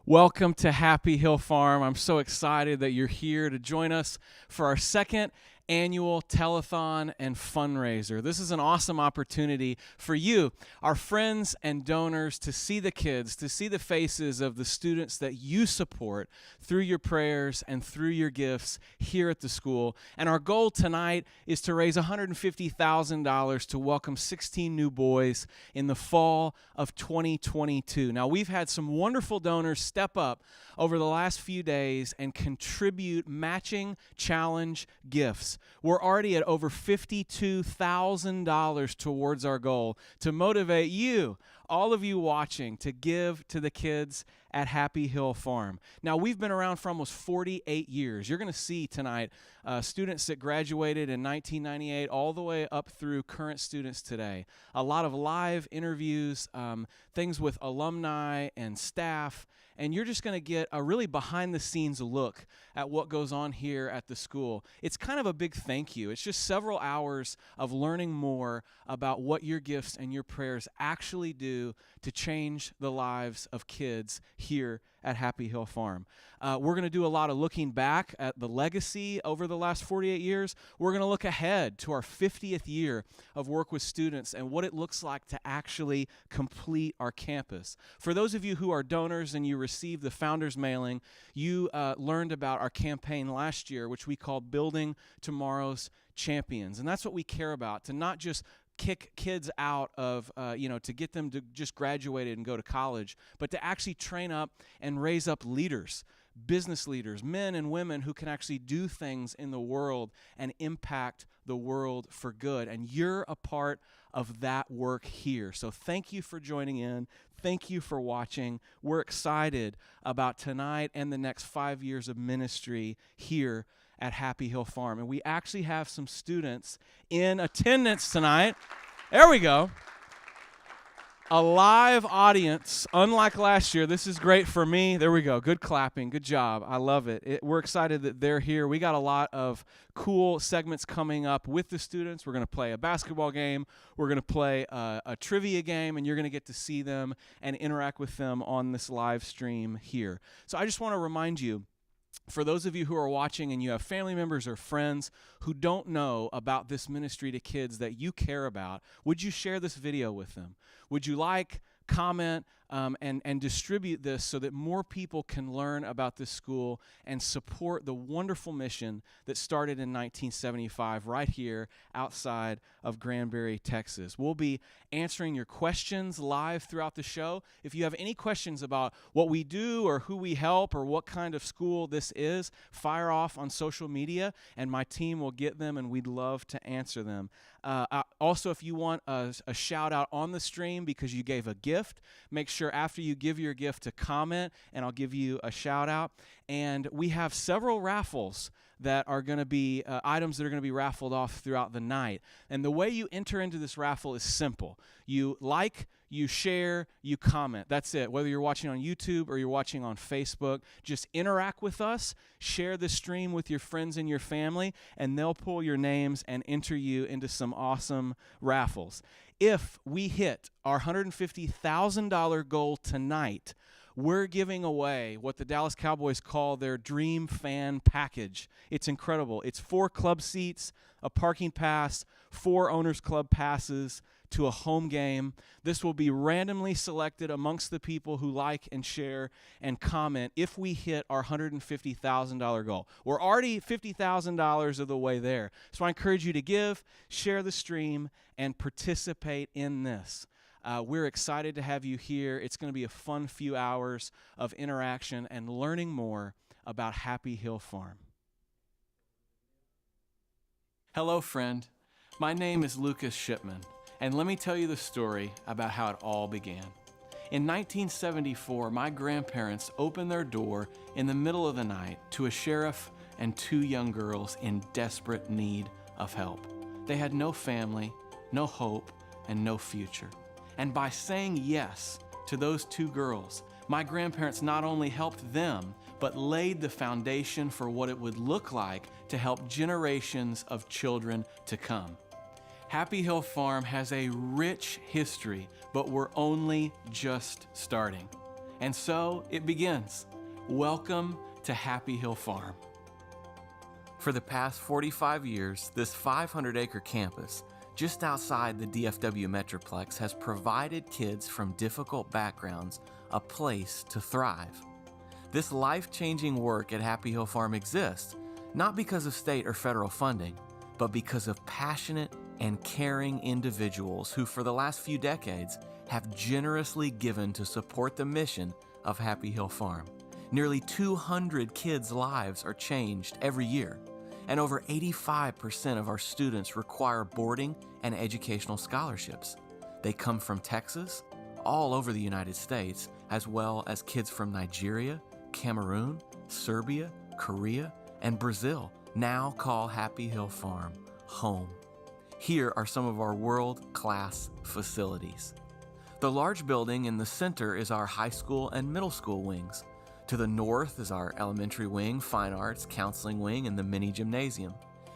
Welcome to Happy Hill Farm. I'm so excited that you're here to join us for our second annual telethon and fundraiser. This is an awesome opportunity for you, our friends and donors, to see the kids, to see the faces of the students that you support through your prayers and through your gifts here at the school. And our goal tonight is to raise $150,000 to welcome 16 new boys in the fall of 2022. Now, we've had some wonderful donors step up over the last few days and contribute matching challenge gifts. We're already at over $52,000 towards our goal to motivate you, all of you watching, to give to the kids at Happy Hill Farm. Now, we've been around for almost 48 years. You're going to see tonight students that graduated in 1998 all the way up through current students today. A lot of live interviews, things with alumni and staff, and you're just going to get a really behind-the-scenes look at what goes on here at the school. It's kind of a big thank you. It's just several hours of learning more about what your gifts and your prayers actually do to change the lives of kids here at Happy Hill Farm. We're going to do a lot of looking back at the legacy over the last 48 years. We're going to look ahead to our 50th year of work with students and what it looks like to actually complete our campus. For those of you who are donors and you received the Founders Mailing, you learned about our campaign last year, which we called Building Tomorrow's Champions. And that's what we care about, to not just kick kids out of, to get them to just graduate and go to college, but to actually train up and raise up leaders, business leaders, men and women who can actually do things in the world and impact the world for good. And you're a part of that work here. So thank you for joining in. Thank you for watching. We're excited about tonight and the next 5 years of ministry here at Happy Hill Farm. And we actually have some students in attendance tonight. There we go. A live audience, unlike last year. This is great for me. There we go. Good clapping. Good job. I love it. We're excited that they're here. We got a lot of cool segments coming up with the students. We're going to play a basketball game. We're going to play a trivia game, and you're going to get to see them and interact with them on this live stream here. So I just want to remind you, for those of you who are watching and you have family members or friends who don't know about this ministry to kids that you care about, would you share this video with them? Would you like, comment, and distribute this so that more people can learn about this school and support the wonderful mission that started in 1975 right here outside of Granbury, Texas. We'll be answering your questions live throughout the show. If you have any questions about what we do or who we help or what kind of school this is, fire off on social media and my team will get them, and we'd love to answer them. Also, if you want a shout out on the stream because you gave a gift, make sure after you give your gift to comment and I'll give you a shout out. And we have several raffles that are going to be items that are going to be raffled off throughout the night. And the way you enter into this raffle is simple. You like, you share, you comment. That's it. Whether you're watching on YouTube or you're watching on Facebook, just interact with us, share the stream with your friends and your family, and they'll pull your names and enter you into some awesome raffles. If we hit our $150,000 goal tonight, we're giving away what the Dallas Cowboys call their Dream Fan Package. It's incredible. It's 4 club seats, a parking pass, 4 Owners Club passes to a home game. This will be randomly selected amongst the people who like and share and comment if we hit our $150,000 goal. We're already $50,000 of the way there. So I encourage you to give, share the stream, and participate in this. We're excited to have you here. It's going to be a fun few hours of interaction and learning more about Happy Hill Farm. Hello, friend. My name is Lucas Shipman, and let me tell you the story about how it all began. In 1974, my grandparents opened their door in the middle of the night to a sheriff and 2 young girls in desperate need of help. They had no family, no hope, and no future. And by saying yes to those 2 girls, my grandparents not only helped them, but laid the foundation for what it would look like to help generations of children to come. Happy Hill Farm has a rich history, but we're only just starting. And so it begins. Welcome to Happy Hill Farm. For the past 45 years, this 500-acre campus just outside the DFW Metroplex has provided kids from difficult backgrounds a place to thrive. This life-changing work at Happy Hill Farm exists, not because of state or federal funding, but because of passionate and caring individuals who for the last few decades have generously given to support the mission of Happy Hill Farm. Nearly 200 kids' lives are changed every year, and over 85% of our students require boarding and educational scholarships. They come from Texas, all over the United States, as well as kids from Nigeria, Cameroon, Serbia, Korea, and Brazil now call Happy Hill Farm home. Here are some of our world-class facilities. The large building in the center is our high school and middle school wings. To the north is our elementary wing, fine arts, counseling wing, and the mini gymnasium.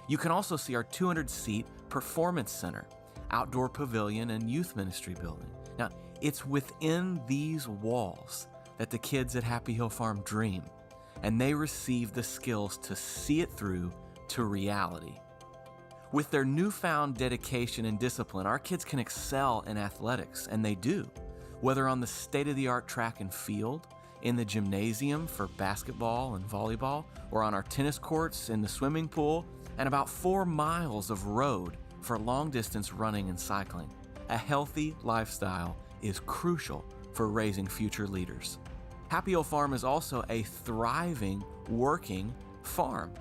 You can also see our 200-seat performance center, outdoor pavilion, and youth ministry building. Now, it's within these walls that the kids at Happy Hill Farm dream, and they receive the skills to see it through to reality. With their newfound dedication and discipline, our kids can excel in athletics, and they do, whether on the state-of-the-art track and field, in the gymnasium for basketball and volleyball, or on our tennis courts, in the swimming pool, and about 4 miles of road for long-distance running and cycling. A healthy lifestyle is crucial for raising future leaders. Happy Hill Farm is also a thriving, working farm.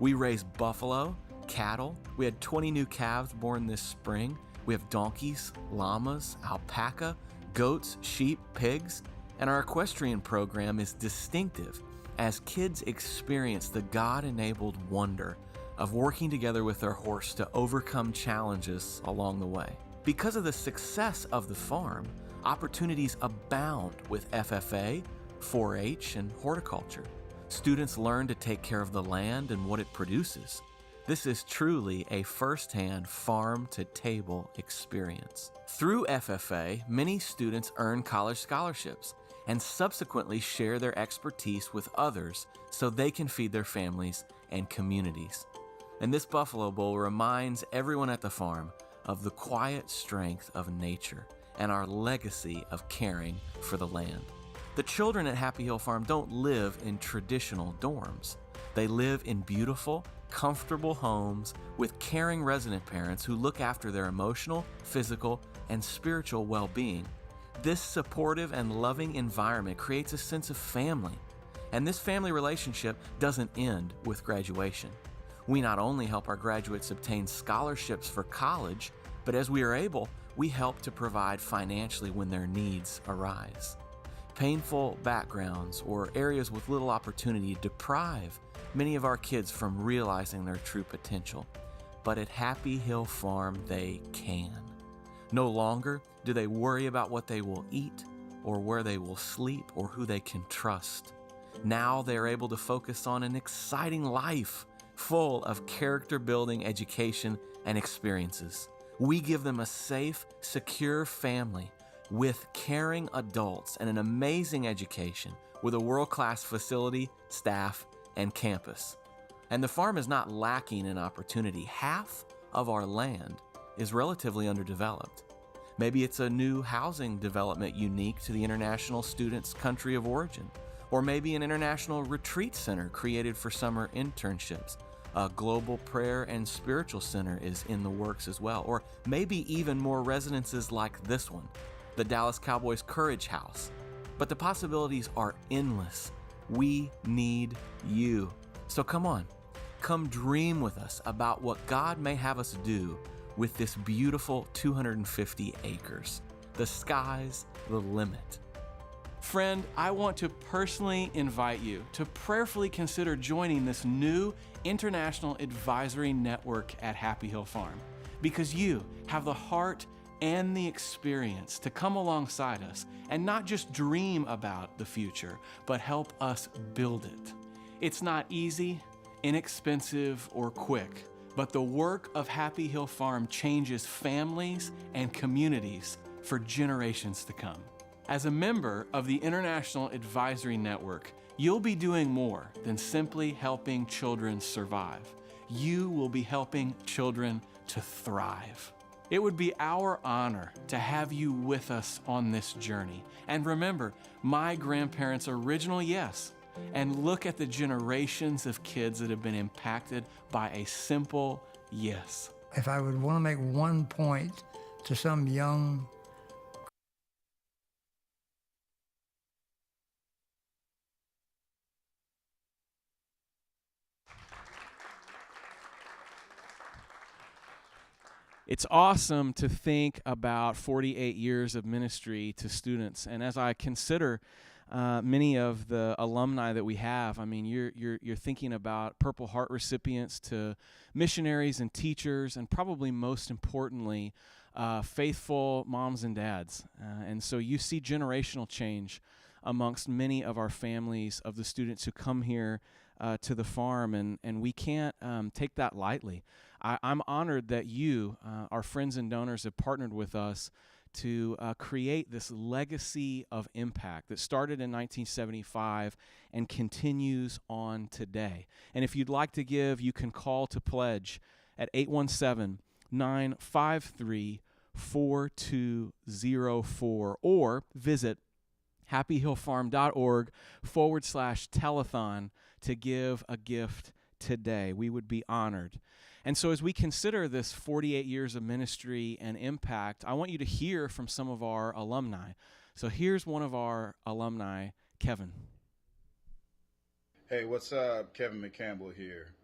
We raise buffalo, cattle. We had 20 new calves born this spring. We have donkeys, llamas, alpaca, goats, sheep, pigs, and our equestrian program is distinctive as kids experience the God-enabled wonder of working together with their horse to overcome challenges along the way. Because of the success of the farm, opportunities abound with FFA, 4-H, and horticulture. Students learn to take care of the land and what it produces. This is truly a first-hand farm-to-table experience. Through FFA, many students earn college scholarships and subsequently share their expertise with others so they can feed their families and communities. And this Buffalo Bowl reminds everyone at the farm of the quiet strength of nature and our legacy of caring for the land. The children at Happy Hill Farm don't live in traditional dorms. They live in beautiful, comfortable homes with caring resident parents who look after their emotional, physical, and spiritual well-being. This supportive and loving environment creates a sense of family, and this family relationship doesn't end with graduation. We not only help our graduates obtain scholarships for college, but as we are able, we help to provide financially when their needs arise. Painful backgrounds or areas with little opportunity deprive many of our kids from realizing their true potential. But at Happy Hill Farm, they can. No longer do they worry about what they will eat or where they will sleep or who they can trust. Now they are able to focus on an exciting life full of character-building education and experiences. We give them a safe, secure family with caring adults and an amazing education with a world-class facility, staff, and campus. And the farm is not lacking in opportunity. Half of our land is relatively underdeveloped. Maybe it's a new housing development unique to the international student's country of origin, or maybe an international retreat center created for summer internships. A global prayer and spiritual center is in the works as well, or maybe even more residences like this one, the Dallas Cowboys Courage House. But the possibilities are endless. We need you. So come on, come dream with us about what God may have us do with this beautiful 250 acres. The sky's the limit. Friend, I want to personally invite you to prayerfully consider joining this new international advisory network at Happy Hill Farm, because you have the heart and the experience to come alongside us and not just dream about the future, but help us build it. It's not easy, inexpensive, or quick, but the work of Happy Hill Farm changes families and communities for generations to come. As a member of the International Advisory Network, you'll be doing more than simply helping children survive. You will be helping children to thrive. It would be our honor to have you with us on this journey. And remember, my grandparents' original yes, and look at the generations of kids that have been impacted by a simple yes. If I would want to make one point to some young It's awesome to think about 48 years of ministry to students, and as I consider many of the alumni that we have, I mean, you're thinking about Purple Heart recipients to missionaries and teachers, and probably most importantly, faithful moms and dads. And so you see generational change amongst many of our families of the students who come here to the farm, and we can't take that lightly. I'm honored that you, our friends and donors, have partnered with us to create this legacy of impact that started in 1975 and continues on today. And if you'd like to give, you can call to pledge at 817-953-4204 or visit happyhillfarm.org/telethon to give a gift today. We would be honored. And so as we consider this 48 years of ministry and impact, I want you to hear from some of our alumni. So here's one of our alumni, Kevin. Hey, what's up? Kevin McCampbell here.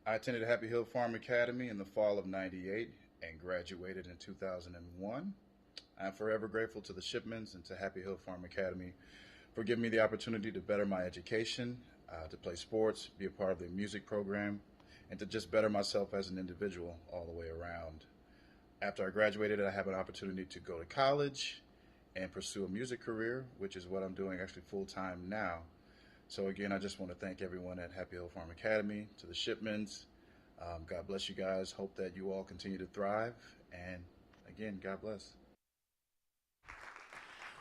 I attended Happy Hill Farm Academy in the fall of '98 and graduated in 2001. I'm forever grateful to the Shipmans and to Happy Hill Farm Academy for giving me the opportunity to better my education, to play sports, be a part of the music program, and to just better myself as an individual all the way around. After I graduated, I have an opportunity to go to college and pursue a music career, which is what I'm doing actually full-time now. So again, I just want to thank everyone at Happy Hill Farm Academy, to the Shipmans. God bless you guys. Hope that you all continue to thrive. And again, God bless.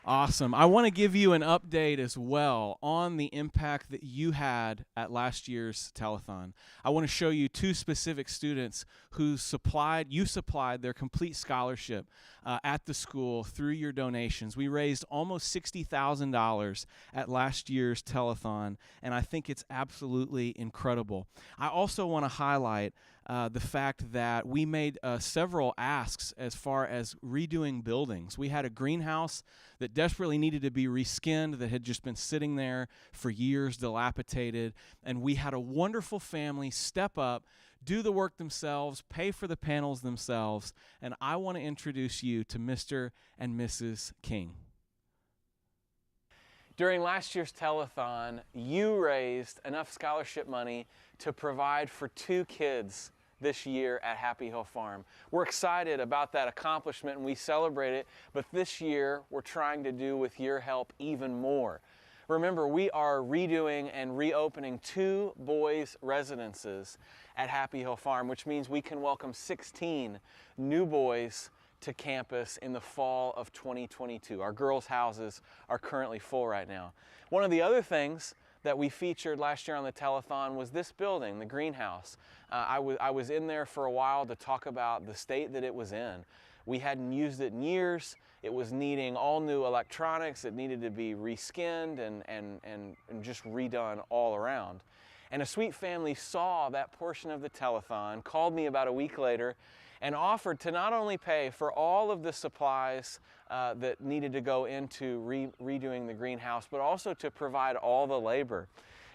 Awesome. I want to give you an update as well on the impact that you had at last year's telethon. I want to show you two specific students who you supplied their complete scholarship at the school through your donations. We raised almost $60,000 at last year's telethon, and I think it's absolutely incredible. I also want to highlight the fact that we made several asks as far as redoing buildings. We had a greenhouse that desperately needed to be reskinned, that had just been sitting there for years, dilapidated, and we had a wonderful family step up, do the work themselves, pay for the panels themselves, and I want to introduce you to Mr. and Mrs. King. During last year's telethon, you raised enough scholarship money to provide for 2 kids this year at Happy Hill Farm. We're excited about that accomplishment and we celebrate it, but this year we're trying to do with your help even more. Remember, we are redoing and reopening 2 boys' residences at Happy Hill Farm, which means we can welcome 16 new boys to campus in the fall of 2022. Our girls' houses are currently full right now. One of the other things that we featured last year on the telethon was this building, the greenhouse. I was in there for a while to talk about the state that it was in. We hadn't used it in years. It was needing all new electronics. It needed to be reskinned and just redone all around. And a sweet family saw that portion of the telethon, called me about a week later, and offered to not only pay for all of the supplies that needed to go into redoing the greenhouse, but also to provide all the labor.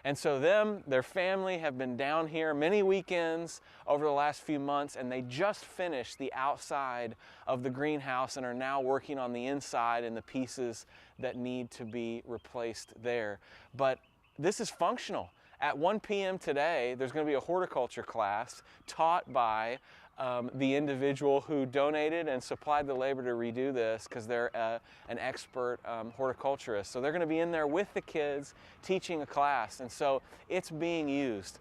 And so their family have been down here many weekends over the last few months, and they just finished the outside of the greenhouse and are now working on the inside and the pieces that need to be replaced there. But this is functional. At 1 p.m. today, there's going to be a horticulture class taught by the individual who donated and supplied the labor to redo this, because they're an expert horticulturist. So they're going to be in there with the kids teaching a class, and so it's being used.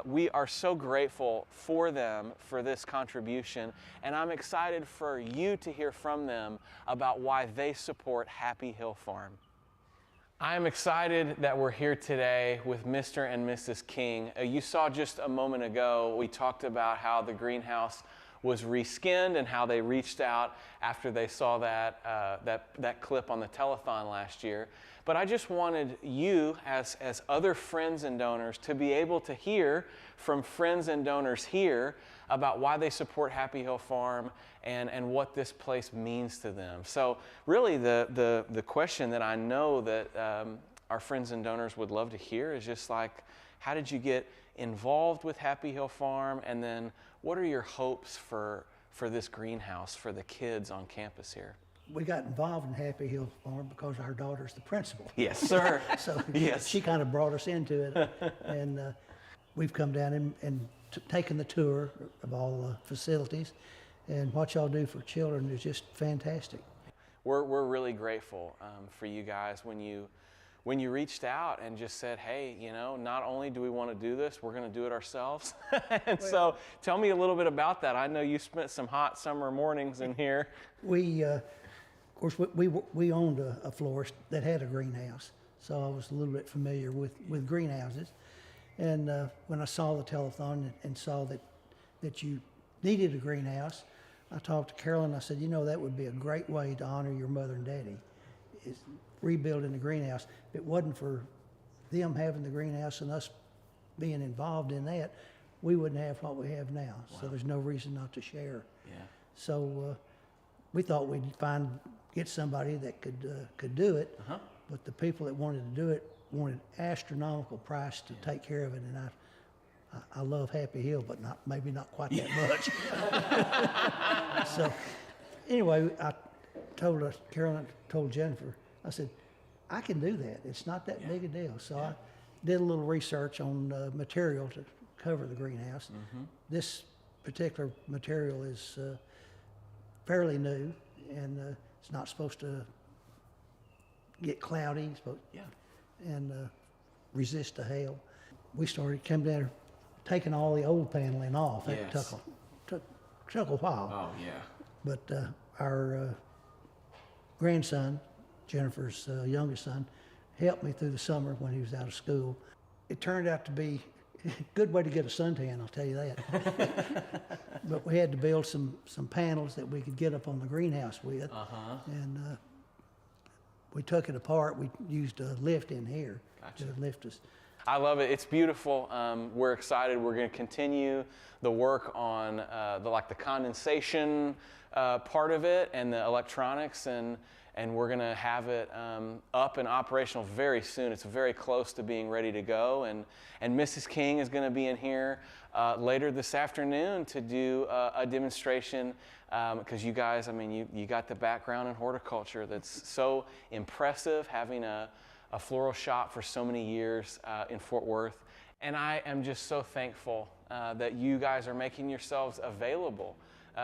We are so grateful for them for this contribution, and I'm excited for you to hear from them about why they support Happy Hill Farm. I'm excited that we're here today with Mr. and Mrs. King. You saw just a moment ago, we talked about how the greenhouse was reskinned and how they reached out after they saw that clip on the telethon last year. But I just wanted you, as other friends and donors, to be able to hear from friends and donors here about why they support Happy Hill Farm and what this place means to them. So really the question that I know that our friends and donors would love to hear is just like, how did you get involved with Happy Hill Farm? And then what are your hopes for this greenhouse for the kids on campus here? We got involved in Happy Hill Farm because our daughter's the principal. Yes, sir. So yes. She kind of brought us into it. And we've come down and taken the tour of all the facilities. And what y'all do for children is just fantastic. We're really grateful for you guys when you reached out and just said, hey, you know, not only do we want to do this, we're going to do it ourselves. And so tell me a little bit about that. I know you spent some hot summer mornings in here. We, of course, we owned a florist that had a greenhouse, so I was a little bit familiar with greenhouses. And when I saw the telethon and saw that you needed a greenhouse, I talked to Carolyn. I said, you know, that would be a great way to honor your mother and daddy, is rebuilding the greenhouse. If it wasn't for them having the greenhouse and us being involved in that, we wouldn't have what we have now. Wow. So there's no reason not to share. Yeah. So we thought we'd get somebody that could do it, but the people that wanted to do it wanted astronomical price to take care of it, and I love Happy Hill, but maybe not quite that much. So anyway, I told Carolyn, told Jennifer, I said, I can do that. It's not that big a deal. So I did a little research on material to cover the greenhouse. This particular material is fairly new, and it's not supposed to get cloudy, and resist the hail. We came down taking all the old paneling off. Yes. It took a while. Oh, yeah. But our grandson, Jennifer's youngest son, helped me through the summer when he was out of school. It turned out to be a good way to get a suntan, I'll tell you that. But we had to build some panels that we could get up on the greenhouse with. And we took it apart. We used a lift in here to lift us. I love it. It's beautiful. We're excited. We're going to continue the work on the condensation part of it and the electronics, and we're going to have it up and operational very soon. It's very close to being ready to go. And Mrs. King is going to be in here later this afternoon to do a demonstration, because you guys, I mean, you got the background in horticulture that's so impressive, having a floral shop for so many years in Fort Worth. And I am just so thankful that you guys are making yourselves available,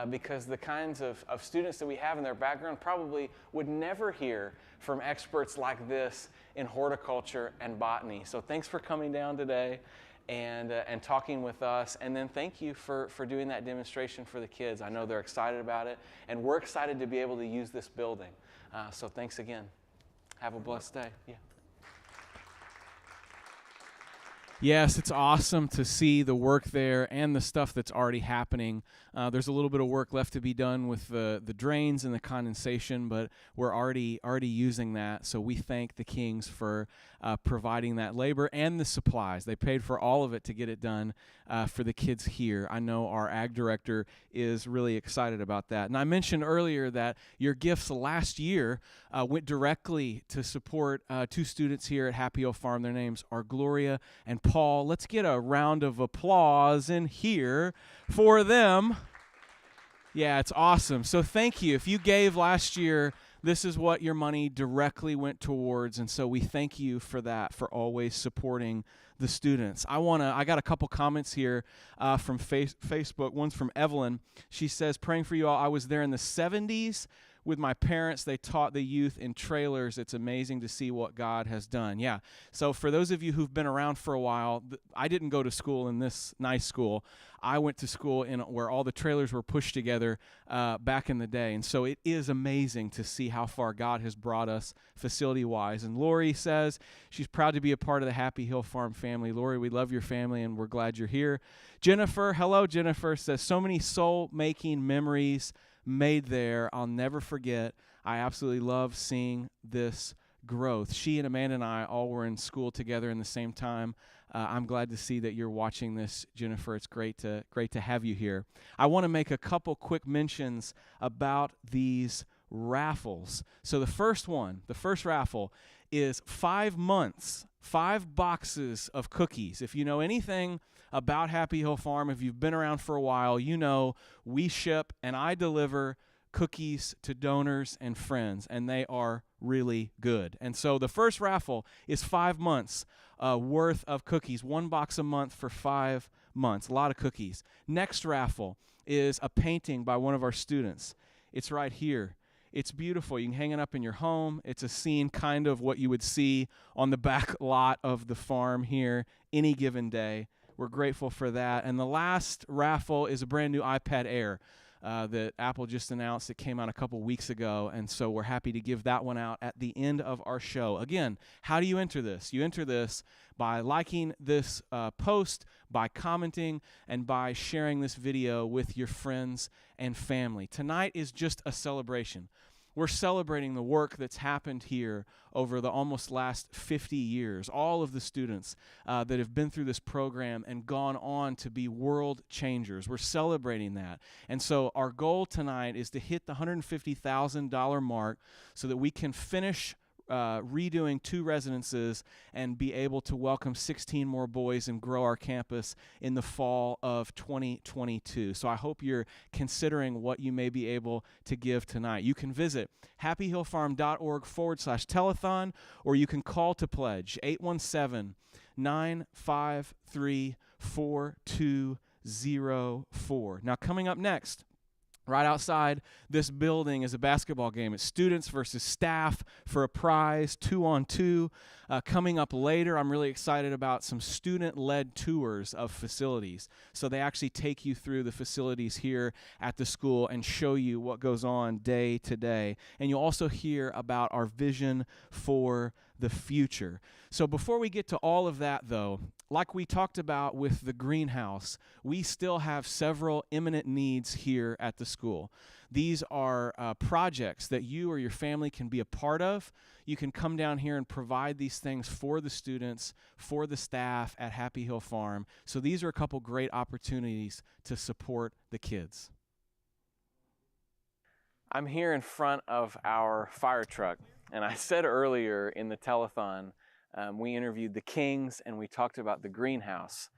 because the kinds of students that we have in their background probably would never hear from experts like this in horticulture and botany. So thanks for coming down today and talking with us. And then thank you for doing that demonstration for the kids. I know they're excited about it, and we're excited to be able to use this building. So thanks again. Have a blessed day. Yeah. Yes, it's awesome to see the work there and the stuff that's already happening. There's a little bit of work left to be done with the drains and the condensation, but we're already using that. So we thank the Kings for providing that labor and the supplies. They paid for all of it to get it done for the kids here. I know our ag director is really excited about that. And I mentioned earlier that your gifts last year went directly to support two students here at Happy Hill Farm. Their names are Gloria and Paul. Let's get a round of applause in here for them. Yeah, it's awesome. So thank you. If you gave last year, this is what your money directly went towards, and so we thank you for that, for always supporting the students. I got a couple comments here from Facebook. One's from Evelyn. She says, praying for you all. I was there in the 70s with my parents. They taught the youth in trailers. It's amazing to see what God has done. Yeah. So for those of you who've been around for a while, I didn't go to school in this nice school. I went to school in where all the trailers were pushed together back in the day. And so it is amazing to see how far God has brought us facility-wise. And Lori says she's proud to be a part of the Happy Hill Farm family. Lori, we love your family, and we're glad you're here. Jennifer, hello, Jennifer, says so many soul-making memories made there. I'll never forget. I absolutely love seeing this growth. She and Amanda and I all were in school together in the same time. I'm glad to see that you're watching this, Jennifer. It's great to have you here. I want to make a couple quick mentions about these raffles. So the first raffle is 5 months, 5 boxes of cookies. If you know anything about Happy Hill Farm, if you've been around for a while, you know we ship and I deliver cookies to donors and friends, and they are really good. And so the first raffle is 5 months worth of cookies, 1 box a month for 5 months, a lot of cookies. Next raffle is a painting by one of our students. It's right here. It's beautiful. You can hang it up in your home. It's a scene kind of what you would see on the back lot of the farm here any given day. We're grateful for that. And the last raffle is a brand new iPad Air that Apple just announced. It came out a couple weeks ago, and so we're happy to give that one out at the end of our show. Again, how do you enter this? You enter this by liking this post, by commenting, and by sharing this video with your friends and family. Tonight is just a celebration. We're celebrating the work that's happened here over the almost last 50 years, all of the students that have been through this program and gone on to be world changers. We're celebrating that. And so our goal tonight is to hit the $150,000 mark so that we can finish redoing 2 residences and be able to welcome 16 more boys and grow our campus in the fall of 2022. So I hope you're considering what you may be able to give tonight. You can visit happyhillfarm.org/telethon, or you can call to pledge 817-953-4204. Now, coming up next, right outside this building is a basketball game. It's students versus staff for a prize, 2-on-2. Coming up later, I'm really excited about some student-led tours of facilities. So they actually take you through the facilities here at the school and show you what goes on day to day. And you'll also hear about our vision for the future. So before we get to all of that, though, like we talked about with the greenhouse, we still have several imminent needs here at the school. These are projects that you or your family can be a part of. You can come down here and provide these things for the students, for the staff at Happy Hill Farm. So these are a couple great opportunities to support the kids. I'm here in front of our fire truck, and I said earlier in the telethon, we interviewed the Kings and we talked about the greenhouse.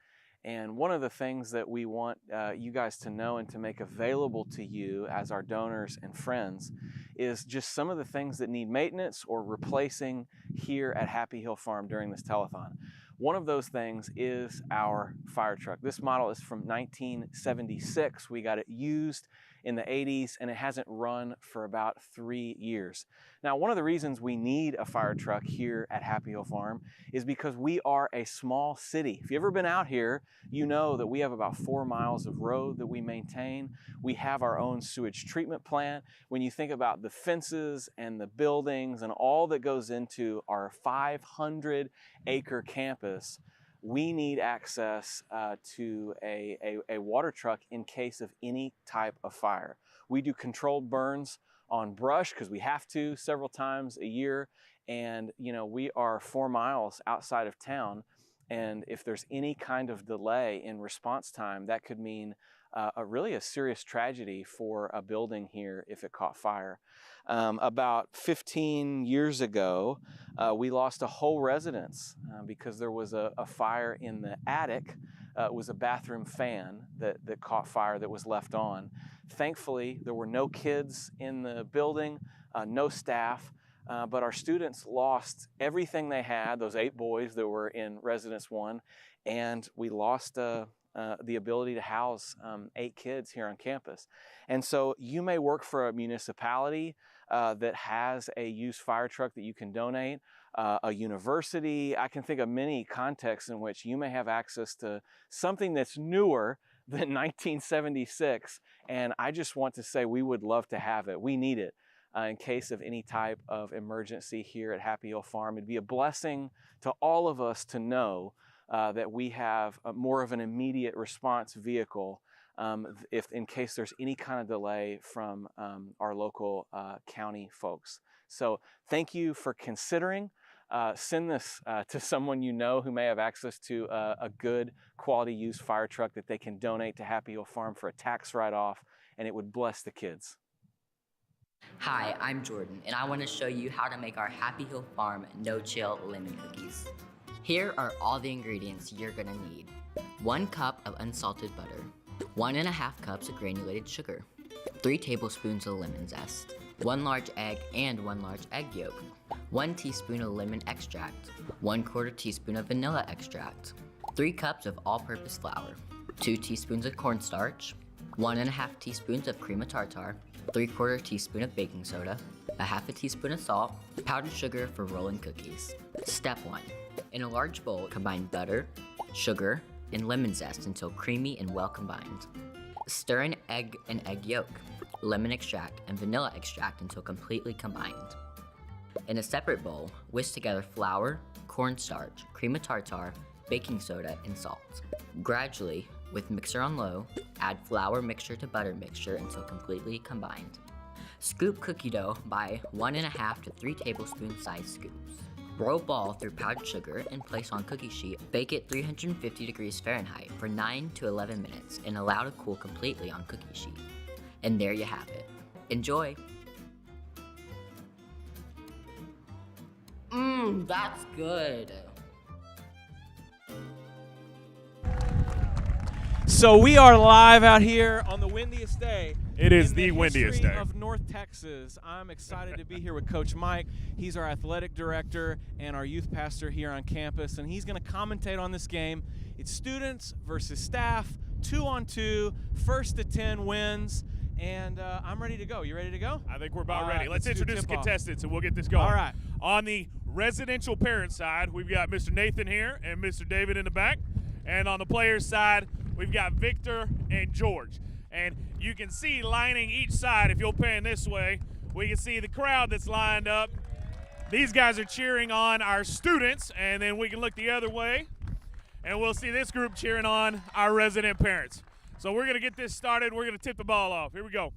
And one of the things that we want you guys to know and to make available to you as our donors and friends is just some of the things that need maintenance or replacing here at Happy Hill Farm during this telethon. One of those things is our fire truck. This model is from 1976. We got it used in the 80s, and it hasn't run for about 3 years. Now, one of the reasons we need a fire truck here at Happy Hill Farm is because we are a small city. If you've ever been out here, you know that we have about 4 miles of road that we maintain. We have our own sewage treatment plant. When you think about the fences and the buildings and all that goes into our 500-acre campus, we need access to a water truck in case of any type of fire. We do controlled burns on brush because we have to several times a year. And, you know, we are 4 miles outside of town. And if there's any kind of delay in response time, that could mean really a serious tragedy for a building here if it caught fire. About 15 years ago, we lost a whole residence because there was a fire in the attic. It was a bathroom fan that caught fire that was left on. Thankfully, there were no kids in the building. no staff. But our students lost everything they had, those 8 boys that were in Residence 1, and we lost the ability to house 8 kids here on campus. And so you may work for a municipality that has a used fire truck that you can donate, a university. I can think of many contexts in which you may have access to something that's newer than 1976, and I just want to say we would love to have it. We need it. In case of any type of emergency here at Happy Hill Farm. It'd be a blessing to all of us to know that we have more of an immediate response vehicle if in case there's any kind of delay from our local county folks. So thank you for considering. Send this to someone you know who may have access to a good quality used fire truck that they can donate to Happy Hill Farm for a tax write-off, and it would bless the kids. Hi, I'm Jordan, and I want to show you how to make our Happy Hill Farm no-chill lemon cookies. Here are all the ingredients you're going to need. 1 cup of unsalted butter, 1.5 cups of granulated sugar, 3 tablespoons of lemon zest, 1 large egg and 1 large egg yolk, 1 teaspoon of lemon extract, 1/4 teaspoon of vanilla extract, 3 cups of all-purpose flour, 2 teaspoons of cornstarch, 1.5 teaspoons of cream of tartar, 3/4 teaspoon of baking soda, 1/2 teaspoon of salt, powdered sugar for rolling cookies. Step 1. In a large bowl, combine butter, sugar, and lemon zest until creamy and well combined. Stir in egg and egg yolk, lemon extract, and vanilla extract until completely combined. In a separate bowl, whisk together flour, cornstarch, cream of tartar, baking soda, and salt. Gradually, with mixer on low, add flour mixture to butter mixture until completely combined. Scoop cookie dough by 1.5 to 3 tablespoon size scoops. Roll ball through powdered sugar and place on cookie sheet. Bake at 350 degrees Fahrenheit for 9 to 11 minutes and allow to cool completely on cookie sheet. And there you have it. Enjoy! That's good. So we are live out here on the windiest day. It is in the windiest history day of North Texas. I'm excited to be here with Coach Mike. He's our athletic director and our youth pastor here on campus, and he's going to commentate on this game. It's students versus staff, 2-on-2, 1st to 10 wins, and I'm ready to go. You ready to go? I think we're about All ready. right, Let's let's do introduce the tip-off. contestants and we'll get this going. All right. On the residential parent side, we've got Mr. Nathan here and Mr. David in the back. And on the players side, we've got Victor and George. And you can see lining each side, if you'll pan this way, we can see the crowd that's lined up. These guys are cheering on our students, and then we can look the other way, and we'll see this group cheering on our resident parents. So we're going to get this started. We're going to tip the ball off. Here we go.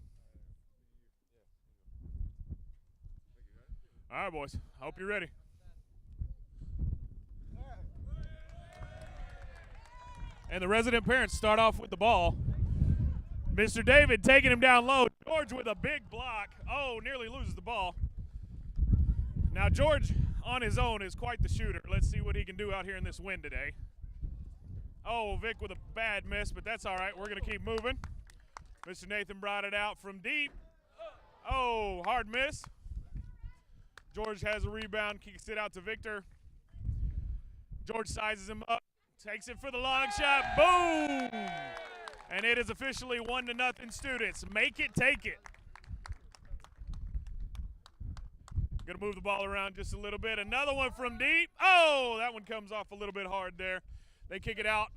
All right, boys. I hope you're ready. And the resident parents start off with the ball. Mr. David taking him down low. George with a big block. Oh, nearly loses the ball. Now George on his own is quite the shooter. Let's see what he can do out here in this wind today. Oh, Vic with a bad miss, but that's all right. We're going to keep moving. Mr. Nathan brought it out from deep. Oh, hard miss. George has a rebound, kicks it out to Victor. George sizes him up. Takes it for the long shot. Boom! And it is officially 1-0 students. Make it, take it. Gonna move the ball around just a little bit. Another one from deep. Oh, that one comes off a little bit hard there. They kick it out.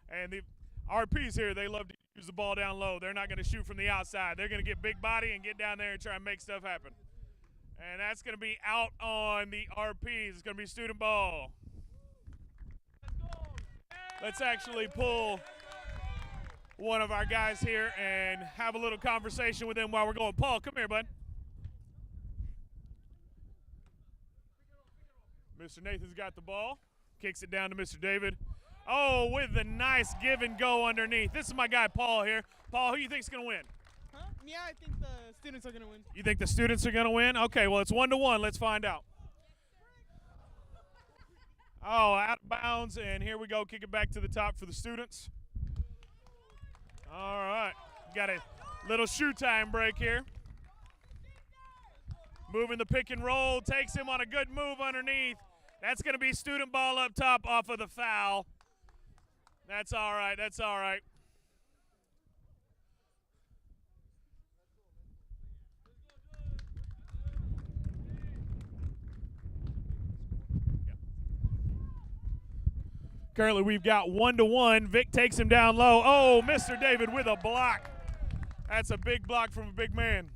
And the RPs here, they love to use the ball down low. They're not gonna shoot from the outside. They're gonna get big body and get down there and try and make stuff happen. And that's gonna be out on the RPs. It's gonna be student ball. Let's actually pull one of our guys here and have a little conversation with him while we're going. Paul, come here, bud. Mr. Nathan's got the ball. Kicks it down to Mr. David. Oh, with the nice give and go underneath. This is my guy, Paul, here. Paul, who do you think's going to win? Huh? Yeah, I think the students are going to win. You think the students are going to win? Okay, well, it's 1-1. Let's find out. Oh, out of bounds, and here we go. Kick it back to the top for the students. All right. Got a little shoe time break here. Moving the pick and roll, takes him on a good move underneath. That's going to be student ball up top off of the foul. That's all right, that's all right. Currently, we've got 1-1. Vic takes him down low. Oh, Mr. David with a block. That's a big block from a big man.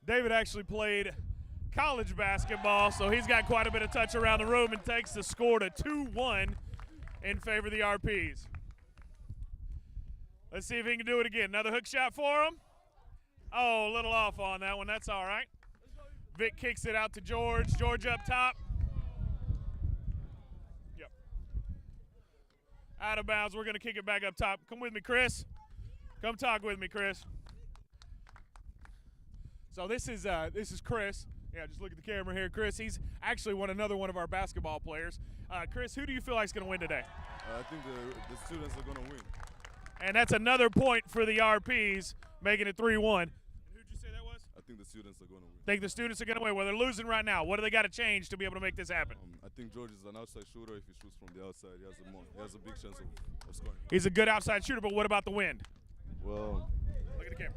David actually played college basketball, so he's got quite a bit of touch around the room and takes the score to 2-1 in favor of the RPs. Let's see if he can do it again. Another hook shot for him. Oh, a little off on that one. That's all right. Vic kicks it out to George. George up top. Yep. Out of bounds. We're going to kick it back up top. Come with me, Chris. Come talk with me, Chris. So this is Chris. Yeah, just look at the camera here. Chris, he's actually another one of our basketball players. Chris, who do you feel like is going to win today? I think the students are going to win. And that's another point for the RPs, making it 3-1. And who'd you say that was? I think the students are going to win. Think the students are going to win. Well, they're losing right now. What do they got to change to be able to make this happen? I think George is an outside shooter. If he shoots from the outside, he has a big chance of scoring. He's a good outside shooter, but what about the wind? Well, look at the camera.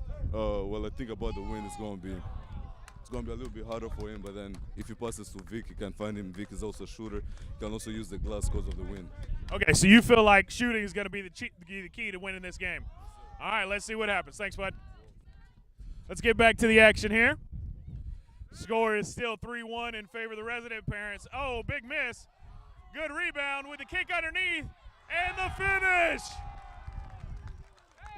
Well, I think about the wind, it's going to be a little bit harder for him. But then if he passes to Vic, he can find him. Vic is also a shooter. He can also use the glass because of the wind. Okay, so you feel like shooting is going to be the key to winning this game. All right, let's see what happens. Thanks, bud. Let's get back to the action here. Score is still 3-1 in favor of the resident parents. Oh, big miss. Good rebound with the kick underneath and the finish.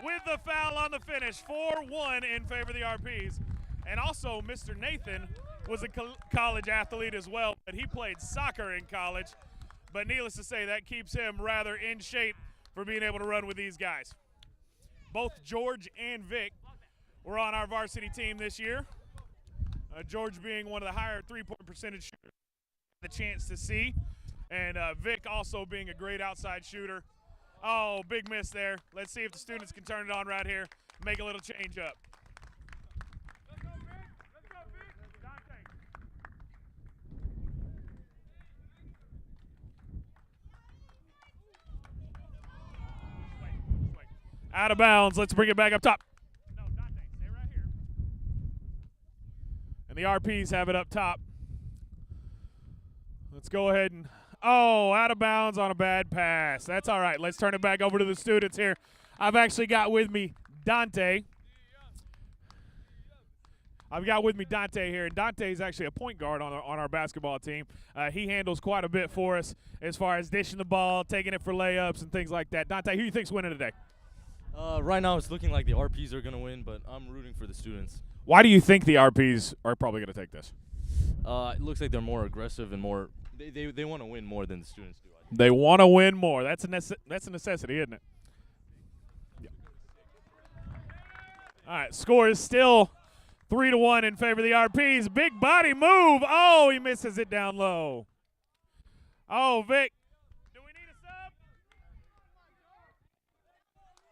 With the foul on the finish, 4-1 in favor of the RPs. And also, Mr. Nathan was a college athlete as well, but he played soccer in college. But needless to say, that keeps him rather in shape for being able to run with these guys. Both George and Vic were on our varsity team this year. George being one of the higher three-point percentage shooters, the chance to see. And Vic also being a great outside shooter. Oh, big miss there. Let's see if the students can turn it on right here, make a little change up. Let's go, Vic. Let's go, Vic. Dante. Wait. Out of bounds. Let's bring it back up top. No, Dante, stay right here. And the RPs have it up top. Let's go ahead and out of bounds on a bad pass. That's all right. Let's turn it back over to the students here. I've actually got with me Dante. Here, and Dante is actually a point guard on our basketball team. He handles quite a bit for us as far as dishing the ball, taking it for layups, and things like that. Dante, who do you think's winning today? Right now it's looking like the RPs are going to win, but I'm rooting for the students. Why do you think the RPs are probably going to take this? It looks like they're more aggressive and more – they want to win more than the students do. They want to win more. That's a necessity, isn't it? Yeah. All right, score is still 3-1 in favor of the RPs. Big body move. Oh, he misses it down low. Oh, Vic. Do we need a sub?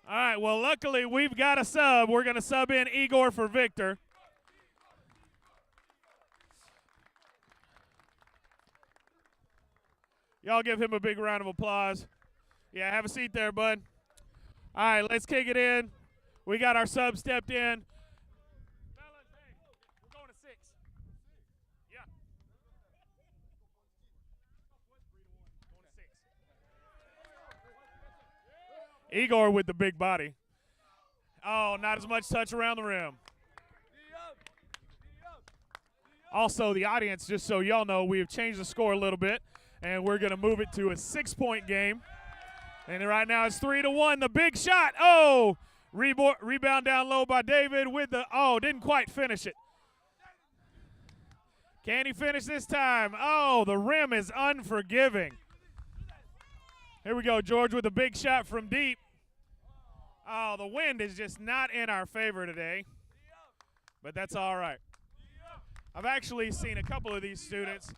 All right, well, luckily we've got a sub. We're going to sub in Igor for Victor. Y'all give him a big round of applause. Yeah, have a seat there, bud. All right, let's kick it in. We got our sub stepped in. Fellas, hey, we're going to 6. Yeah. Going to 6. Igor with the big body. Oh, not as much touch around the rim. Also, the audience, just so y'all know, we have changed the score a little bit. And we're going to move it to a 6-point game. And right now it's 3-1. The big shot. Oh, rebound down low by David with the, didn't quite finish it. Can he finish this time? Oh, the rim is unforgiving. Here we go, George with a big shot from deep. Oh, the wind is just not in our favor today. But that's all right. I've actually seen a couple of these students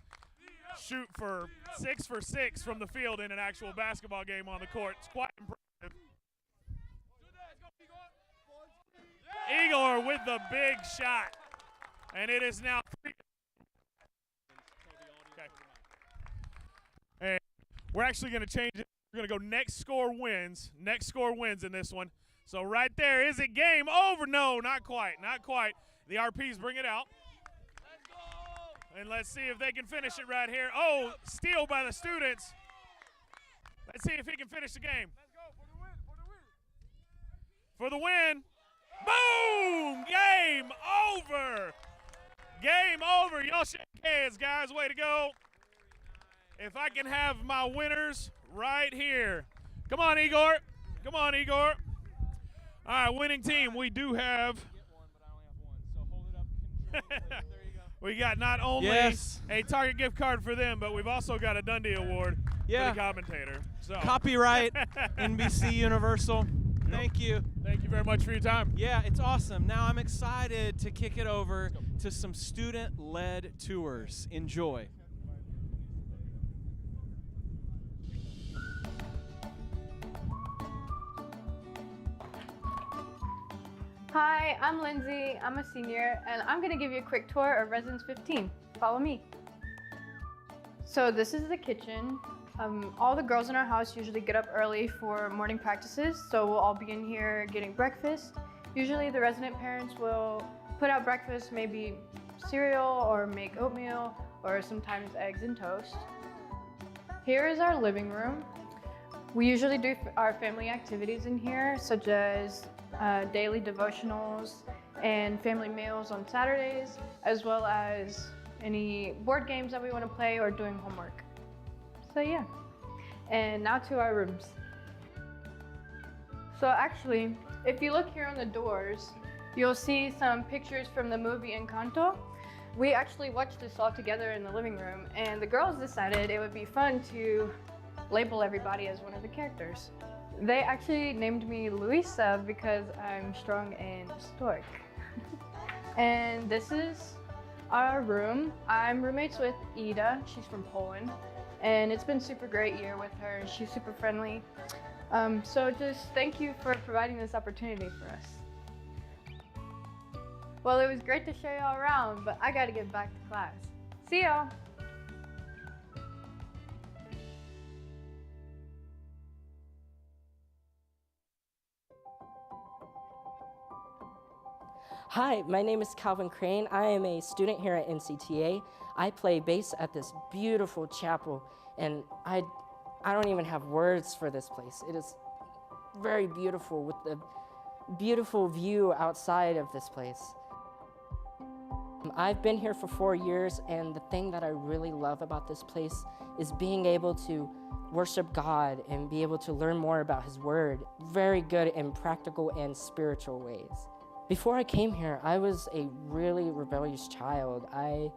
shoot for 6 for 6 from the field in an actual basketball game on the court. It's quite impressive. Igor with the big shot. And it is now We're actually going to change it. We're going to go next score wins. Next score wins in this one. So right there, is it game over? No, not quite, not quite. The RPs bring it out. Let's go! And let's see if they can finish it right here. Oh, steal by the students. Let's see if he can finish the game. Let's go for the win, for the win. Boom! Game over. Game over. Y'all shake hands, guys. Way to go. If I can have my winners right here. Come on, Igor. Come on, Igor. All right, winning team. We do have. We got not only a Target gift card for them, but we've also got a Dundee Award for the commentator. So Copyright NBC Universal. Thank you. Thank you very much for your time. Yeah, it's awesome. Now I'm excited to kick it over to some student-led tours. Enjoy. Hi, I'm Lindsay. I'm a senior, and I'm going to give you a quick tour of Residence 15. Follow me. So this is the kitchen. All the girls in our house usually get up early for morning practices, so we'll all be in here getting breakfast. Usually the resident parents will put out breakfast, maybe cereal or make oatmeal, or sometimes eggs and toast. Here is our living room. We usually do our family activities in here, such as daily devotionals and family meals on Saturdays, as well as any board games that we want to play or doing homework. So yeah, and now to our rooms. So actually, if you look here on the doors, you'll see some pictures from the movie Encanto. We actually watched this all together in the living room, and the girls decided it would be fun to label everybody as one of the characters. They actually named me Luisa because I'm strong and stoic. And this is our room. I'm roommates with Ida. She's from Poland. And it's been super great year with her. She's super friendly. So just thank you for providing this opportunity for us. Well, it was great to show y'all around, but I gotta get back to class. See y'all. Hi, my name is Calvin Crane. I am a student here at NCTA. I play bass at this beautiful chapel, and I don't even have words for this place. It is very beautiful with the beautiful view outside of this place. I've been here for 4 years, and the thing that I really love about this place is being able to worship God and be able to learn more about His Word. Very good in practical and spiritual ways. Before I came here, I was a really rebellious child. I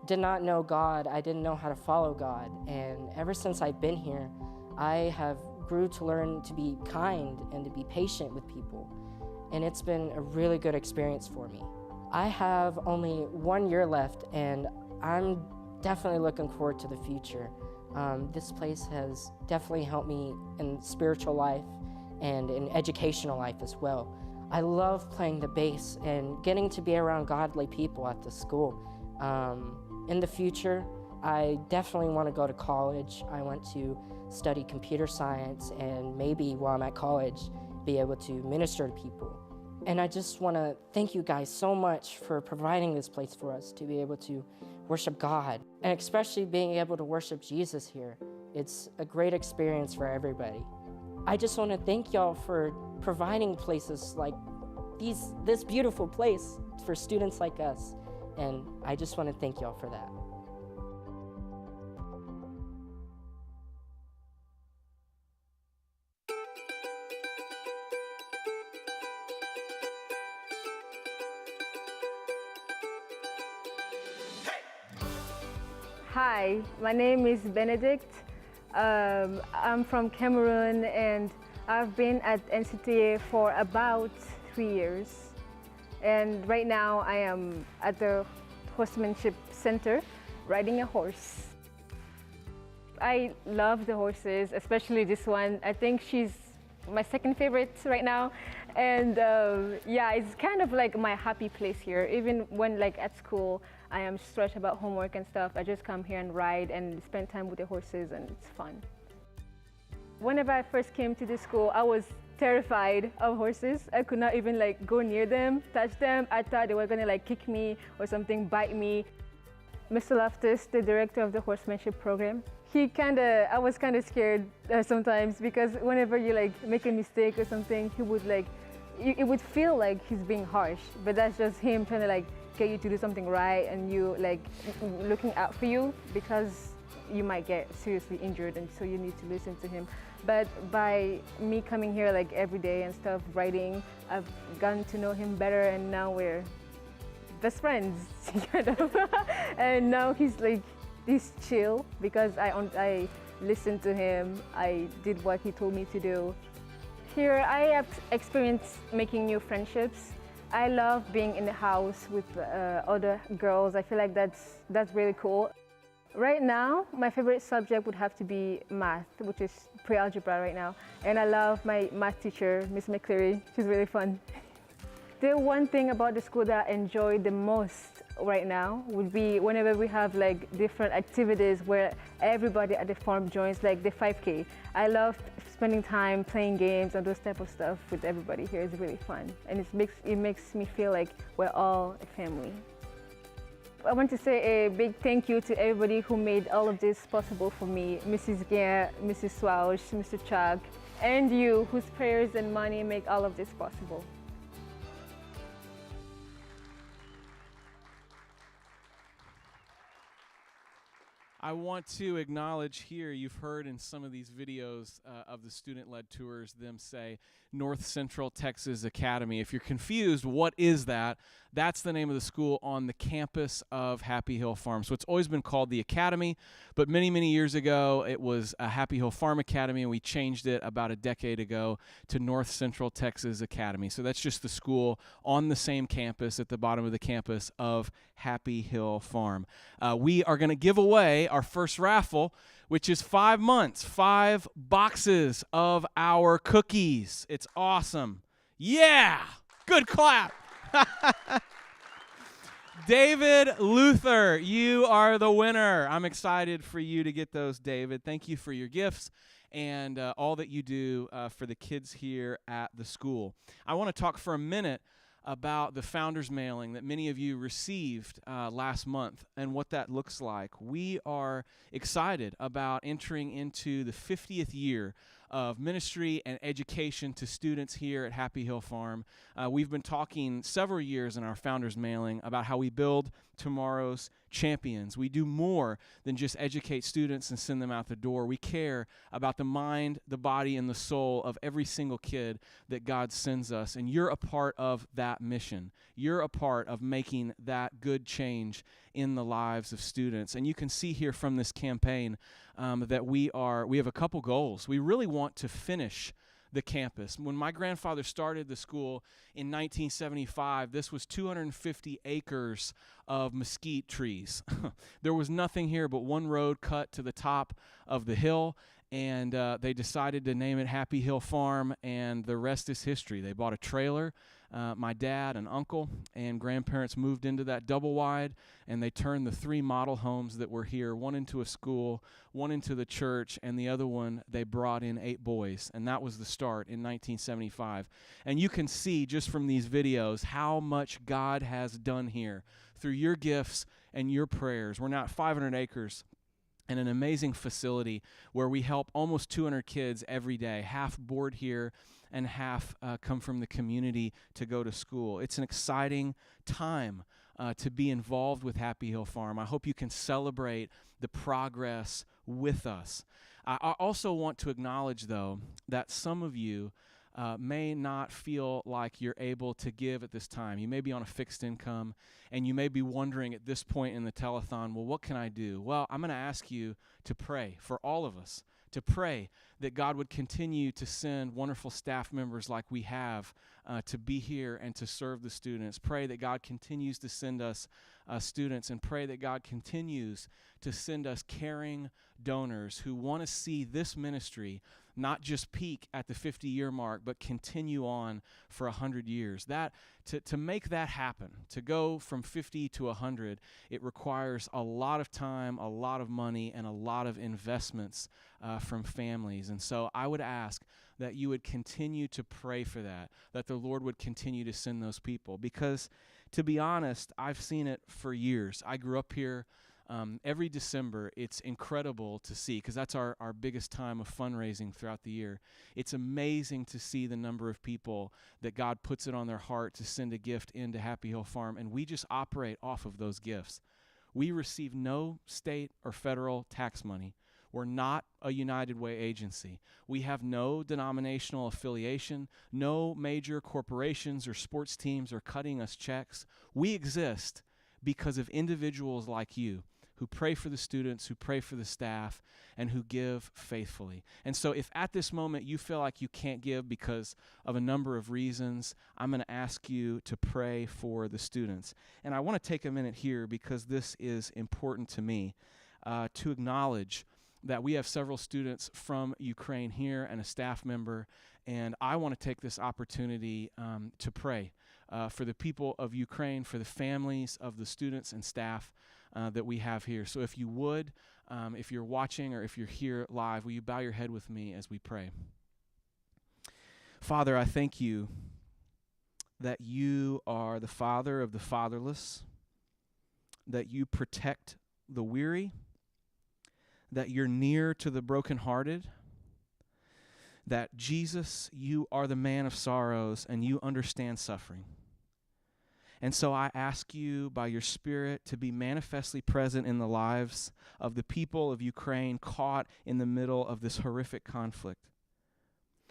did not know God. I didn't know how to follow God. And ever since I've been here, I have grew to learn to be kind and to be patient with people. And it's been a really good experience for me. I have only 1 year left, and I'm definitely looking forward to the future. This place has definitely helped me in spiritual life and in educational life as well. I love playing the bass and getting to be around godly people at the school. In the future, I definitely want to go to college. I want to study computer science and maybe while I'm at college, be able to minister to people. And I just want to thank you guys so much for providing this place for us to be able to worship God, and especially being able to worship Jesus here. It's a great experience for everybody. I just want to thank y'all for providing places like this beautiful place for students like us, and I just want to thank y'all for that. Hi, my name is Benedict. I'm from Cameroon, and I've been at NCTA for about 3 years. And right now I am at the Horsemanship Center riding a horse. I love the horses, especially this one. I think she's my second favorite right now. And yeah, it's kind of like my happy place here. Even when like at school, I am stressed about homework and stuff, I just come here and ride and spend time with the horses, and it's fun. Whenever I first came to the school, I was terrified of horses. I could not even like go near them, touch them. I thought they were gonna like kick me or something, bite me. Mr. Loftus, the director of the horsemanship program, I was kind of scared sometimes because whenever you like make a mistake or something, he would like, it would feel like he's being harsh, but that's just him trying to like get you to do something right and you like looking out for you because you might get seriously injured and so you need to listen to him. But by me coming here like every day and stuff, writing, I've gotten to know him better and now we're best friends, kind of. And now he's chill because I listened to him, I did what he told me to do. Here I have experienced making new friendships. I love being in the house with other girls. I feel like that's really cool. Right now, my favorite subject would have to be math, which is pre-algebra right now. And I love my math teacher, Miss McCleary. She's really fun. The one thing about the school that I enjoy the most right now would be whenever we have like different activities where everybody at the farm joins, like the 5K. I love spending time playing games and those type of stuff with everybody here. It's really fun. And it makes me feel like we're all a family. I want to say a big thank you to everybody who made all of this possible for me. Mrs. Guerre, Mrs. Swauch, Mr. Chuck, and you, whose prayers and money make all of this possible. I want to acknowledge here, you've heard in some of these videos of the student-led tours them say North Central Texas Academy. If you're confused, what is that? That's the name of the school on the campus of Happy Hill Farm. So it's always been called the Academy, but many, many years ago it was a Happy Hill Farm Academy, and we changed it about a decade ago to North Central Texas Academy. So that's just the school on the same campus at the bottom of the campus of Happy Hill Farm. We are going to give away our first raffle, which is 5 months, 5 boxes of our cookies. It's awesome. Yeah! Good clap. David Luther, you are the winner. I'm excited for you to get those, David. Thank you for your gifts and all that you do for the kids here at the school. I want to talk for a minute about the Founders Mailing that many of you received last month and what that looks like. We are excited about entering into the 50th year of ministry and education to students here at Happy Hill Farm. We've been talking several years in our Founders Mailing about how we build tomorrow's champions. We do more than just educate students and send them out the door. We care about the mind, the body, and the soul of every single kid that God sends us, and you're a part of that mission. You're a part of making that good change in the lives of students. And you can see here from this campaign that we have a couple goals. We really want to finish the campus. When my grandfather started the school in 1975, this was 250 acres of mesquite trees. There was nothing here but one road cut to the top of the hill, and they decided to name it Happy Hill Farm, and the rest is history. They bought a trailer. My dad and uncle and grandparents moved into that double wide, and they turned the 3 model homes that were here, one into a school, one into the church, and the other one they brought in 8 boys, and that was the start in 1975. And you can see just from these videos how much God has done here through your gifts and your prayers. We're now at 500 acres and an amazing facility where we help almost 200 kids every day, half board here and half come from the community to go to school. It's an exciting time to be involved with Happy Hill Farm. I hope you can celebrate the progress with us. I also want to acknowledge, though, that some of you may not feel like you're able to give at this time. You may be on a fixed income, and you may be wondering at this point in the telethon, well, what can I do? Well, I'm going to ask you to pray for all of us, to pray that God would continue to send wonderful staff members like we have to be here and to serve the students. Pray that God continues to send us students, and pray that God continues to send us caring donors who want to see this ministry not just peak at the 50-year mark, but continue on for 100 years. That to make that happen, to go from 50 to 100, it requires a lot of time, a lot of money, and a lot of investments from families. families. And so I would ask that you would continue to pray for that the Lord would continue to send those people. Because to be honest, I've seen it for years. I grew up here. Every December, it's incredible to see, because that's our biggest time of fundraising throughout the year. It's amazing to see the number of people that God puts it on their heart to send a gift into Happy Hill Farm, and we just operate off of those gifts. We receive no state or federal tax money. We're not a United Way agency. We have no denominational affiliation. No major corporations or sports teams are cutting us checks. We exist because of individuals like you who pray for the students, who pray for the staff, and who give faithfully. And so if at this moment you feel like you can't give because of a number of reasons, I'm going to ask you to pray for the students. And I want to take a minute here, because this is important to me, to acknowledge that we have several students from Ukraine here and a staff member, and I want to take this opportunity to pray for the people of Ukraine, for the families of the students and staff that we have here. So if you would, if you're watching or if you're here live, will you bow your head with me as we pray? Father, I thank you that you are the Father of the fatherless, that you protect the weary, that you're near to the brokenhearted, that Jesus, you are the man of sorrows and you understand suffering. And so I ask you by your Spirit to be manifestly present in the lives of the people of Ukraine caught in the middle of this horrific conflict.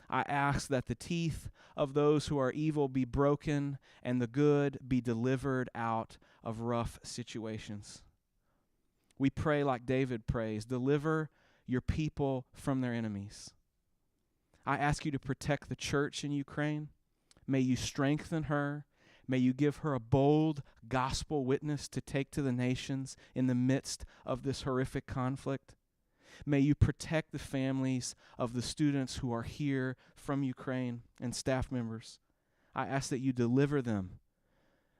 I ask that the teeth of those who are evil be broken and the good be delivered out of rough situations. We pray like David prays, deliver your people from their enemies. I ask you to protect the church in Ukraine. May you strengthen her. May you give her a bold gospel witness to take to the nations in the midst of this horrific conflict. May you protect the families of the students who are here from Ukraine and staff members. I ask that you deliver them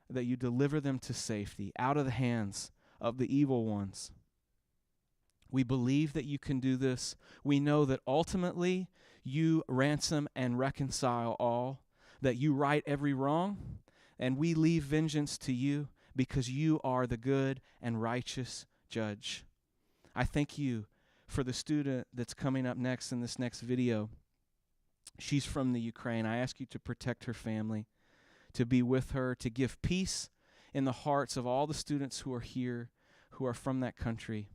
to safety, out of the hands of the evil ones. We believe that you can do this. We know that ultimately you ransom and reconcile all, that you right every wrong, and we leave vengeance to you because you are the good and righteous judge. I thank you for the student that's coming up next in this next video. She's from the Ukraine. I ask you to protect her family, to be with her, to give peace in the hearts of all the students who are here, who are from that country.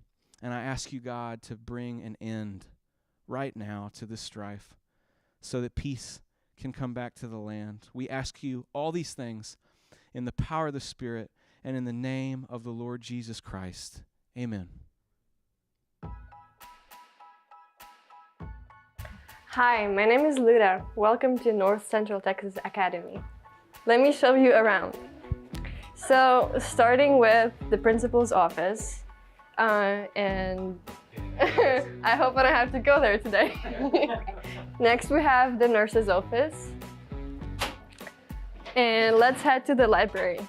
And I ask you, God, to bring an end right now to this strife so that peace can come back to the land. We ask you all these things in the power of the Spirit and in the name of the Lord Jesus Christ. Amen. Hi, my name is Luda. Welcome to North Central Texas Academy. Let me show you around. So, starting with the principal's office, and I hope I don't have to go there today. Next, we have the nurse's office. And let's head to the library.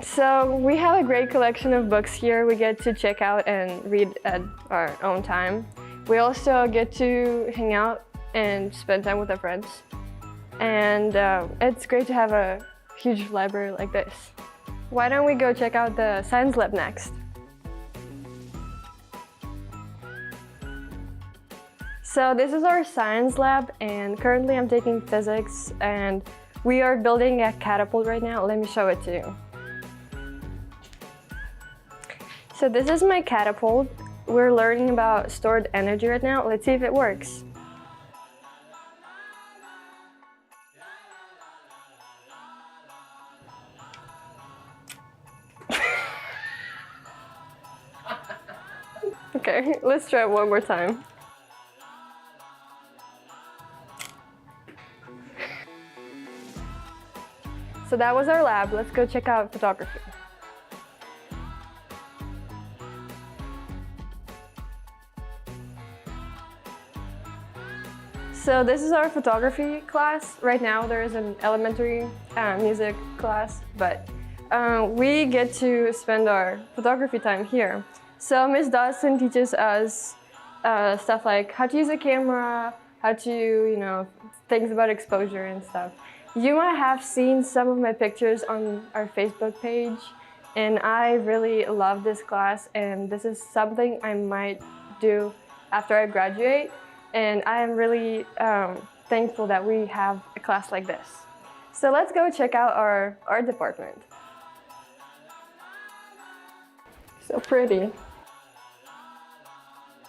So we have a great collection of books here we get to check out and read at our own time. We also get to hang out and spend time with our friends. And it's great to have a huge library like this. Why don't we go check out the science lab next? So this is our science lab, and currently I'm taking physics, and we are building a catapult right now. Let me show it to you. So this is my catapult. We're learning about stored energy right now. Let's see if it works. Okay, let's try it one more time. So that was our lab. Let's go check out photography. So this is our photography class. Right now there is an elementary music class, but we get to spend our photography time here. So Miss Dawson teaches us stuff like how to use a camera, how to, things about exposure and stuff. You might have seen some of my pictures on our Facebook page, and I really love this class, and this is something I might do after I graduate, and I am really thankful that we have a class like this. So let's go check out our art department. So pretty.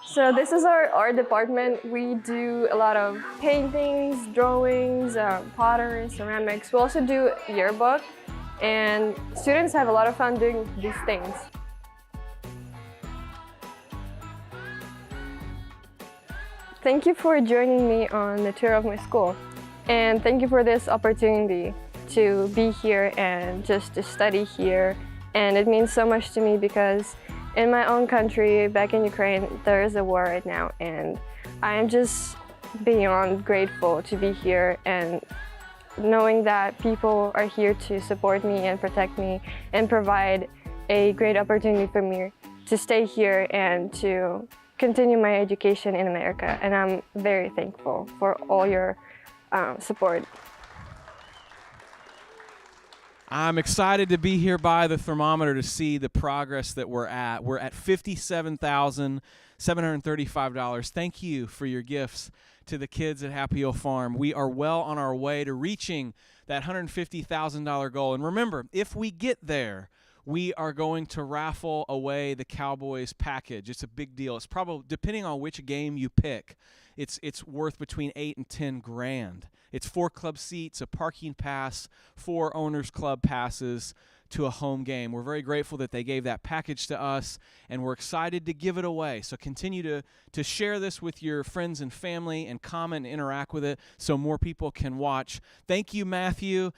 So this is our art department. We do a lot of paintings, drawings, pottery, ceramics. We also do yearbook, and students have a lot of fun doing these things. Thank you for joining me on the tour of my school, and thank you for this opportunity to be here and just to study here. And it means so much to me because in my own country, back in Ukraine, there is a war right now, and I am just beyond grateful to be here and knowing that people are here to support me and protect me and provide a great opportunity for me to stay here and to continue my education in America. And I'm very thankful for all your support. I'm excited to be here by the thermometer to see the progress that we're at. We're at $57,735. Thank you for your gifts to the kids at Happy Hill Farm. We are well on our way to reaching that $150,000 goal. And remember, if we get there, we are going to raffle away the Cowboys package. It's a big deal. It's probably, depending on which game you pick, it's worth between $8,000 and $10,000. It's 4 club seats, a parking pass, 4 owners club passes to a home game. We're very grateful that they gave that package to us, and we're excited to give it away. So continue to share this with your friends and family and comment and interact with it so more people can watch. Thank you, Matthew,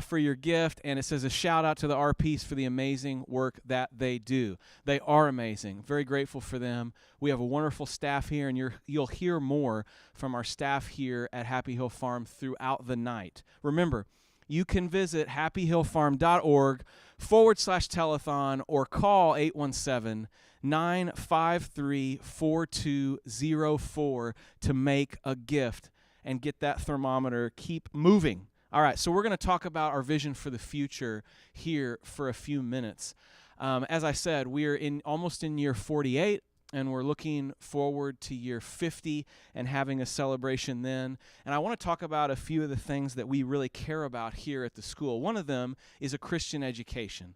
for your gift. And it says a shout out to the RPs for the amazing work that they do. They are amazing. Very grateful for them. We have a wonderful staff here, and you'll hear more from our staff here at Happy Hill Farm throughout the night. Remember, you can visit happyhillfarm.org/telethon or call 817-953-4204 to make a gift and get that thermometer keep moving. All right, so we're going to talk about our vision for the future here for a few minutes. As I said, we're almost in year 48. And we're looking forward to year 50 and having a celebration then. And I want to talk about a few of the things that we really care about here at the school. One of them is a Christian education.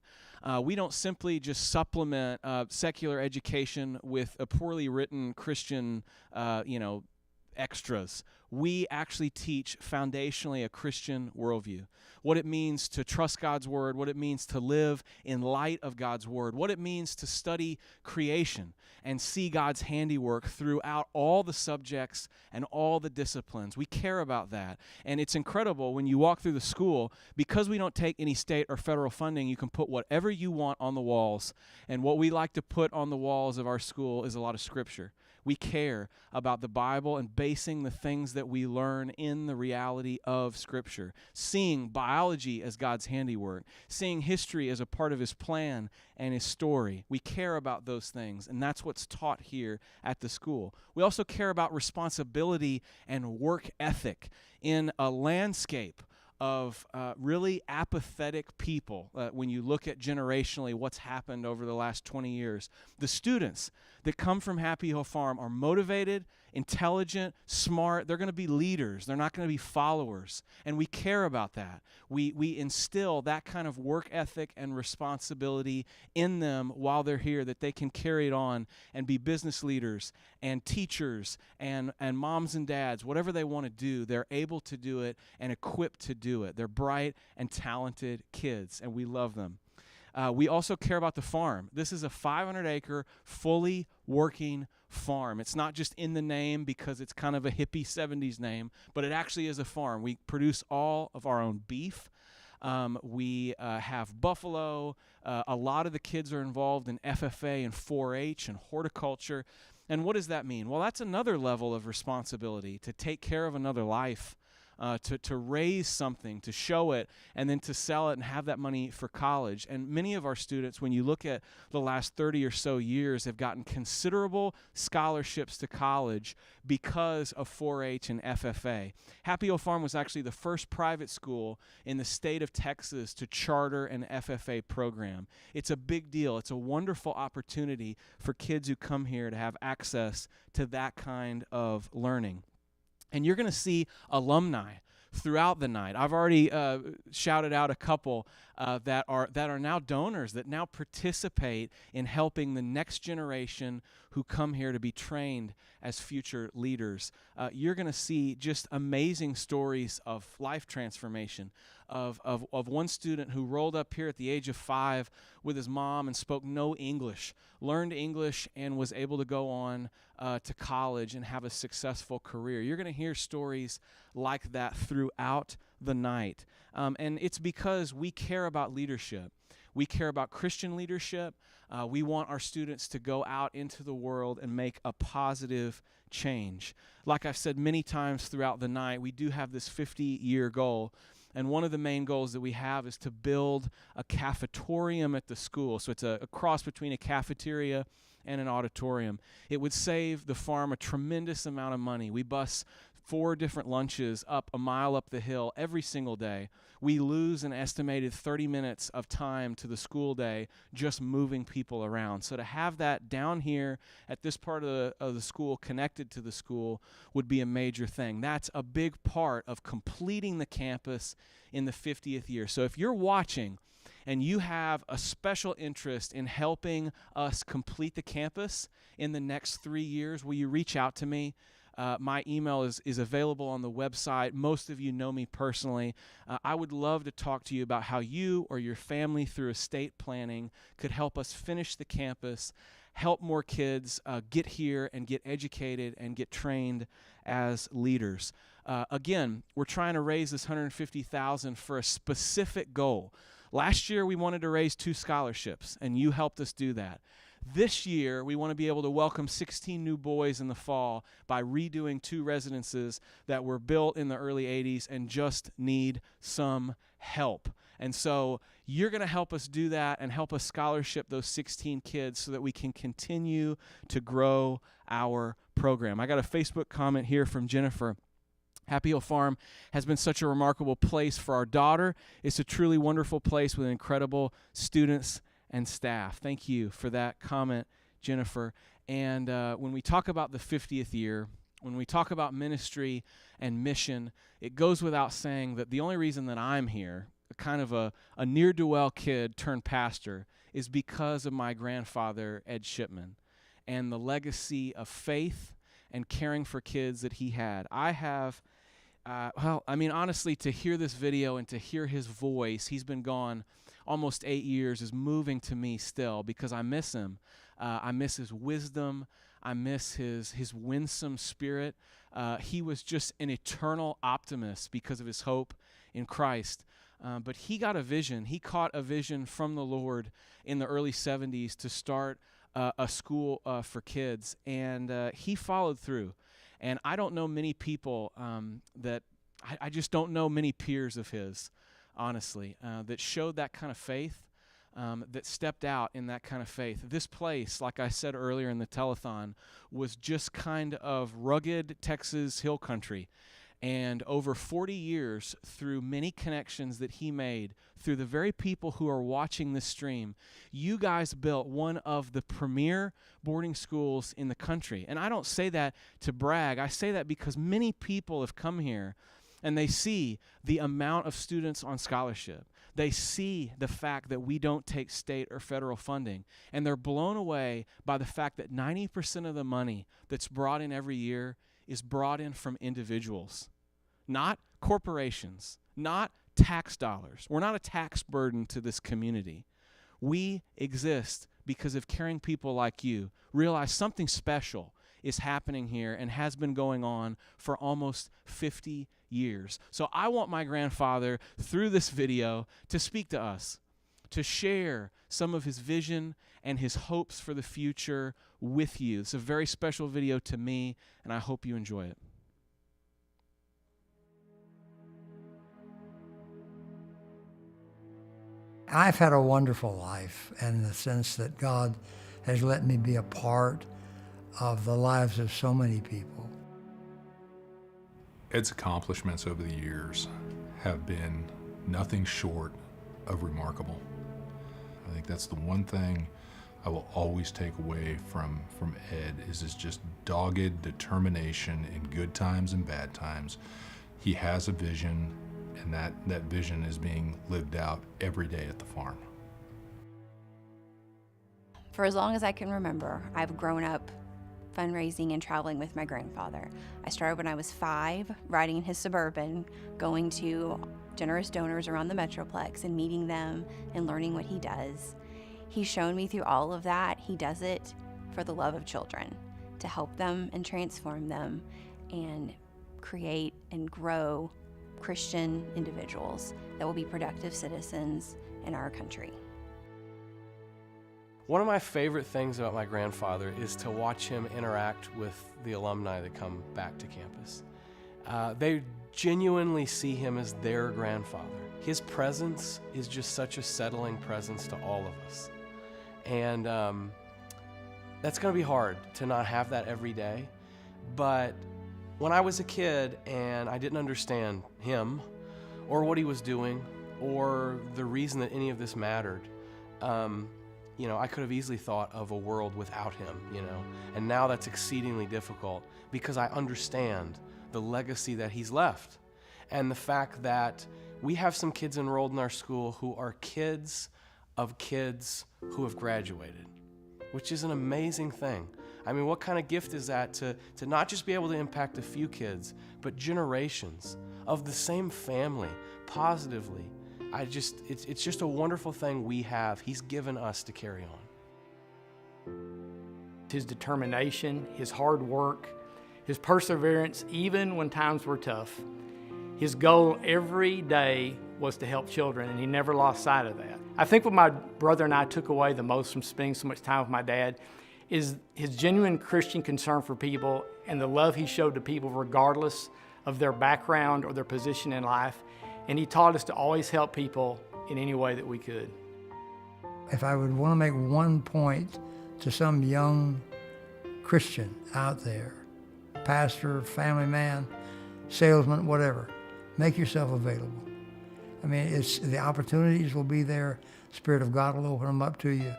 We don't simply just supplement secular education with a poorly written Christian, extras. We actually teach foundationally a Christian worldview. What it means to trust God's word, what it means to live in light of God's word, what it means to study creation and see God's handiwork throughout all the subjects and all the disciplines. We care about that. And it's incredible when you walk through the school, because we don't take any state or federal funding, you can put whatever you want on the walls. And what we like to put on the walls of our school is a lot of scripture. We care about the Bible and basing the things that we learn in the reality of Scripture. Seeing biology as God's handiwork. Seeing history as a part of His plan and His story. We care about those things, and that's what's taught here at the school. We also care about responsibility and work ethic in a landscape of really apathetic people. When you look at generationally what's happened over the last 20 years, the students that come from Happy Hill Farm are motivated, intelligent, smart. They're going to be leaders. They're not going to be followers. And we care about that. We instill that kind of work ethic and responsibility in them while they're here, that they can carry it on and be business leaders and teachers and moms and dads. Whatever they want to do, they're able to do it and equipped to do it. They're bright and talented kids, and we love them. We also care about the farm. This is a 500-acre, fully working farm. It's not just in the name because it's kind of a hippie 70s name, but it actually is a farm. We produce all of our own beef. We have buffalo. A lot of the kids are involved in FFA and 4-H and horticulture. And what does that mean? Well, that's another level of responsibility, to take care of another life. to raise something, to show it, and then to sell it and have that money for college. And many of our students, when you look at the last 30 or so years, have gotten considerable scholarships to college because of 4-H and FFA. Happy Hill Farm was actually the first private school in the state of Texas to charter an FFA program. It's a big deal. It's a wonderful opportunity for kids who come here to have access to that kind of learning. And you're going to see alumni throughout the night. I've already shouted out a couple that are now donors, that now participate in helping the next generation who come here to be trained as future leaders. You're going to see just amazing stories of life transformation, of one student who rolled up here at the age of 5 with his mom and spoke no English, learned English, and was able to go on to college and have a successful career. You're going to hear stories like that throughout the night. And it's because we care about leadership. We care about Christian leadership. We want our students to go out into the world and make a positive change. Like I've said many times throughout the night, we do have this 50-year goal. And one of the main goals that we have is to build a cafetorium at the school. So it's a cross between a cafeteria and an auditorium. It would save the farm a tremendous amount of money. We bus 4 different lunches up a mile up the hill every single day. We lose an estimated 30 minutes of time to the school day just moving people around. So to have that down here at this part of the school connected to the school would be a major thing. That's a big part of completing the campus in the 50th year. So if you're watching and you have a special interest in helping us complete the campus in the next 3 years, will you reach out to me? My email is available on the website. Most of you know me personally. I would love to talk to you about how you or your family through estate planning could help us finish the campus, help more kids get here and get educated and get trained as leaders. Again, we're trying to raise this $150,000 for a specific goal. Last year, we wanted to raise 2 scholarships, and you helped us do that. This year, we want to be able to welcome 16 new boys in the fall by redoing 2 residences that were built in the early 80s and just need some help. And so you're going to help us do that and help us scholarship those 16 kids so that we can continue to grow our program. I got a Facebook comment here from Jennifer. Happy Hill Farm has been such a remarkable place for our daughter. It's a truly wonderful place with incredible students and staff. Thank you for that comment, Jennifer. And when we talk about the 50th year, when we talk about ministry and mission, it goes without saying that the only reason that I'm here, kind of a ne'er-do-well kid turned pastor, is because of my grandfather, Ed Shipman, and the legacy of faith and caring for kids that he had. I have, honestly, to hear this video and to hear his voice, he's been gone almost 8 years, is moving to me still because I miss him. I miss his wisdom. I miss his winsome spirit. He was just an eternal optimist because of his hope in Christ. But he got a vision. He caught a vision from the Lord in the early 70s to start a school for kids, and he followed through. And I don't know many people I just don't know many peers of his, honestly, that showed that kind of faith, that stepped out in that kind of faith. This place, like I said earlier in the telethon, was just kind of rugged Texas hill country. And over 40 years, through many connections that he made, through the very people who are watching this stream, you guys built one of the premier boarding schools in the country. And I don't say that to brag. I say that because many people have come here and they see the amount of students on scholarship. They see the fact that we don't take state or federal funding, and they're blown away by the fact that 90% of the money that's brought in every year is brought in from individuals, not corporations, not tax dollars. We're not a tax burden to this community. We exist because of caring people like you realize something special is happening here and has been going on for almost 50 years. So I want my grandfather, through this video, to speak to us, to share some of his vision and his hopes for the future with you. It's a very special video to me, and I hope you enjoy it. I've had a wonderful life in the sense that God has let me be a part of the lives of so many people. Ed's accomplishments over the years have been nothing short of remarkable. I think that's the one thing I will always take away from Ed is his just dogged determination in good times and bad times. He has a vision, and that vision is being lived out every day at the farm. For as long as I can remember, I've grown up fundraising and traveling with my grandfather. I started when I was 5, riding in his Suburban, going to generous donors around the Metroplex and meeting them and learning what he does. He's shown me through all of that, he does it for the love of children, to help them and transform them and create and grow Christian individuals that will be productive citizens in our country. One of my favorite things about my grandfather is to watch him interact with the alumni that come back to campus. They genuinely see him as their grandfather. His presence is just such a settling presence to all of us. And that's going to be hard to not have that every day. But when I was a kid and I didn't understand him or what he was doing or the reason that any of this mattered, I could have easily thought of a world without him, and now that's exceedingly difficult because I understand the legacy that he's left and the fact that we have some kids enrolled in our school who are kids of kids who have graduated, which is an amazing thing. I mean, what kind of gift is that to not just be able to impact a few kids, but generations of the same family positively? It's just a wonderful thing we have. He's given us to carry on. His determination, his hard work, his perseverance, even when times were tough. His goal every day was to help children, and he never lost sight of that. I think what my brother and I took away the most from spending so much time with my dad is his genuine Christian concern for people and the love he showed to people regardless of their background or their position in life. And he taught us to always help people in any way that we could. If I would want to make one point to some young Christian out there, pastor, family man, salesman, whatever, make yourself available. I mean, the opportunities will be there. Spirit of God will open them up to you.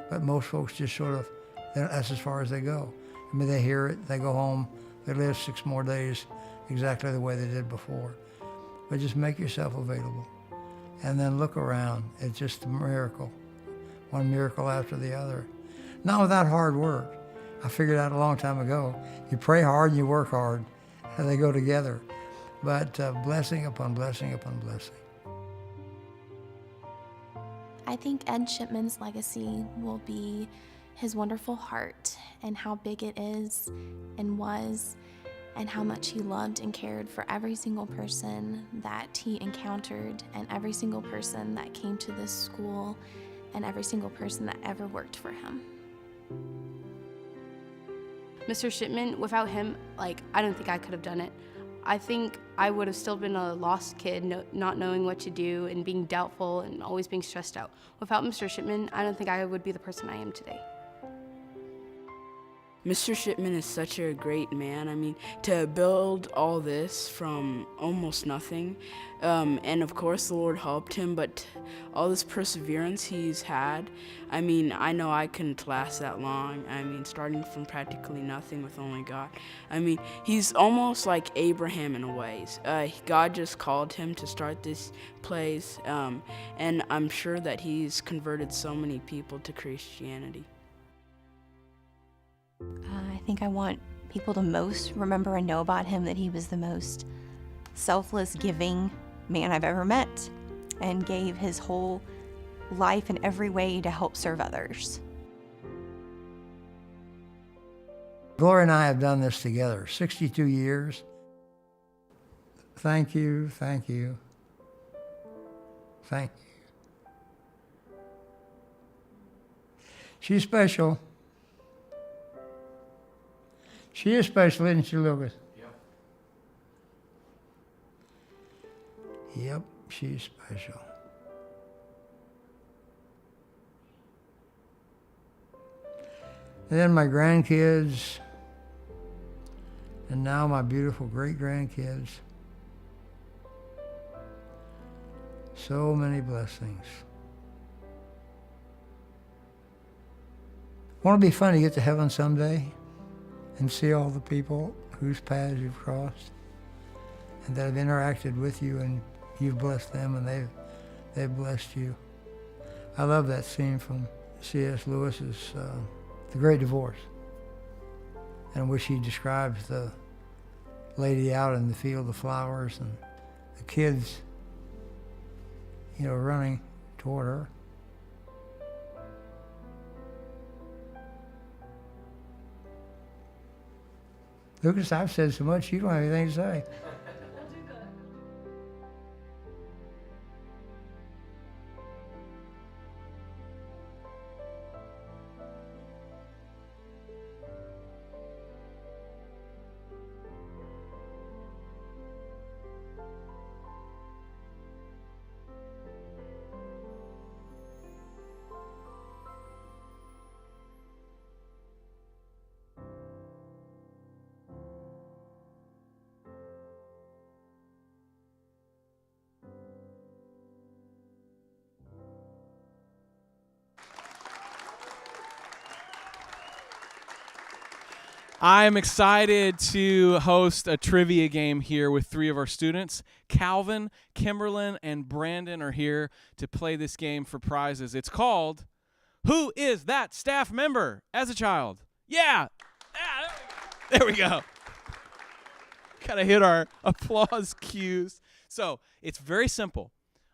But most folks just sort of, that's as far as they go. I mean, they hear it, they go home, they live 6 more days exactly the way they did before. But just make yourself available. And then look around. It's just a miracle. One miracle after the other. Not without hard work. I figured out a long time ago, you pray hard and you work hard, and they go together. But blessing upon blessing upon blessing. I think Ed Shipman's legacy will be his wonderful heart and how big it is and was, and how much he loved and cared for every single person that he encountered and every single person that came to this school and every single person that ever worked for him. Mr. Shipman, without him, I don't think I could have done it. I think I would have still been a lost kid, not knowing what to do and being doubtful and always being stressed out. Without Mr. Shipman, I don't think I would be the person I am today. Mr. Shipman is such a great man. I mean, to build all this from almost nothing, and of course the Lord helped him, but all this perseverance he's had, I mean, I know I couldn't last that long. I mean, starting from practically nothing with only God. I mean, he's almost like Abraham in ways. God just called him to start this place, and I'm sure that he's converted so many people to Christianity. I think I want people to most remember and know about him that he was the most selfless, giving man I've ever met and gave his whole life in every way to help serve others. Gloria and I have done this together, 62 years. Thank you, thank you, thank you. She's special. She is special, isn't she, Lucas? Yep, she's special. And then my grandkids, and now my beautiful great-grandkids. So many blessings. Won't it be fun to get to heaven someday and see all the people whose paths you've crossed and that have interacted with you, and you've blessed them and they've blessed you. I love that scene from C.S. Lewis's The Great Divorce, in which he describes the lady out in the field of flowers and the kids, running toward her. Lucas, I've said so much, you don't have anything to say. I'm excited to host a trivia game here with 3 of our students. Calvin, Kimberlyn, and Brandon are here to play this game for prizes. It's called Who Is That Staff Member as a Child? Yeah! There we go. Gotta hit our applause cues. So, it's very simple.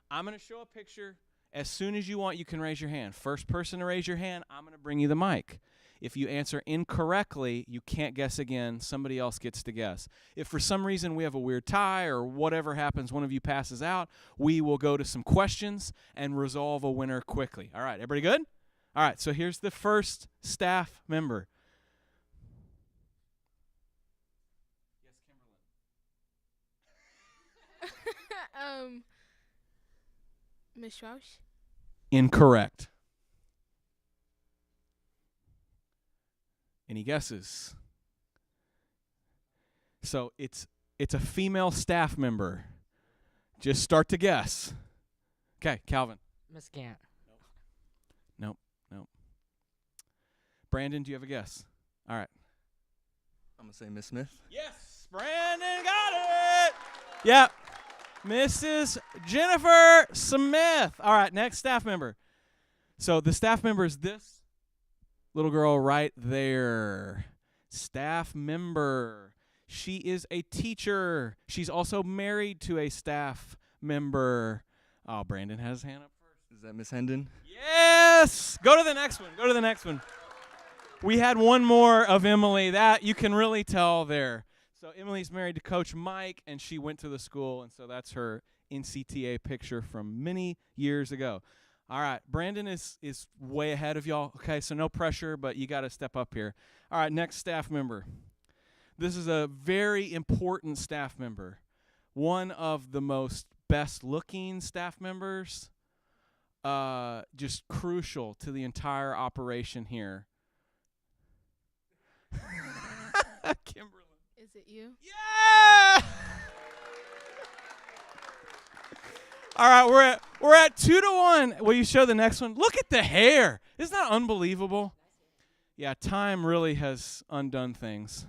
I'm going to show a picture. As soon as you want, you can raise your hand. First person to raise your hand, I'm going to bring you the mic. If you answer incorrectly, you can't guess again. Somebody else gets to guess. If for some reason we have a weird tie or whatever happens, one of you passes out, we will go to some questions and resolve a winner quickly. All right, everybody good? All right, so here's the first staff member. Yes, Kimberly. Miss Schwausch? Incorrect. Any guesses? So it's a female staff member. Just start to guess. Okay, Calvin. Miss Gant. Nope. Brandon, do you have a guess? All right. I'm going to say Miss Smith. Yes, Brandon got it. Yep. Mrs. Jennifer Smith. All right, next staff member. So the staff member is this little girl right there. Staff member. She is a teacher. She's also married to a staff member. Oh, Brandon has his hand up first. Is that Miss Hendon? Yes! Go to the next one. We had one more of Emily. That you can really tell there. So Emily's married to Coach Mike, and she went to the school, and so that's her NCTA picture from many years ago. All right, Brandon is way ahead of y'all. Okay, so no pressure, but you got to step up here. All right, next staff member. This is a very important staff member. One of the most best-looking staff members. Just crucial to the entire operation here. Kimberly. Is it you? Yeah! All right, we're at 2-1. Will you show the next one? Look at the hair. Isn't that unbelievable? Yeah, time really has undone things.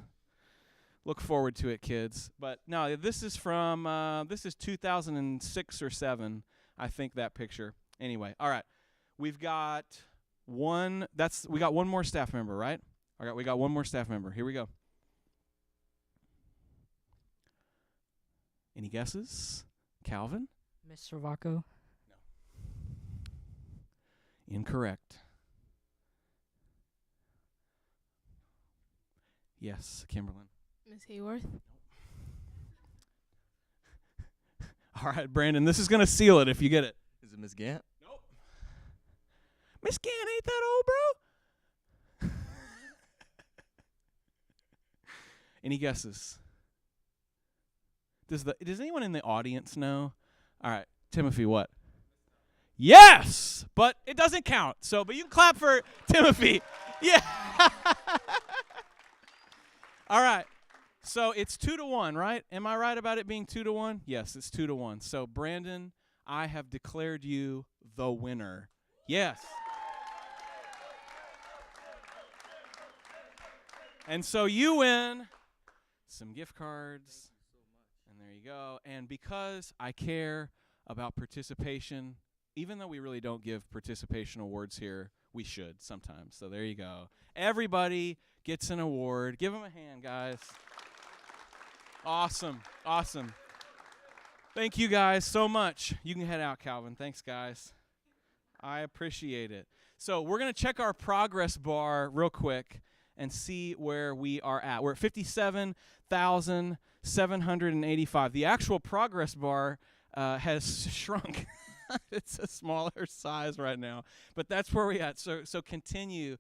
Look forward to it, kids. But no, this is from 2006 or 7, I think, that picture. Anyway, all right. We got one more staff member, right? All right, we got one more staff member. Here we go. Any guesses? Calvin? Miss Servaco. Incorrect. Yes, Kimberlyn. Miss Hayworth? All right, Brandon, this is going to seal it if you get it. Is it Miss Gant? Nope. Miss Gant ain't that old, bro. Any guesses? Does anyone in the audience know? All right, Timothy, what? Yes, but it doesn't count. But you can clap for Timothy. Yeah. All right. So it's 2-1, right? Am I right about it being 2-1? Yes, it's 2-1. So Brandon, I have declared you the winner. Yes. And so you win some gift cards. And there you go. And because I care about participation, even though we really don't give participation awards here, we should sometimes. So there you go. Everybody gets an award. Give them a hand, guys. Awesome. Awesome. Thank you guys so much. You can head out, Calvin. Thanks, guys. I appreciate it. So we're going to check our progress bar real quick and see where we are at. We're at 57,785. The actual progress bar has shrunk. It's a smaller size right now, but that's where we're at. So continue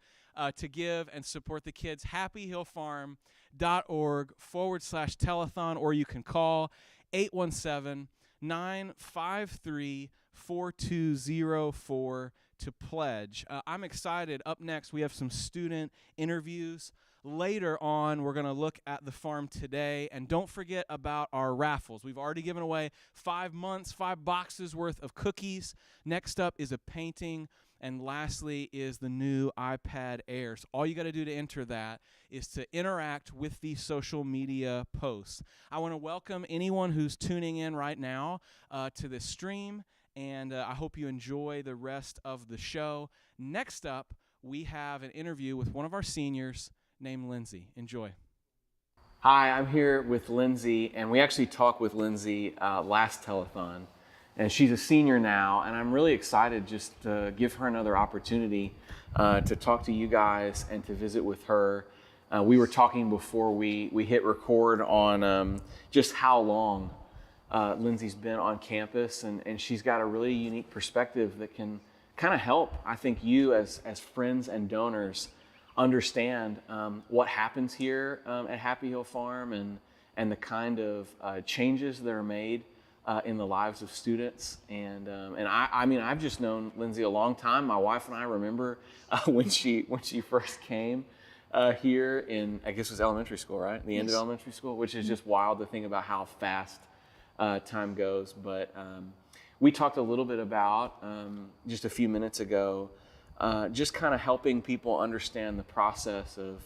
to give and support the kids. happyhillfarm.org/telethon, or you can call 817-953-4204 to pledge. I'm excited. Up next, we have some student interviews. Later on, we're going to look at the farm today. And don't forget about our raffles. We've already given away 5 months, 5 boxes worth of cookies. Next up is a painting. And lastly is the new iPad Air. So all you got to do to enter that is to interact with the social media posts. I want to welcome anyone who's tuning in right now to this stream. And I hope you enjoy the rest of the show. Next up, we have an interview with one of our seniors named Lindsay. Enjoy. Hi, I'm here with Lindsay, and we actually talked with Lindsay last telethon. And she's a senior now, and I'm really excited just to give her another opportunity to talk to you guys and to visit with her. We were talking before we hit record on just how long Lindsay's been on campus, and she's got a really unique perspective that can kind of help, I think, you as friends and donors understand what happens here at Happy Hill Farm and the kind of changes that are made in the lives of students. And I mean, I've just known Lindsay a long time. My wife and I remember when she first came here in, I guess it was elementary school, right? The end of elementary school, which is just wild to think about how fast time goes. But we talked a little bit about, just a few minutes ago, just kind of helping people understand the process of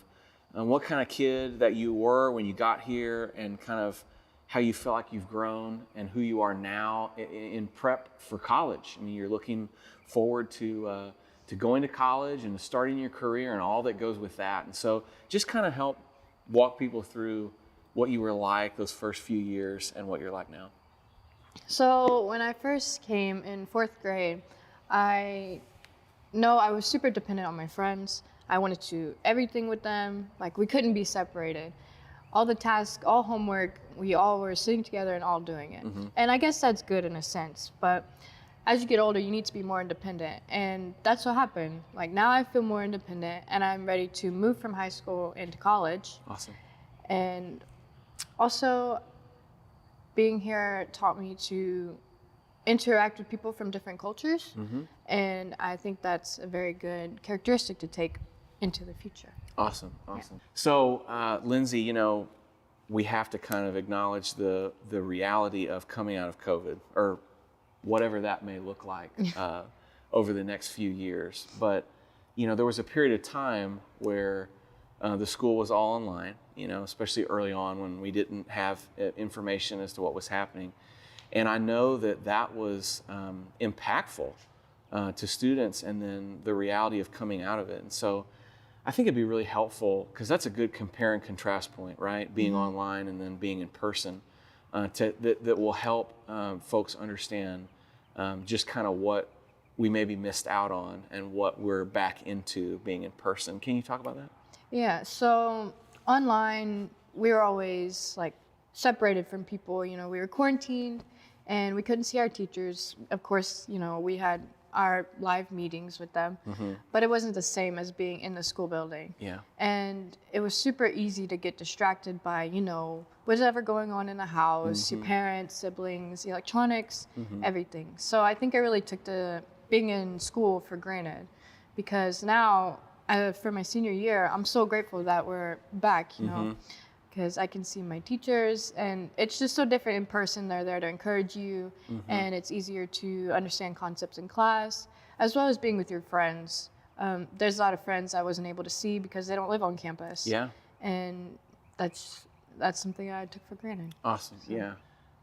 what kind of kid that you were when you got here, and kind of how you feel like you've grown and who you are now in prep for college. I mean, you're looking forward to going to college and to starting your career and all that goes with that. And so just kind of help walk people through what you were like those first few years and what you're like now. So when I first came in 4th grade, I was super dependent on my friends. I wanted to do everything with them. Like, we couldn't be separated. All the tasks, all homework, we all were sitting together and all doing it. Mm-hmm. And I guess that's good in a sense, but as you get older, you need to be more independent. And that's what happened. Like, now I feel more independent, and I'm ready to move from high school into college. Awesome. And also, being here taught me to interact with people from different cultures. Mm-hmm. And I think that's a very good characteristic to take into the future. Awesome. Yeah. So, Lindsay, you know, we have to kind of acknowledge the reality of coming out of COVID, or whatever that may look like over the next few years. But, you know, there was a period of time where the school was all online, you know, especially early on when we didn't have information as to what was happening. And I know that was impactful to students, and then the reality of coming out of it. And so I think it'd be really helpful, because that's a good compare and contrast point, right? Being mm-hmm. online and then being in person, that will help folks understand just kind of what we maybe missed out on and what we're back into being in person. Can you talk about that? Yeah, so online, we were always like separated from people. You know, we were quarantined and we couldn't see our teachers. Of course, you know, we had our live meetings with them, mm-hmm. but it wasn't the same as being in the school building. Yeah. And it was super easy to get distracted by, you know, whatever going on in the house, mm-hmm. your parents, siblings, electronics, mm-hmm. everything. So I think I really took being in school for granted, because now for my senior year, I'm so grateful that we're back, you know, because I can see my teachers, and it's just so different in person. They're there to encourage you, and it's easier to understand concepts in class, as well as being with your friends. There's a lot of friends I wasn't able to see because they don't live on campus. Yeah. And that's something I took for granted. Awesome. So. Yeah.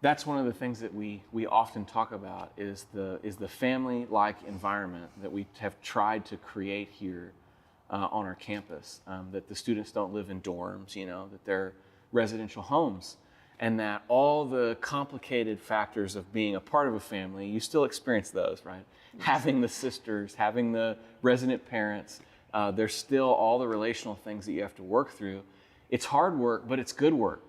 That's one of the things that we often talk about is the family-like environment that we have tried to create here on our campus. That the students don't live in dorms, you know, that they're residential homes, and that all the complicated factors of being a part of a family, you still experience those, right? Yes. Having the sisters, having the resident parents, there's still all the relational things that you have to work through. It's hard work, but it's good work.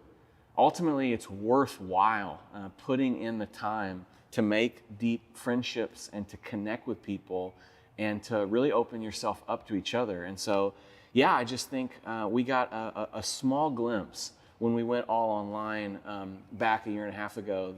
Ultimately, it's worthwhile putting in the time to make deep friendships and to connect with people and to really open yourself up to each other. And so, yeah, I just think we got a small glimpse when we went all online back a year and a half ago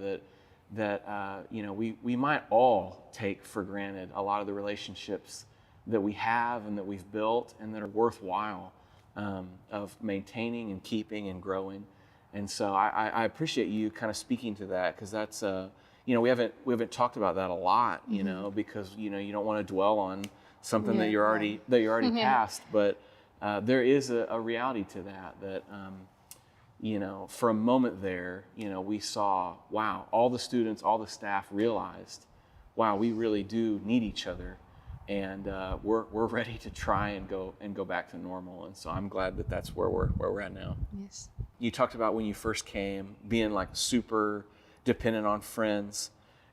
that you know, we might all take for granted a lot of the relationships that we have and that we've built and that are worthwhile of maintaining and keeping and growing. And so I appreciate you kind of speaking to that, because that's you know, we haven't talked about that a lot, you know, because you know you don't want to dwell on something that you're already past, but there is a reality to that you know, for a moment there, you know, we saw, wow, all the students, all the staff realized, wow, we really do need each other, and we're ready to try and go back to normal. And so I'm glad that that's where we're at now. Yes. You talked about when you first came being like super dependent on friends,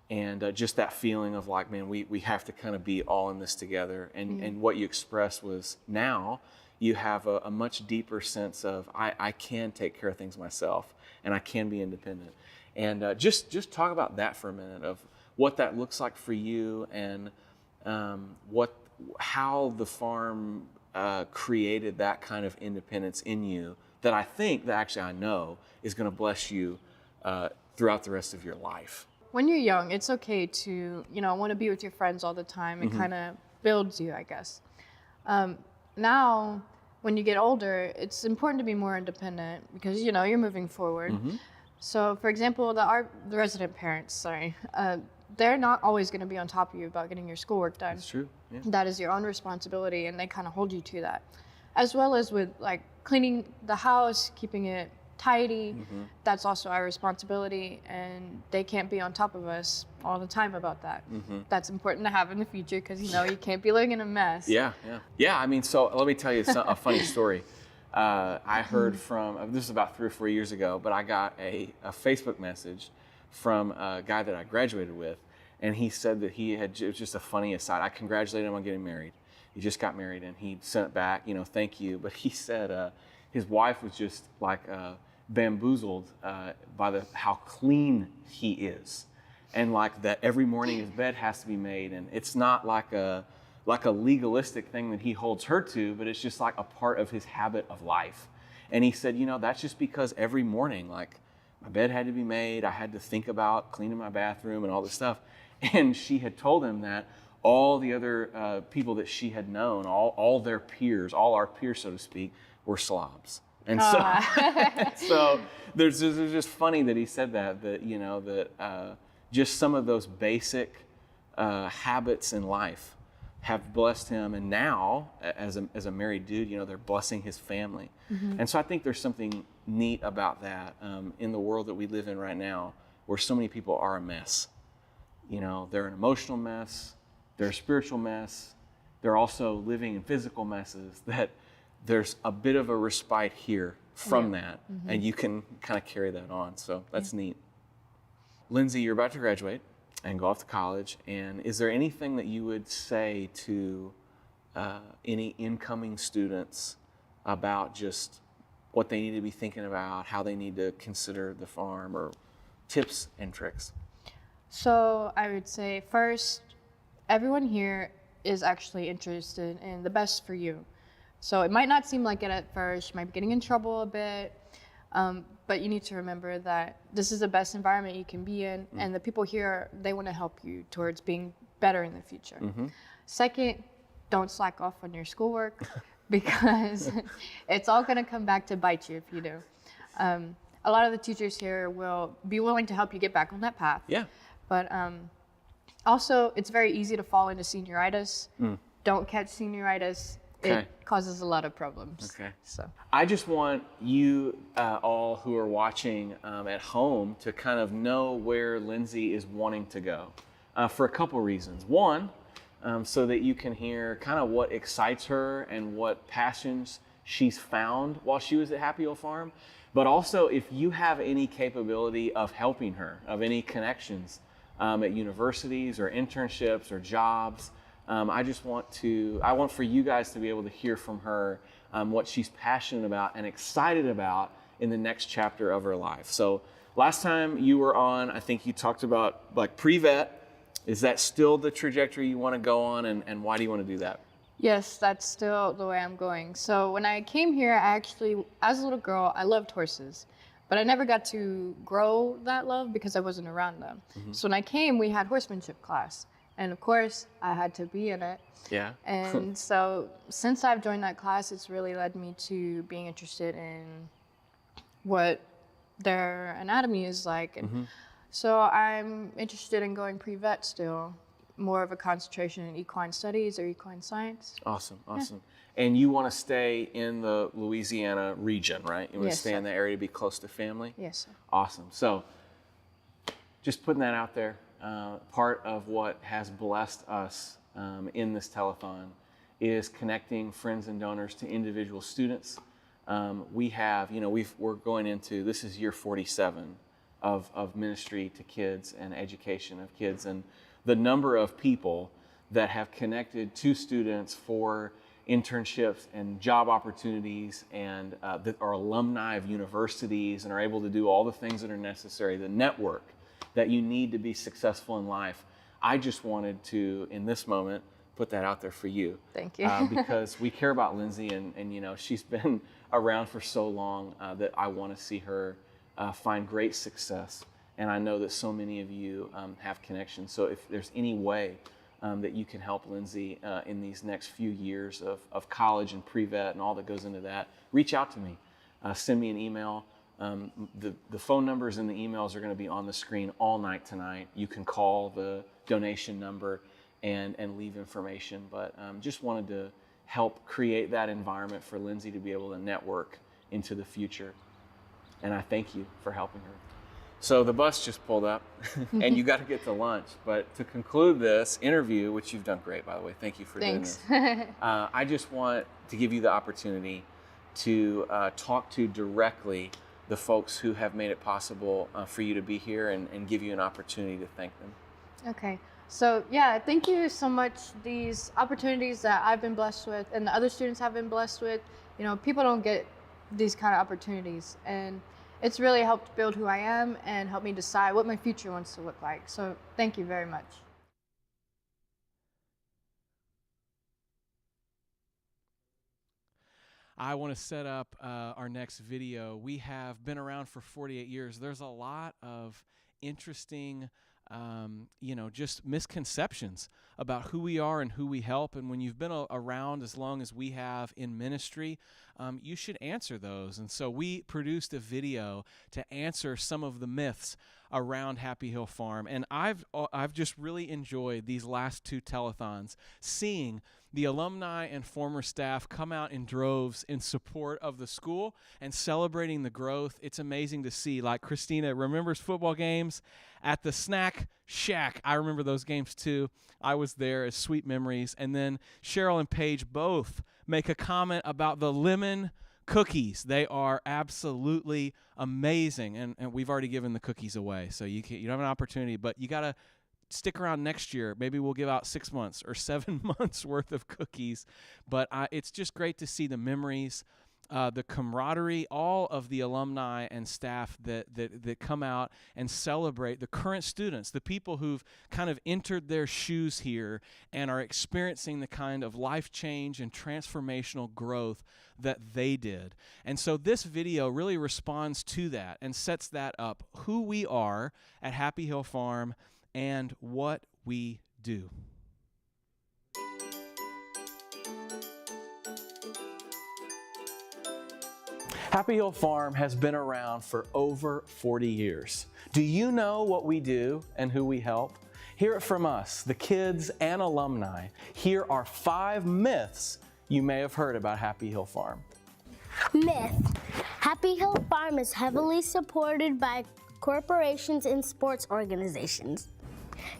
and just that feeling of like, man, we have to kind of be all in this together. And what you expressed was now you have a much deeper sense of I can take care of things myself and I can be independent. And just talk about that for a minute, of what that looks like for you, and how the farm created that kind of independence in you that I think that actually I know is going to bless you throughout the rest of your life. When you're young, it's okay to, you know, want to be with your friends all the time. It kind of builds you, I guess. Now, when you get older, it's important to be more independent because, you know, you're moving forward. So, for example, the resident parents, they're not always going to be on top of you about getting your schoolwork done. That's true. Yeah. That is your own responsibility, and they kind of hold you to that. As well as with like cleaning the house, keeping it tidy, that's also our responsibility, and they can't be on top of us all the time about that. That's important to have in the future because, you know, you can't be living in a mess. Yeah. I mean, so let me tell you a funny story. I heard from, this was about 3 or 4 years ago, but I got a Facebook message from a guy that I graduated with, and he said that it was just a funny aside. I congratulated him on getting married. He just got married, and he sent it back, you know, thank you. But he said his wife was just like bamboozled by how clean he is, and like that every morning his bed has to be made, and it's not like a legalistic thing that he holds her to, but it's just like a part of his habit of life. And he said, you know, that's just because every morning, like, my bed had to be made, I had to think about cleaning my bathroom and all this stuff. And she had told him that all the other people that she had known, all their peers, all our peers, so to speak, were slobs. And so there's just funny that he said that you know, that just some of those basic habits in life have blessed him, and now as a married dude, you know, they're blessing his family. And so I think there's something neat about that in the world that we live in right now, where so many people are a mess. You know, they're an emotional mess, they're a spiritual mess, they're also living in physical messes, that there's a bit of a respite here from that, and you can kind of carry that on. So that's neat. Lindsay, you're about to graduate and go off to college, and is there anything that you would say to any incoming students about just what they need to be thinking about, how they need to consider the farm, or tips and tricks? So I would say first, everyone here is actually interested in the best for you. So it might not seem like it at first, you might be getting in trouble a bit, but you need to remember that this is the best environment you can be in, and the people here, they want to help you towards being better in the future. Second, don't slack off on your schoolwork. because it's all going to come back to bite you if you do. A lot of the teachers here will be willing to help you get back on that path. Yeah. But also, it's very easy to fall into senioritis. Don't catch senioritis. Okay. It causes a lot of problems. Okay. So I just want you all who are watching at home to kind of know where Lindsay is wanting to go for a couple reasons. One, so that you can hear kind of what excites her and what passions she's found while she was at Happy Hill Farm. But also, if you have any capability of helping her, of any connections at universities or internships or jobs, I want for you guys to be able to hear from her what she's passionate about and excited about in the next chapter of her life. So last time you were on, I think you talked about like pre-vet. Is that still the trajectory you want to go on, and why do you want to do that? yes, that's still the way I'm going. So when I came here, I actually, as a little girl, I loved horses. But I never got to grow that love because I wasn't around them. So when I came, we had horsemanship class. And of course, I had to be in it. Yeah. And so since I've joined that class, it's really led me to being interested in what their anatomy is like. And so I'm interested in going pre-vet still, more of a concentration in equine studies or equine science. Awesome, awesome. And you want to stay in the Louisiana region, right? You want to Yes, stay in sir. the area to be close to family? Yes, sir. Awesome. So just putting that out there, part of what has blessed us in this telethon is connecting friends and donors to individual students. We have, we're going into, this is year 47 of ministry to kids and education of kids, and the number of people that have connected to students for internships and job opportunities and that are alumni of universities and are able to do all the things that are necessary, the network that you need to be successful in life. I just wanted to, in this moment, put that out there for you. Thank you. Because we care about Lindsay, and she's been around for so long that I want to see her find great success. And I know that so many of you have connections. So if there's any way that you can help Lindsay in these next few years of college and pre-vet and all that goes into that, reach out to me. Send me an email. The phone numbers and the emails are going to be on the screen all night tonight. You can call the donation number and leave information. But just wanted to help create that environment for Lindsay to be able to network into the future. And I thank you for helping her. So the bus just pulled up and you got to get to lunch. But to conclude this interview, which you've done great, by the way, thank you for doing this. I just want to give you the opportunity to talk to directly the folks who have made it possible for you to be here and give you an opportunity to thank them. Okay. So yeah, thank you so much. These opportunities that I've been blessed with and the other students have been blessed with, people don't get these kind of opportunities. And it's really helped build who I am and help me decide what my future wants to look like. So thank you very much. I want to set up our next video. We have been around for 48 years. There's a lot of interesting, just misconceptions about who we are and who we help. And when you've been around as long as we have in ministry, you should answer those. And so we produced a video to answer some of the myths around Happy Hill Farm. And I've just really enjoyed these last two telethons, seeing the alumni and former staff come out in droves in support of the school and celebrating the growth. It's amazing to see. Like Christina remembers football games at the Snack Shack. I remember those games too. I was there as sweet memories. And then Cheryl and Paige both make a comment about the lemon cookies. They are absolutely amazing. And we've already given the cookies away, so you don't have an opportunity, but you got to stick around next year. Maybe we'll give out 6 months or 7 months worth of cookies. But it's just great to see the memories, the camaraderie, all of the alumni and staff that come out and celebrate the current students, the people who've kind of entered their shoes here and are experiencing the kind of life change and transformational growth that they did. And so this video really responds to that and sets that up, who we are at Happy Hill Farm and what we do. Happy Hill Farm has been around for over 40 years. Do you know what we do and who we help? Hear it from us, the kids and alumni. Here are 5 myths you may have heard about Happy Hill Farm. Myth. Happy Hill Farm is heavily supported by corporations and sports organizations.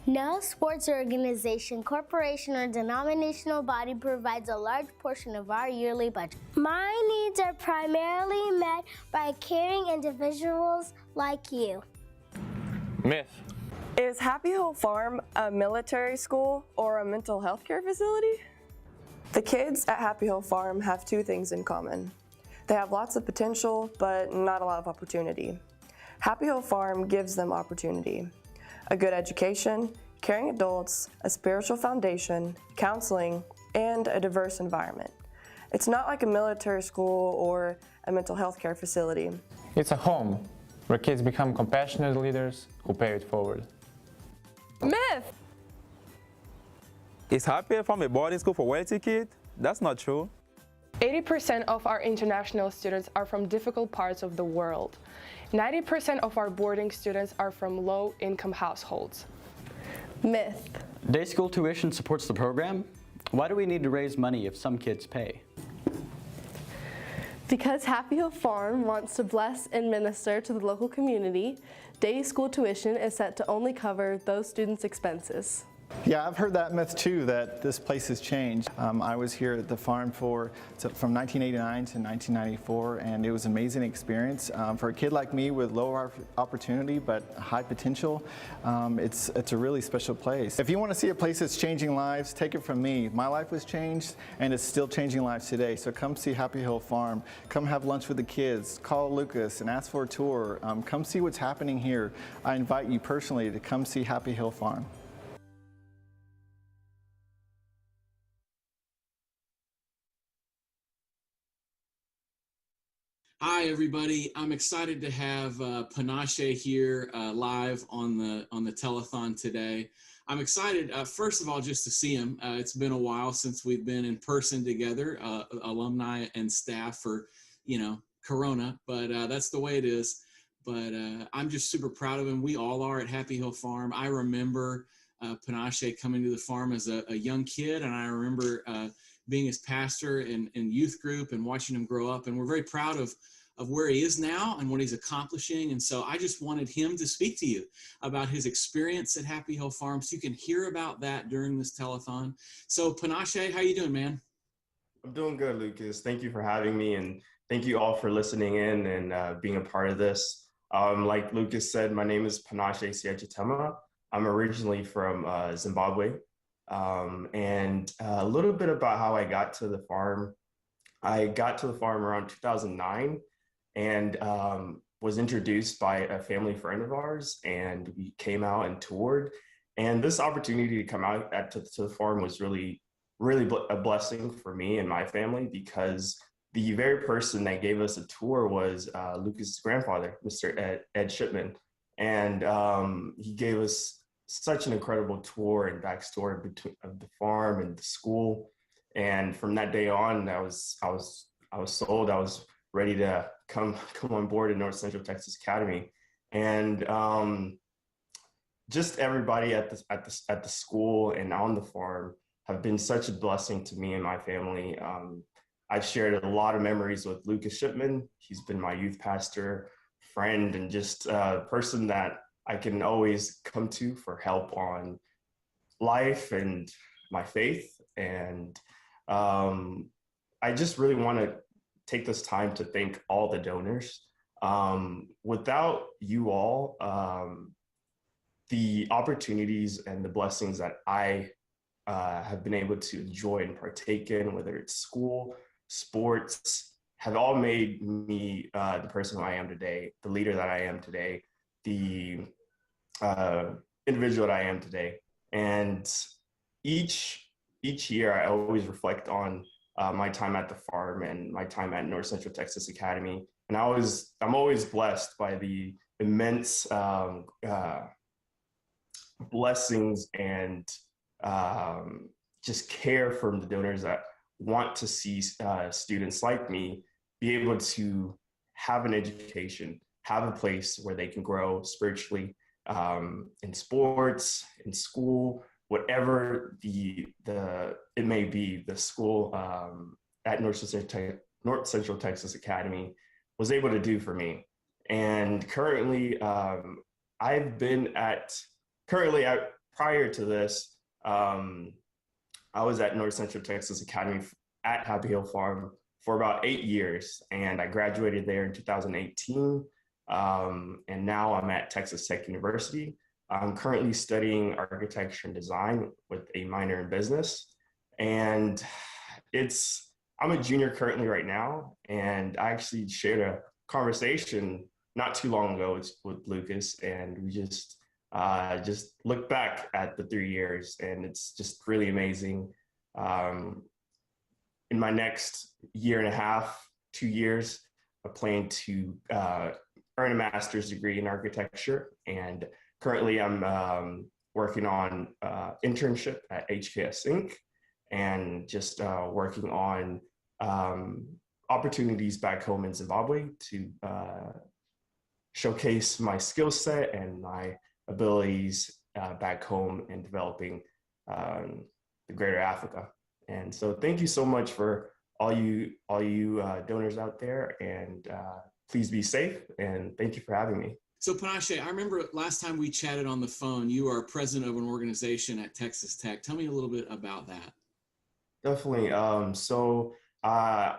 No sports organization, corporation, or denominational body provides a large portion of our yearly budget. My needs are primarily met by caring individuals like you. Myth. Is Happy Hill Farm a military school or a mental health care facility? The kids at Happy Hill Farm have 2 things in common. They have lots of potential, but not a lot of opportunity. Happy Hill Farm gives them opportunity. A good education, caring adults, a spiritual foundation, counseling, and a diverse environment. It's not like a military school or a mental health care facility. It's a home where kids become compassionate leaders who pay it forward. Myth! Is Happy Hill Farm a boarding school for wealthy kids? That's not true. 80% of our international students are from difficult parts of the world. 90% of our boarding students are from low-income households. Myth. Day school tuition supports the program. Why do we need to raise money if some kids pay? Because Happy Hill Farm wants to bless and minister to the local community, day school tuition is set to only cover those students' expenses. Yeah, I've heard that myth too, that this place has changed. I was here at the farm from 1989 to 1994, and it was an amazing experience. For a kid like me with low opportunity but high potential, it's a really special place. If you want to see a place that's changing lives, take it from me. My life was changed, and it's still changing lives today. So come see Happy Hill Farm. Come have lunch with the kids. Call Lucas and ask for a tour. Come see what's happening here. I invite you personally to come see Happy Hill Farm. Hi, everybody. I'm excited to have Panache here live on the telethon today. I'm excited, first of all, just to see him. It's been a while since we've been in person together, alumni and staff for, Corona, but that's the way it is. But I'm just super proud of him. We all are at Happy Hill Farm. I remember Panache coming to the farm as a young kid, and I remember being his pastor in youth group and watching him grow up. And we're very proud of where he is now and what he's accomplishing. And so I just wanted him to speak to you about his experience at Happy Hill Farm, so you can hear about that during this telethon. So Panache, how you doing, man? I'm doing good, Lucas. Thank you for having me, and thank you all for listening in and being a part of this. Like Lucas said, my name is Panache Siachitema. I'm originally from Zimbabwe. And a little bit about how I got to the farm. I got to the farm around 2009 and was introduced by a family friend of ours, and we came out and toured. And this opportunity to come out to the farm was really a blessing for me and my family, because the very person that gave us a tour was Lucas' grandfather, Mr. Ed Shipman. And he gave us such an incredible tour and backstory of the farm and the school. And from that day on, I was sold. I was ready to come on board at North Central Texas Academy. And just everybody at the school and on the farm have been such a blessing to me and my family. I've shared a lot of memories with Lucas Shipman. He's been my youth pastor, friend, and just a person that I can always come to for help on life and my faith. And I just really want to take this time to thank all the donors. Without you all, the opportunities and the blessings that I have been able to enjoy and partake in, whether it's school, sports, have all made me the person who I am today, the leader that I am today, the individual that I am today. And each year I always reflect on my time at the farm and my time at North Central Texas Academy. And I'm always blessed by the immense blessings and just care from the donors that want to see students like me be able to have an education, have a place where they can grow spiritually, in sports, in school, whatever it may be. The school at North Central Texas Academy was able to do for me. And currently, prior to this, I was at North Central Texas Academy at Happy Hill Farm for about 8 years, and I graduated there in 2018. And now I'm at Texas Tech University. I'm currently studying architecture and design with a minor in business. And I'm a junior currently right now, and I actually shared a conversation not too long ago with Lucas, and we just look back at the 3 years, and it's just really amazing. In my next year and a half, 2 years, I plan to earn a master's degree in architecture, and currently I'm working on internship at HKS Inc. and just working on opportunities back home in Zimbabwe to showcase my skill set and my abilities back home in developing the greater Africa. And so thank you so much for all you donors out there, and please be safe, and thank you for having me. So Panache, I remember last time we chatted on the phone, you are president of an organization at Texas Tech. Tell me a little bit about that. Definitely. I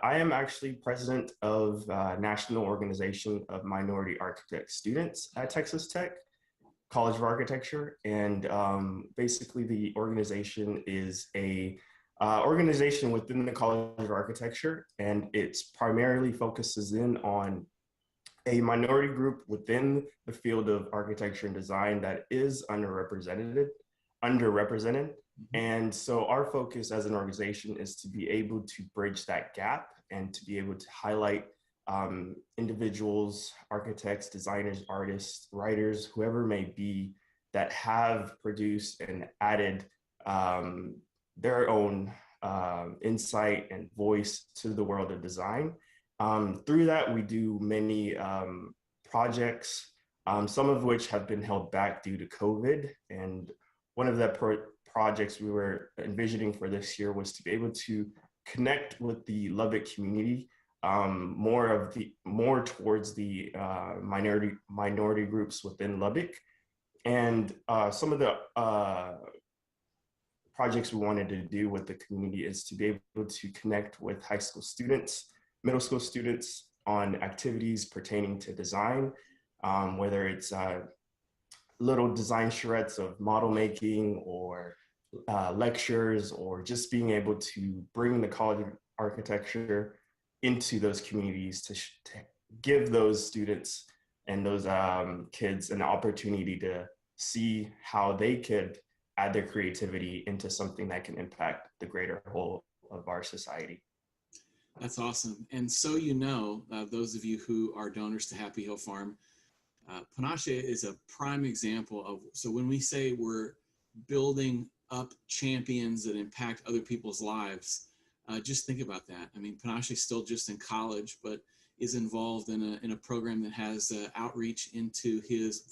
am actually president of National Organization of Minority Architect Students at Texas Tech College of Architecture. And basically the organization is a organization within the College of Architecture, and it's primarily focuses in on a minority group within the field of architecture and design that is underrepresented. And so our focus as an organization is to be able to bridge that gap and to be able to highlight individuals, architects, designers, artists, writers, whoever may be, that have produced and added their own insight and voice to the world of design. Through that, we do many projects, some of which have been held back due to COVID. And one of the projects we were envisioning for this year was to be able to connect with the Lubbock community, more towards the minority groups within Lubbock. And some of the projects we wanted to do with the community is to be able to connect with high school students, middle school students on activities pertaining to design, whether it's little design charrettes of model making or lectures, or just being able to bring the College of Architecture into those communities to give those students and those kids an opportunity to see how they could add their creativity into something that can impact the greater whole of our society. That's awesome. And so those of you who are donors to Happy Hill Farm, Panache is a prime example of, so when we say we're building up champions that impact other people's lives, just think about that. I mean, Panache is still just in college, but is involved in a program that has outreach into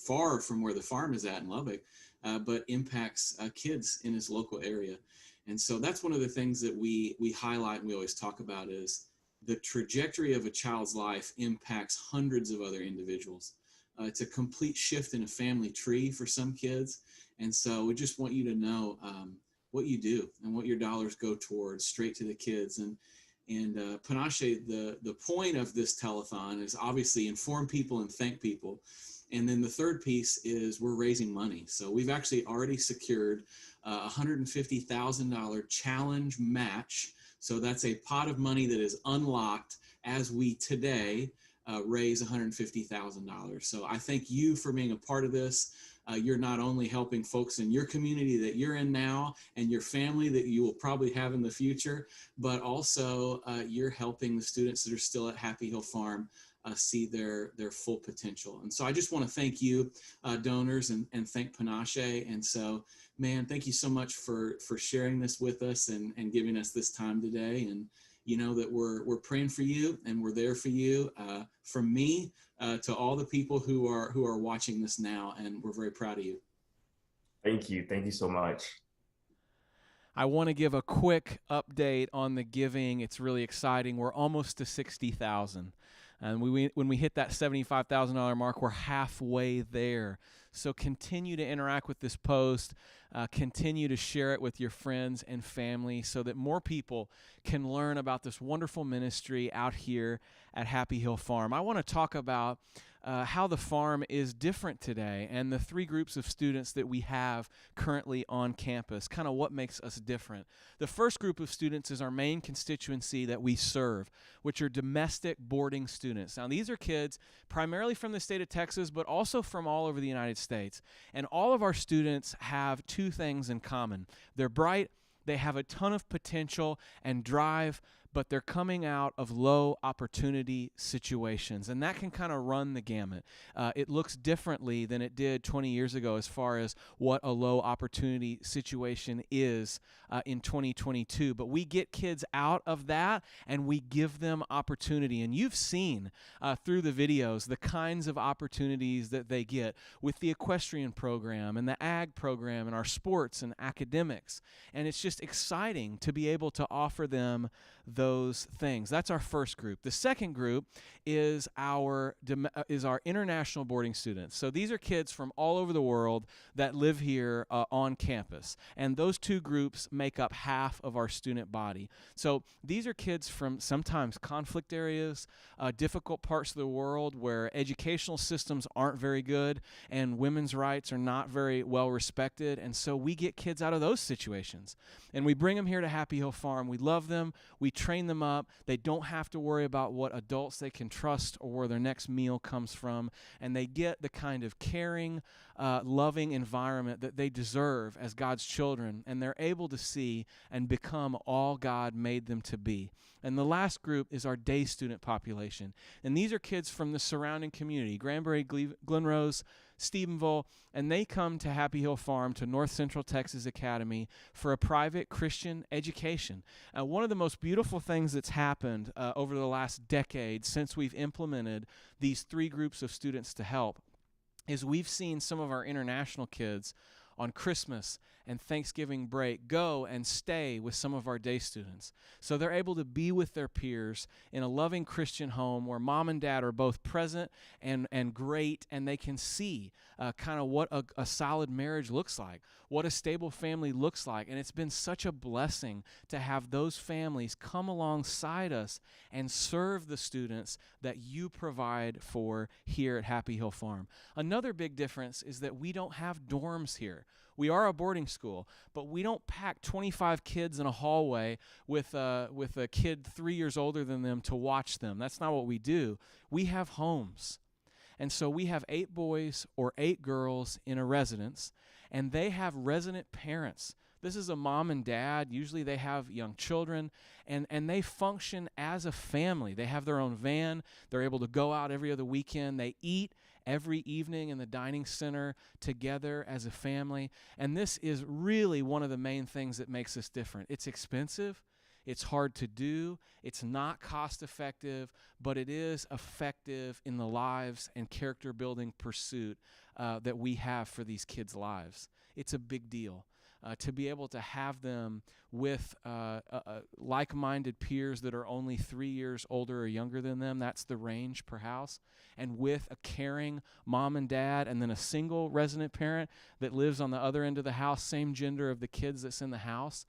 far from where the farm is at in Lubbock, but impacts kids in his local area. And so that's one of the things that we highlight and we always talk about is the trajectory of a child's life impacts hundreds of other individuals. It's a complete shift in a family tree for some kids. And so we just want you to know what you do and what your dollars go towards, straight to the kids. And Panache, the point of this telethon is obviously inform people and thank people. And then the third piece is we're raising money. So we've actually already secured a $150,000 challenge match. So that's a pot of money that is unlocked as we today raise $150,000. So I thank you for being a part of this. You're not only helping folks in your community that you're in now and your family that you will probably have in the future, but also you're helping the students that are still at Happy Hill Farm see their full potential. And so I just want to thank you, donors, and thank Panache. And so, man, thank you so much for sharing this with us and giving us this time today. you know that we're praying for you and we're there for you. From me to all the people who are watching this now, and we're very proud of you. Thank you. Thank you so much. I want to give a quick update on the giving. It's really exciting. We're almost to 60,000. And when we hit that $75,000 mark, we're halfway there. So continue to interact with this post. Continue to share it with your friends and family so that more people can learn about this wonderful ministry out here at Happy Hill Farm. I want to talk about how the farm is different today and the three groups of students that we have currently on campus, kind of what makes us different. The first group of students is our main constituency that we serve, which are domestic boarding students. Now, these are kids primarily from the state of Texas, but also from all over the United States. And all of our students have two things in common. They're bright, they have a ton of potential and drive, but they're coming out of low opportunity situations, and that can kind of run the gamut. It looks differently than it did 20 years ago as far as what a low opportunity situation is in 2022, but we get kids out of that and we give them opportunity, and you've seen through the videos the kinds of opportunities that they get with the equestrian program and the ag program and our sports and academics, and it's just exciting to be able to offer them those things. That's our first group. The second group is our international boarding students. So these are kids from all over the world that live here on campus, and those two groups make up half of our student body. So these are kids from sometimes conflict areas, difficult parts of the world where educational systems aren't very good and women's rights are not very well respected, and so we get kids out of those situations and we bring them here to Happy Hill Farm. We love them. We train them up. They don't have to worry about what adults they can trust or where their next meal comes from, and they get the kind of caring, loving environment that they deserve as God's children, and they're able to see and become all God made them to be. And the last group is our day student population, and these are kids from the surrounding community, Granbury, Glenrose, Stephenville, and they come to Happy Hill Farm, to North Central Texas Academy, for a private Christian education. One of the most beautiful things that's happened over the last decade since we've implemented these three groups of students to help is we've seen some of our international kids on Christmas and Thanksgiving break go and stay with some of our day students. So they're able to be with their peers in a loving Christian home where mom and dad are both present and great, and they can see kind of what a solid marriage looks like, what a stable family looks like. And it's been such a blessing to have those families come alongside us and serve the students that you provide for here at Happy Hill Farm. Another big difference is that we don't have dorms here. We are a boarding school, but we don't pack 25 kids in a hallway with a kid 3 years older than them to watch them. That's not what we do. We have homes. And so we have 8 boys or 8 girls in a residence, and they have resident parents. This is a mom and dad. Usually they have young children, and they function as a family. They have their own van. They're able to go out every other weekend. They eat every evening in the dining center together as a family. And this is really one of the main things that makes us different. It's expensive. It's hard to do. It's not cost effective, but it is effective in the lives and character building pursuit that we have for these kids' lives. It's a big deal. To be able to have them with like-minded peers that are only 3 years older or younger than them, that's the range per house, and with a caring mom and dad, and then a single resident parent that lives on the other end of the house, same gender of the kids that's in the house,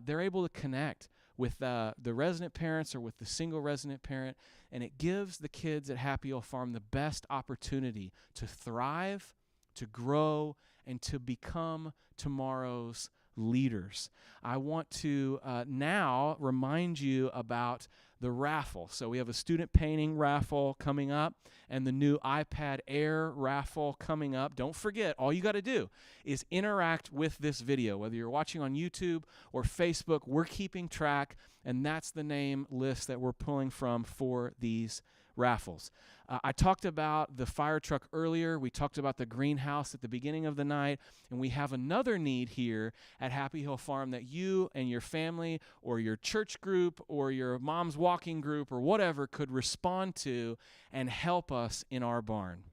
they're able to connect with the resident parents or with the single resident parent, and it gives the kids at Happy Hill Farm the best opportunity to thrive, to grow, and to become tomorrow's leaders. I want to now remind you about the raffle. So we have a student painting raffle coming up and the new iPad Air raffle coming up. Don't forget, all you got to do is interact with this video. Whether you're watching on YouTube or Facebook, we're keeping track, and that's the name list that we're pulling from for these raffles. I talked about the fire truck earlier. We talked about the greenhouse at the beginning of the night, and we have another need here at Happy Hill Farm that you and your family or your church group or your mom's walking group or whatever could respond to and help us in our barn.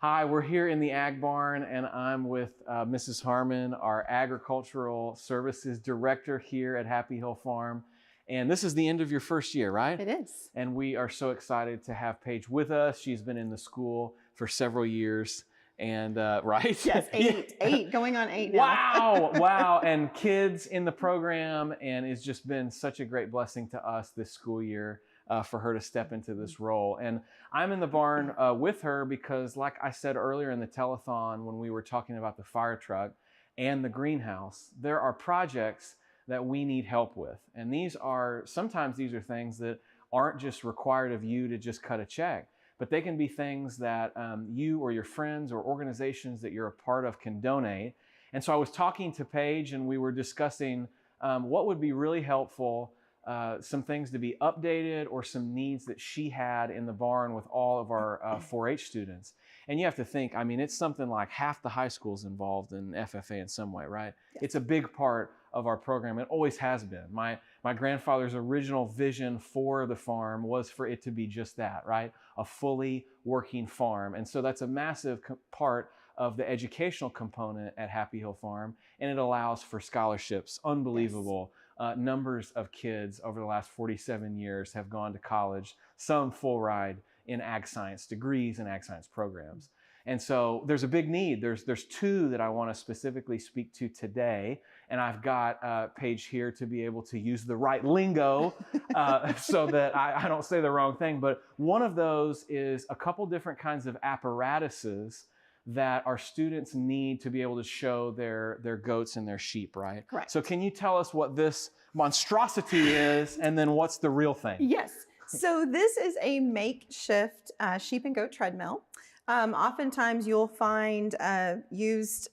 Hi, we're here in the Ag Barn, and I'm with Mrs. Harmon, our Agricultural Services Director here at Happy Hill Farm. And this is the end of your first year, right? It is. And we are so excited to have Paige with us. She's been in the school for several years. And, right? Yes, eight, going on 8 now. Wow, wow. And kids in the program, and it's just been such a great blessing to us this school year for her to step into this role. And I'm in the barn with her because, like I said earlier in the telethon when we were talking about the fire truck and the greenhouse, there are projects that we need help with. And sometimes these are things that aren't just required of you to just cut a check, but they can be things that you or your friends or organizations that you're a part of can donate. And so I was talking to Paige and we were discussing what would be really helpful, some things to be updated or some needs that she had in the barn with all of our 4-H students. And you have to think, I mean, it's something like half the high school's involved in FFA in some way, right? Yes. It's a big part of our program. It always has been. My grandfather's original vision for the farm was for it to be just that, right? A fully working farm. And so that's a massive part of the educational component at Happy Hill Farm. And it allows for scholarships, unbelievable. Yes. Numbers of kids over the last 47 years have gone to college, some full ride in ag science degrees and ag science programs. And so there's a big need. There's two that I want to specifically speak to today. And I've got Paige here to be able to use the right lingo so that I don't say the wrong thing. But one of those is a couple different kinds of apparatuses that our students need to be able to show their goats and their sheep, right? Correct. So can you tell us what this monstrosity is and then what's the real thing? Yes. So this is a makeshift sheep and goat treadmill. Oftentimes you'll find used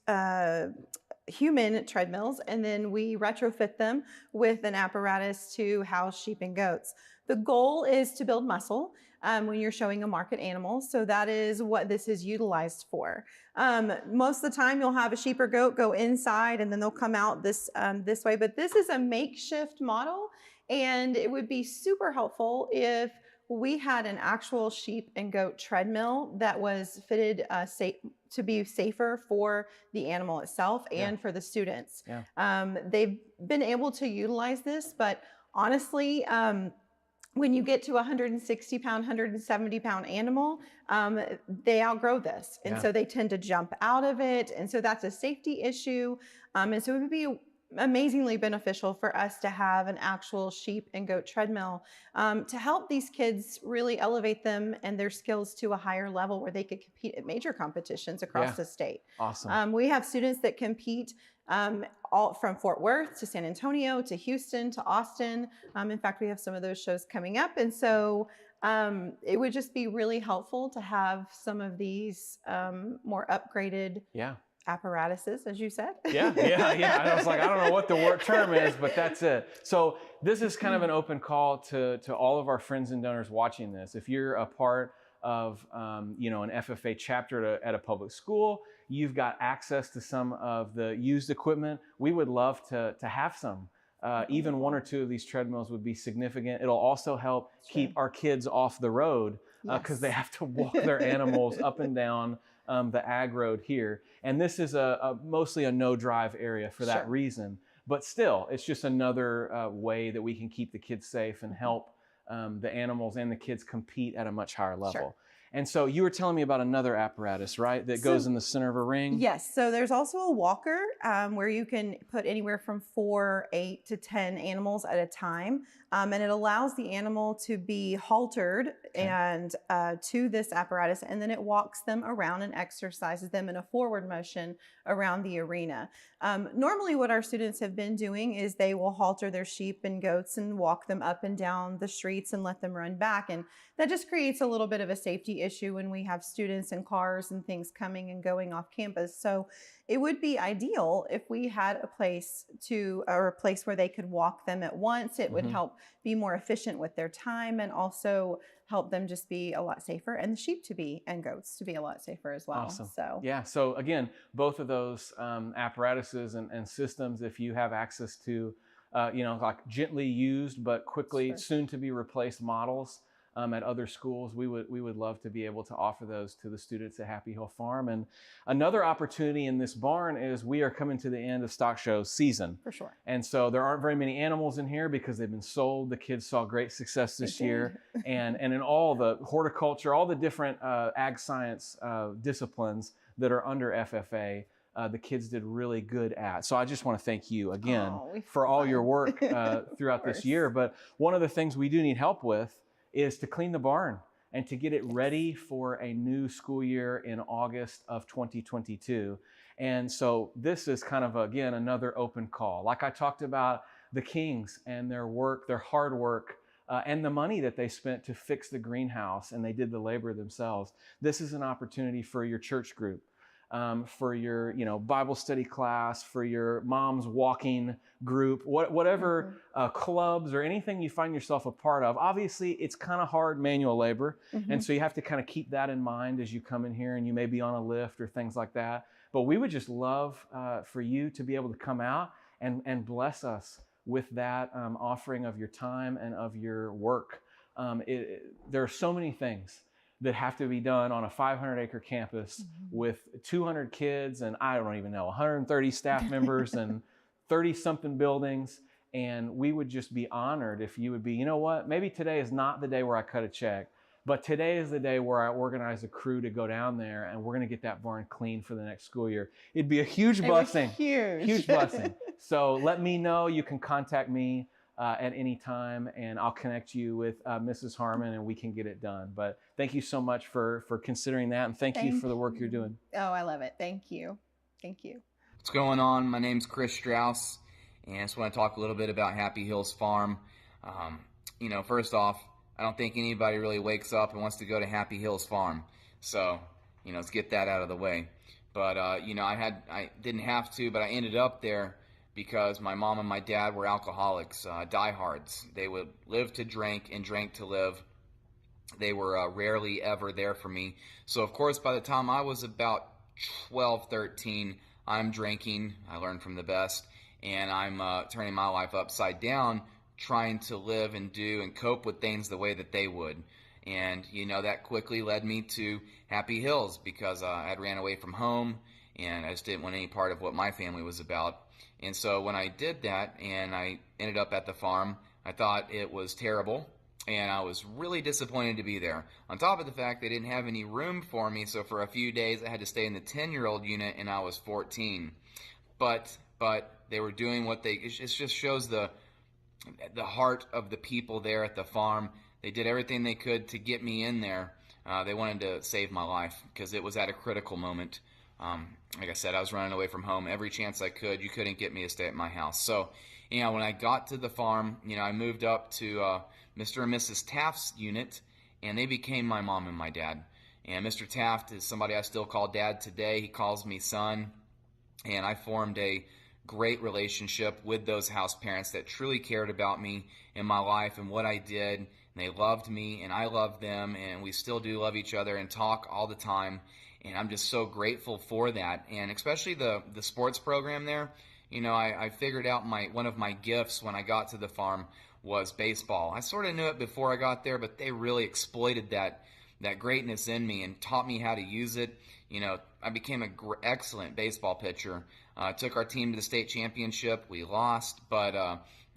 human treadmills, and then we retrofit them with an apparatus to house sheep and goats. The goal is to build muscle when you're showing a market animal, so that is what this is utilized for. Most of the time you'll have a sheep or goat go inside and then they'll come out this way, but this is a makeshift model, and it would be super helpful if we had an actual sheep and goat treadmill that was fitted to be safer for the animal itself and for the students. Yeah. They've been able to utilize this, but honestly, when you get to a 160-pound, 170-pound animal, they outgrow this. And so they tend to jump out of it. And so that's a safety issue. And so it would be amazingly beneficial for us to have an actual sheep and goat treadmill to help these kids really elevate them and their skills to a higher level where they could compete at major competitions across the state. Awesome. We have students that compete all from Fort Worth to San Antonio to Houston to Austin. In fact, we have some of those shows coming up. And so it would just be really helpful to have some of these more upgraded apparatuses, as you said. Yeah. I was like, I don't know what the word term is, but that's it. So this is kind of an open call to all of our friends and donors watching this. If you're a part of an FFA chapter at a public school, you've got access to some of the used equipment. We would love to have some. Even one or two of these treadmills would be significant. It'll also help keep our kids off the road because they have to walk their animals up and down the ag road here. And this is mostly a no-drive area for that reason. But still, it's just another way that we can keep the kids safe and help the animals and the kids compete at a much higher level. And so you were telling me about another apparatus, right, that goes in the center of a ring? Yes. So there's also a walker where you can put anywhere from 4, 8 to 10 animals at a time. And it allows the animal to be haltered and to this apparatus, and then it walks them around and exercises them in a forward motion around the arena. Normally what our students have been doing is they will halter their sheep and goats and walk them up and down the streets and let them run back, and that just creates a little bit of a safety issue when we have students and cars and things coming and going off campus. So it would be ideal if we had a place where they could walk them at once. It would help be more efficient with their time and also help them just be a lot safer, and the sheep and goats to be a lot safer as well. Awesome. So yeah, so again, both of those apparatuses and systems, if you have access to, like gently used but quickly soon to be replaced models at other schools, we would love to be able to offer those to the students at Happy Hill Farm. And another opportunity in this barn is we are coming to the end of stock show season. For sure. And so there aren't very many animals in here because they've been sold. The kids saw great success this year. And in all the horticulture, all the different ag science disciplines that are under FFA, the kids did really good at. So I just want to thank you again for all your work throughout this year. But one of the things we do need help with is to clean the barn and to get it ready for a new school year in August of 2022. And so this is kind of, again, another open call. Like I talked about the Kings and their work, their hard work, and the money that they spent to fix the greenhouse, and they did the labor themselves. This is an opportunity for your church group, for your Bible study class, for your mom's walking group, whatever clubs or anything you find yourself a part of. Obviously, it's kind of hard manual labor, and so you have to kind of keep that in mind as you come in here, and you may be on a lift or things like that. But we would just love for you to be able to come out and bless us with that offering of your time and of your work. There are so many things that have to be done on a 500-acre campus with 200 kids and I don't even know, 130 staff members and 30-something buildings. And we would just be honored if you would be, you know what, maybe today is not the day where I cut a check, but today is the day where I organize a crew to go down there and we're going to get that barn clean for the next school year. It'd be a huge blessing. Huge blessing. So let me know. You can contact me at any time, and I'll connect you with Mrs. Harmon, and we can get it done. But thank you so much for considering that, and thank you for the work you're doing. Oh, I love it. Thank you. Thank you. What's going on? My name's Chris Strauss, and I just want to talk a little bit about Happy Hills Farm. First off, I don't think anybody really wakes up and wants to go to Happy Hills Farm. So, let's get that out of the way. But, I didn't have to, but I ended up there because my mom and my dad were alcoholics, diehards. They would live to drink and drank to live. They were rarely ever there for me. So, of course, by the time I was about 12, 13, I'm drinking. I learned from the best. And I'm turning my life upside down, trying to live and do and cope with things the way that they would. And, that quickly led me to Happy Hills because I had ran away from home and I just didn't want any part of what my family was about. And so when I did that and I ended up at the farm, I thought it was terrible and I was really disappointed to be there. On top of the fact they didn't have any room for me, so for a few days I had to stay in the 10-year-old unit and I was 14. But they were doing what it just shows the heart of the people there at the farm. They did everything they could to get me in there. They wanted to save my life because it was at a critical moment. Like I said, I was running away from home every chance I could. You couldn't get me to stay at my house. So, when I got to the farm, I moved up to Mr. and Mrs. Taft's unit, and they became my mom and my dad. And Mr. Taft is somebody I still call dad today. He calls me son. And I formed a great relationship with those house parents that truly cared about me in my life and what I did. And they loved me, and I loved them, and we still do love each other and talk all the time. And I'm just so grateful for that. And especially the sports program there. I figured out one of my gifts when I got to the farm was baseball. I sort of knew it before I got there, but they really exploited that greatness in me and taught me how to use it. I became an excellent baseball pitcher. Took our team to the state championship. We lost, but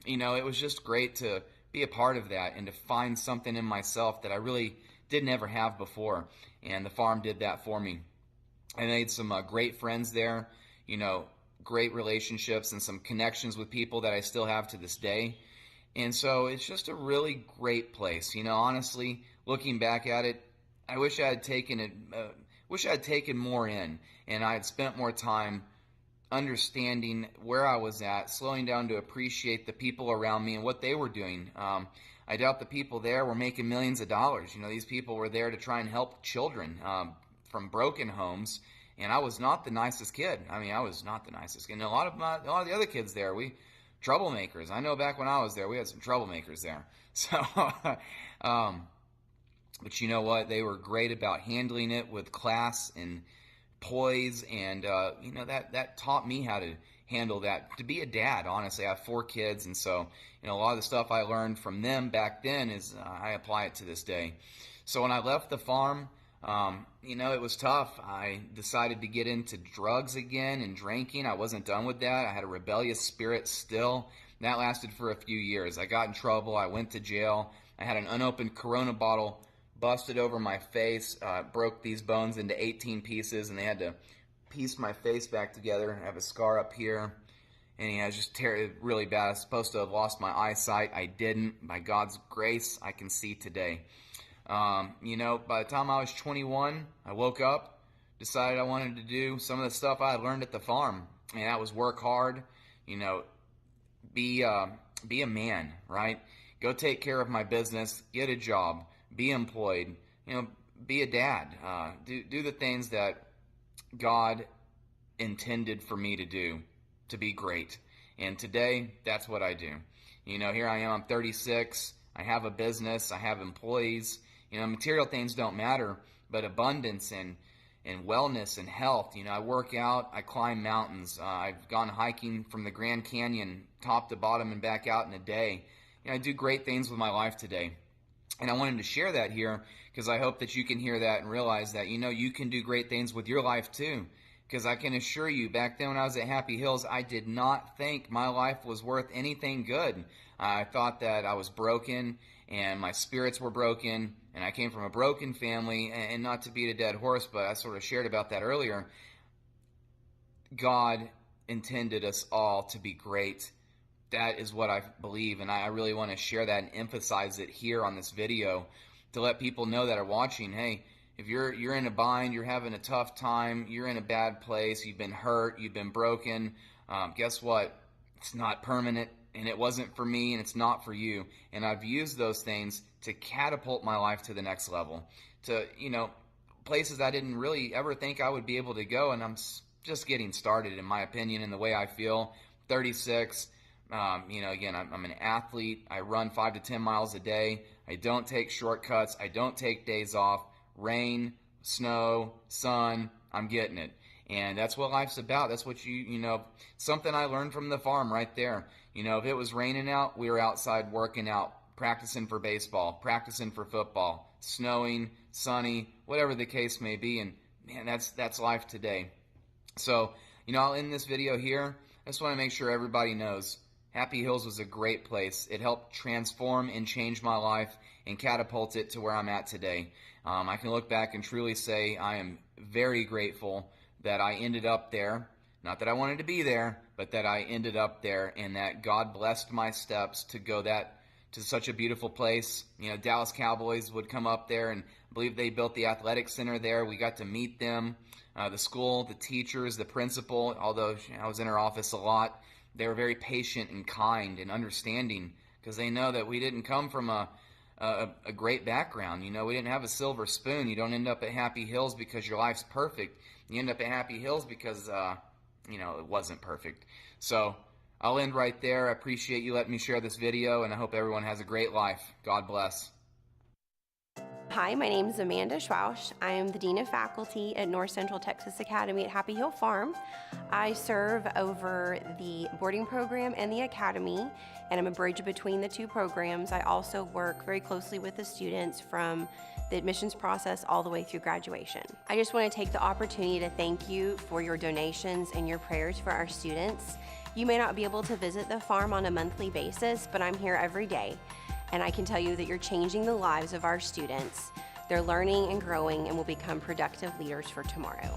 it was just great to be a part of that and to find something in myself that I really didn't ever have before. And the farm did that for me. I made some great friends there, great relationships and some connections with people that I still have to this day. And so it's just a really great place. Honestly, looking back at it, I wish I had taken it, wish I had taken more in, and I had spent more time understanding where I was at, slowing down to appreciate the people around me and what they were doing. I doubt the people there were making millions of dollars. You know, these people were there to try and help children from broken homes, and I was not the nicest kid. I mean, I was not the nicest kid. And a lot of the other kids there, troublemakers. I know back when I was there, we had some troublemakers there. So, but you know what? They were great about handling it with class and poise, and you know, that taught me how to handle that, to be a dad. Honestly, I have 4 kids, and so, you know, a lot of the stuff I learned from them back then is I apply it to this day. So when I left the farm, you know, it was tough. I decided to get into drugs again and drinking. I wasn't done with that. I had a rebellious spirit still. That lasted for a few years. I got in trouble. I went to jail. I had an unopened Corona bottle busted over my face, broke these bones into 18 pieces, and they had to piece my face back together. I have a scar up here, and it was just really bad. I was supposed to have lost my eyesight. I didn't. By God's grace, I can see today. You know, by the time I was 21, I woke up, decided I wanted to do some of the stuff I had learned at the farm, and that was work hard, you know, be a man, right? Go take care of my business, get a job, be employed, you know, be a dad, do the things that God intended for me to do, to be great. And today, that's what I do. You know, here I am, I'm 36, I have a business, I have employees. You know, material things don't matter, but abundance and wellness and health. You know, I work out, I climb mountains. I've gone hiking from the Grand Canyon, top to bottom and back out in a day. You know, I do great things with my life today. And I wanted to share that here because I hope that you can hear that and realize that, you know, you can do great things with your life too. Because I can assure you, back then when I was at Happy Hills, I did not think my life was worth anything good. I thought that I was broken and my spirits were broken, and I came from a broken family. And not to beat a dead horse, but I sort of shared about that earlier. God intended us all to be great. That is what I believe, and I really want to share that and emphasize it here on this video to let people know that are watching, hey, if you're in a bind, you're having a tough time, you're in a bad place, you've been hurt, you've been broken, guess what? It's not permanent, and it wasn't for me, and it's not for you. And I've used those things to catapult my life to the next level, to, you know, places I didn't really ever think I would be able to go, and I'm just getting started, in my opinion, in the way I feel. 36. You know, again, I'm an athlete. I run 5 to 10 miles a day. I don't take shortcuts. I don't take days off. Rain, snow, sun, I'm getting it. And that's what life's about. That's what you know, something I learned from the farm right there. You know, if it was raining out, we were outside working out, practicing for baseball, practicing for football, snowing, sunny, whatever the case may be. And man, that's life today. So, you know, I'll end this video here. I just want to make sure everybody knows Happy Hills was a great place. It helped transform and change my life and catapult it to where I'm at today. I can look back and truly say I am very grateful that I ended up there. Not that I wanted to be there, but that I ended up there, and that God blessed my steps to go to such a beautiful place. You know, Dallas Cowboys would come up there, and I believe they built the athletic center there. We got to meet them, the school, the teachers, the principal, although I was in her office a lot. They were very patient and kind and understanding because they know that we didn't come from a great background. You know, we didn't have a silver spoon. You don't end up at Happy Hills because your life's perfect. You end up at Happy Hills because, you know, it wasn't perfect. So I'll end right there. I appreciate you letting me share this video, and I hope everyone has a great life. God bless. Hi, my name is Amanda Schwausch. I am the Dean of Faculty at North Central Texas Academy at Happy Hill Farm. I serve over the boarding program and the academy, and I'm a bridge between the two programs. I also work very closely with the students from the admissions process all the way through graduation. I just want to take the opportunity to thank you for your donations and your prayers for our students. You may not be able to visit the farm on a monthly basis, but I'm here every day. And I can tell you that you're changing the lives of our students. They're learning and growing and will become productive leaders for tomorrow.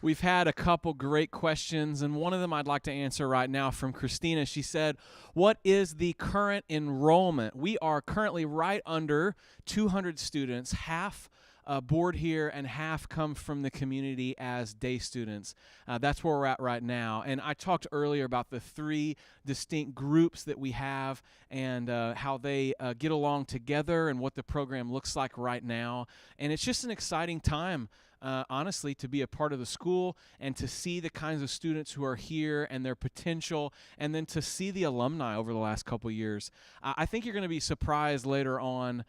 We've had a couple great questions, and one of them I'd like to answer right now from Christina. She said, what is the current enrollment? We are currently right under 200 students, half board here and half come from the community as day students. That's where we're at right now. And I talked earlier about the 3 distinct groups that we have and how they get along together and what the program looks like right now. And it's just an exciting time, honestly, to be a part of the school and to see the kinds of students who are here and their potential, and then to see the alumni over the last couple of years. I think you're going to be surprised later on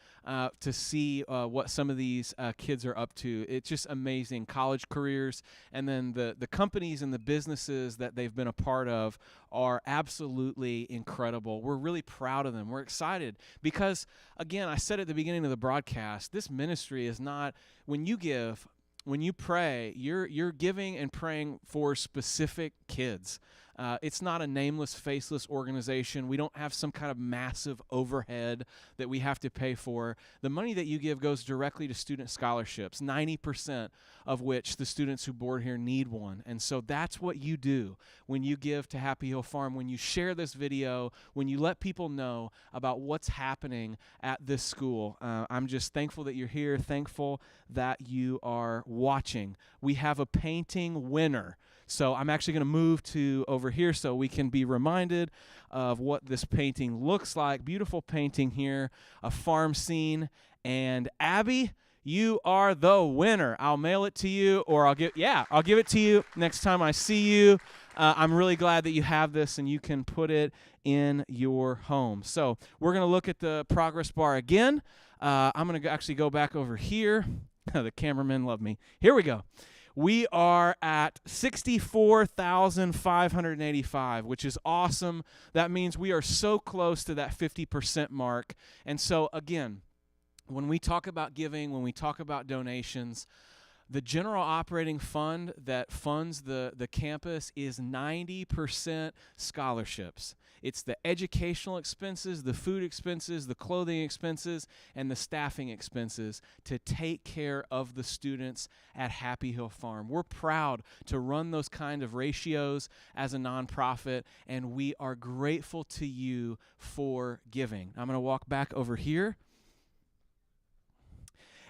to see what some of these kids are up to. It's just amazing. College careers, and then the companies and the businesses that they've been a part of are absolutely incredible. We're really proud of them. We're excited because, again, I said at the beginning of the broadcast, this ministry is not, when you give, when you pray, you're giving and praying for specific kids. It's not a nameless, faceless organization. We don't have some kind of massive overhead that we have to pay for. The money that you give goes directly to student scholarships, 90% of which the students who board here need one. And so that's what you do when you give to Happy Hill Farm, when you share this video, when you let people know about what's happening at this school. I'm just thankful that you're here, thankful that you are watching. We have a painting winner. So I'm actually going to move to over here so we can be reminded of what this painting looks like. Beautiful painting here, a farm scene. And Abby, you are the winner. I'll mail it to you, or I'll give it to you next time I see you. I'm really glad that you have this and you can put it in your home. So we're going to look at the progress bar again. I'm going to actually go back over here. The cameramen love me. Here we go. We are at 64,585, which is awesome. That means we are so close to that 50% mark. And so, again, when we talk about giving, when we talk about donations, the general operating fund that funds the campus is 90% scholarships. It's the educational expenses, the food expenses, the clothing expenses, and the staffing expenses to take care of the students at Happy Hill Farm. We're proud to run those kind of ratios as a nonprofit, and we are grateful to you for giving. I'm going to walk back over here.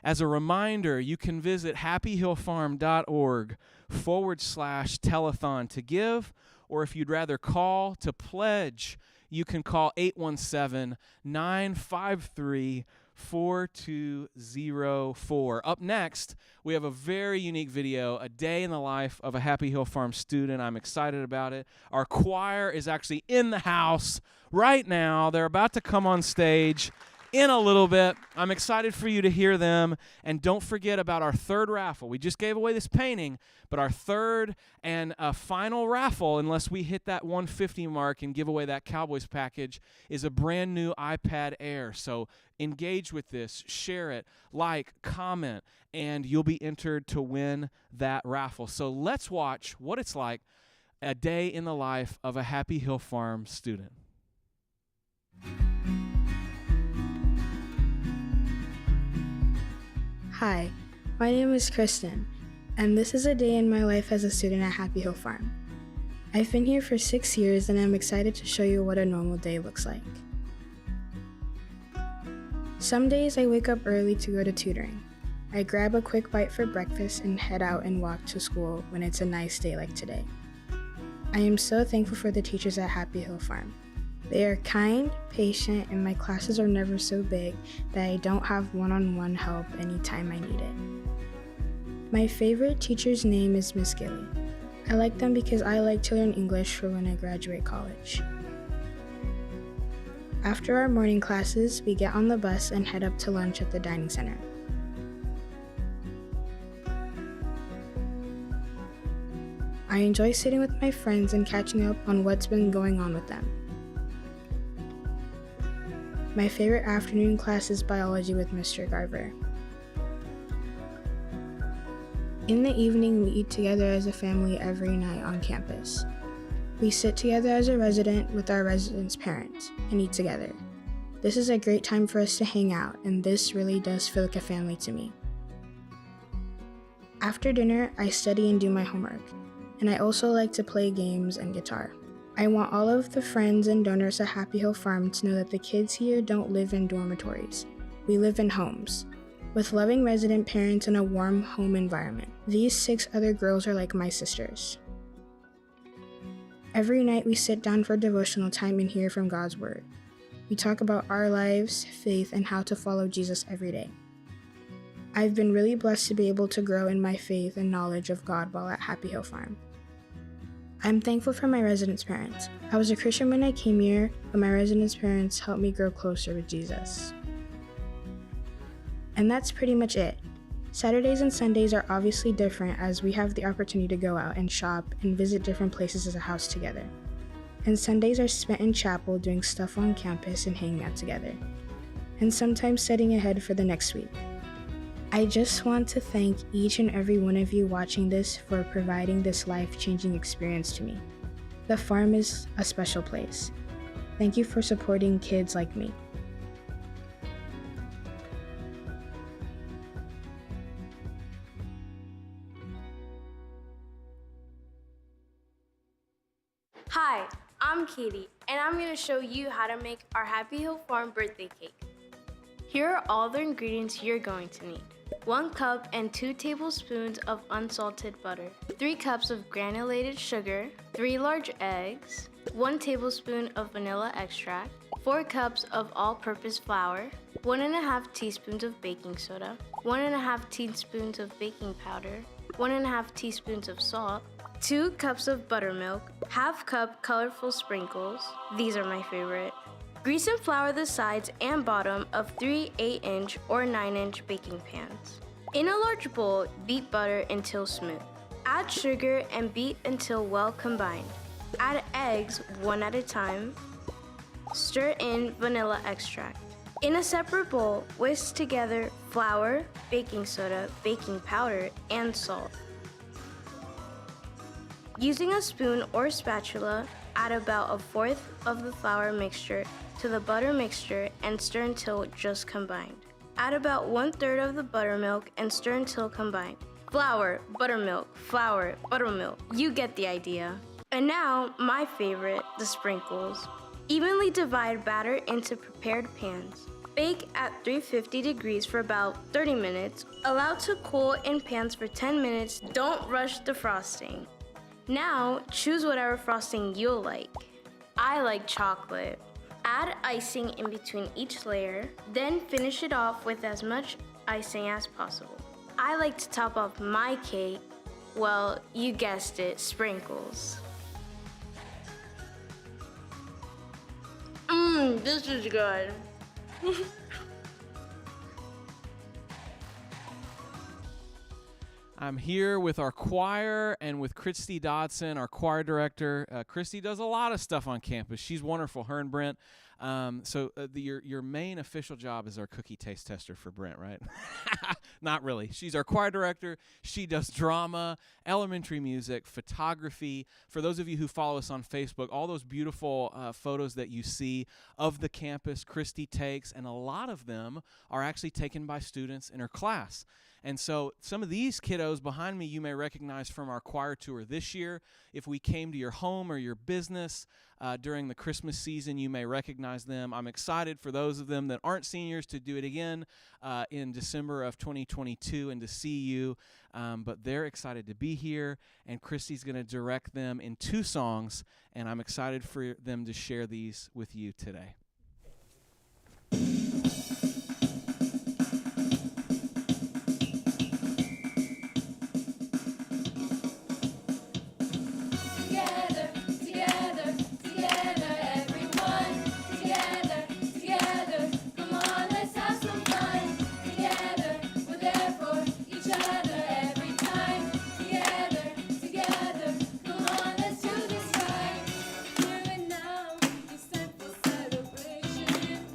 As a reminder, you can visit happyhillfarm.org/telethon to give, or if you'd rather call to pledge, you can call 817-953-4204. Up next, we have a very unique video, a day in the life of a Happy Hill Farm student. I'm excited about it. Our choir is actually in the house right now. They're about to come on stage in a little bit. I'm excited for you to hear them. And don't forget about our third raffle. We just gave away this painting, but our third and final raffle, unless we hit that 150 mark and give away that Cowboys package, is a brand new iPad Air. So engage with this, share it, like, comment, and you'll be entered to win that raffle. So let's watch what it's like a day in the life of a Happy Hill Farm student. Hi, my name is Kristen, and this is a day in my life as a student at Happy Hill Farm. I've been here for 6 years, and I'm excited to show you what a normal day looks like. Some days I wake up early to go to tutoring. I grab a quick bite for breakfast and head out and walk to school when it's a nice day like today. I am so thankful for the teachers at Happy Hill Farm. They are kind, patient, and my classes are never so big that I don't have one-on-one help anytime I need it. My favorite teacher's name is Miss Gilly. I like them because I like to learn English for when I graduate college. After our morning classes, we get on the bus and head up to lunch at the dining center. I enjoy sitting with my friends and catching up on what's been going on with them. My favorite afternoon class is biology with Mr. Garver. In the evening, we eat together as a family every night on campus. We sit together as a resident with our residents' parents and eat together. This is a great time for us to hang out, and this really does feel like a family to me. After dinner, I study and do my homework, and I also like to play games and guitar. I want all of the friends and donors at Happy Hill Farm to know that the kids here don't live in dormitories. We live in homes, with loving resident parents and a warm home environment. These 6 other girls are like my sisters. Every night we sit down for devotional time and hear from God's Word. We talk about our lives, faith, and how to follow Jesus every day. I've been really blessed to be able to grow in my faith and knowledge of God while at Happy Hill Farm. I'm thankful for my residents' parents. I was a Christian when I came here, but my residents' parents helped me grow closer with Jesus. And that's pretty much it. Saturdays and Sundays are obviously different as we have the opportunity to go out and shop and visit different places as a house together. And Sundays are spent in chapel doing stuff on campus and hanging out together. And sometimes setting ahead for the next week. I just want to thank each and every one of you watching this for providing this life-changing experience to me. The farm is a special place. Thank you for supporting kids like me. Hi, I'm Katie, and I'm going to show you how to make our Happy Hill Farm birthday cake. Here are all the ingredients you're going to need. 1 cup and 2 tablespoons of unsalted butter, 3 cups of granulated sugar, 3 large eggs, 1 tablespoon of vanilla extract, 4 cups of all-purpose flour, 1.5 teaspoons of baking soda, 1.5 teaspoons of baking powder, 1.5 teaspoons of salt, 2 cups of buttermilk, ½ cup colorful sprinkles, these are my favorite. Grease and flour the sides and bottom of 3 8-inch or 9-inch baking pans. In a large bowl, beat butter until smooth. Add sugar and beat until well combined. Add eggs 1 at a time. Stir in vanilla extract. In a separate bowl, whisk together flour, baking soda, baking powder, and salt. Using a spoon or spatula, add about 1/4 of the flour mixture to the butter mixture and stir until just combined. Add about 1/3 of the buttermilk and stir until combined. Flour, buttermilk, you get the idea. And now, my favorite, the sprinkles. Evenly divide batter into prepared pans. Bake at 350 degrees for about 30 minutes. Allow to cool in pans for 10 minutes. Don't rush the frosting. Now, choose whatever frosting you'll like. I like chocolate. Add icing in between each layer, then finish it off with as much icing as possible. I like to top off my cake, well, you guessed it, sprinkles. This is good. I'm here with our choir and with Christy Dodson, our choir director. Christy does a lot of stuff on campus. She's wonderful, her and Brent. Your main official job is our cookie taste tester for Brent, right? Not really. She's our choir director. She does drama, elementary music, photography. For those of you who follow us on Facebook, all those beautiful photos that you see of the campus, Christy takes, and a lot of them are actually taken by students in her class. And so some of these kiddos behind me you may recognize from our choir tour this year. If we came to your home or your business during the Christmas season, you may recognize them. I'm excited for those of them that aren't seniors to do it again in December of 2022 and to see you. But they're excited to be here, and Christy's going to direct them in 2 songs, and I'm excited for them to share these with you today. Now, you stand for celebration.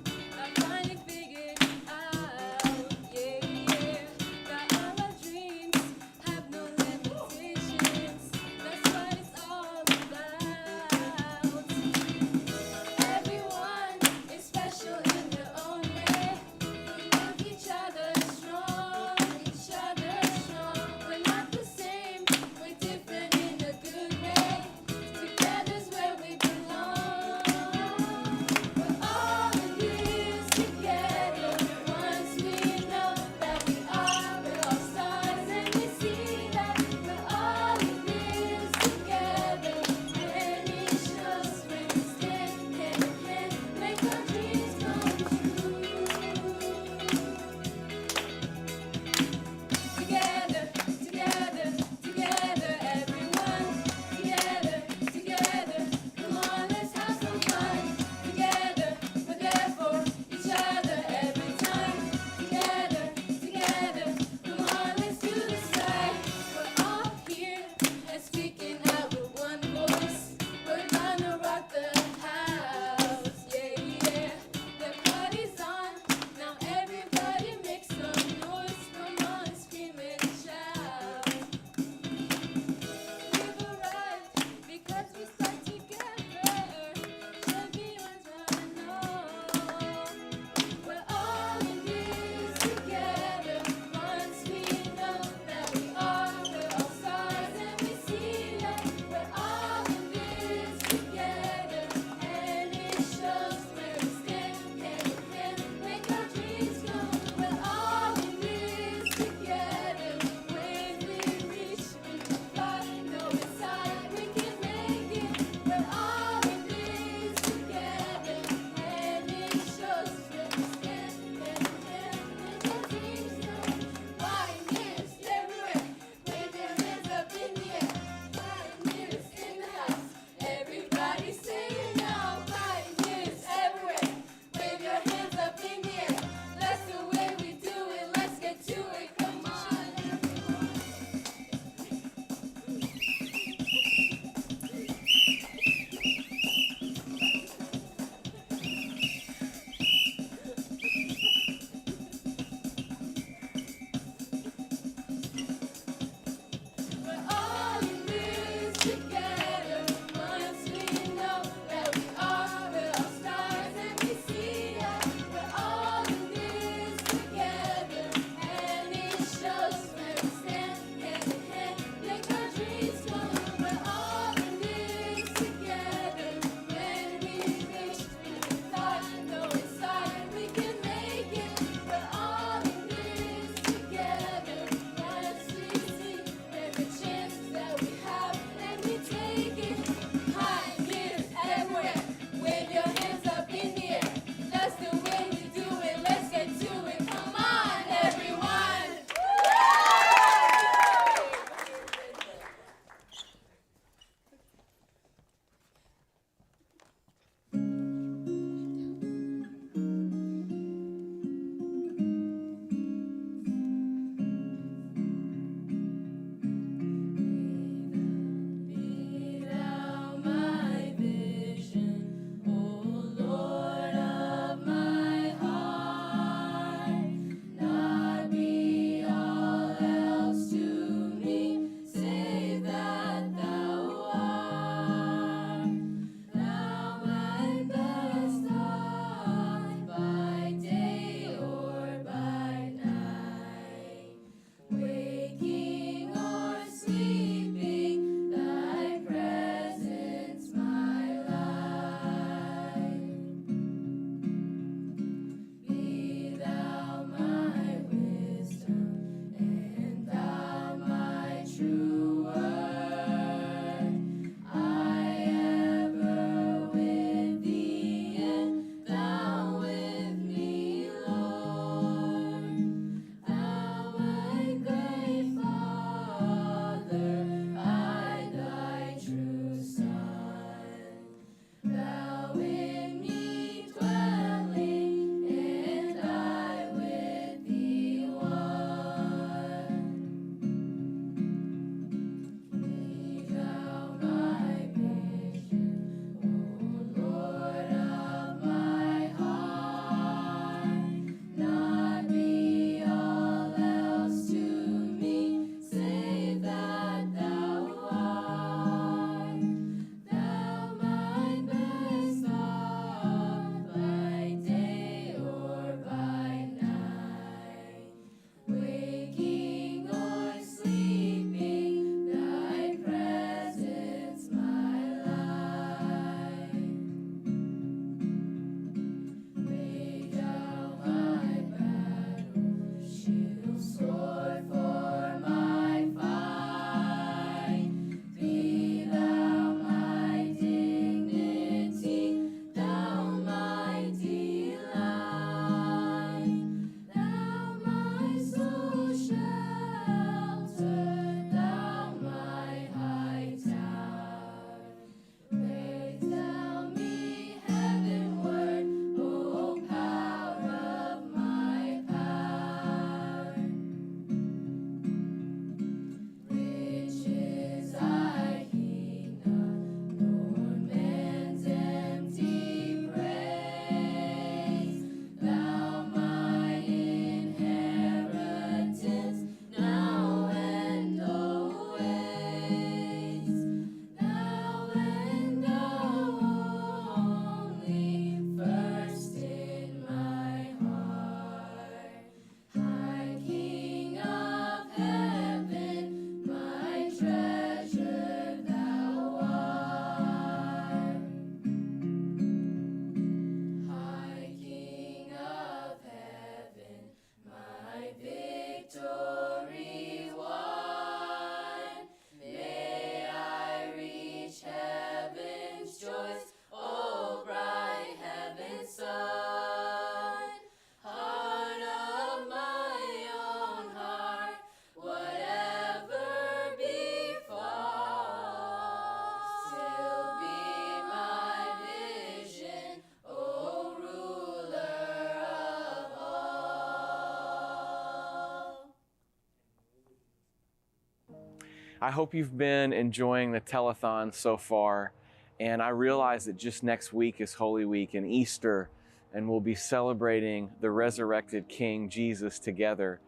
I hope you've been enjoying the telethon so far, and I realize that just next week is Holy Week and Easter, and we'll be celebrating the resurrected King Jesus together.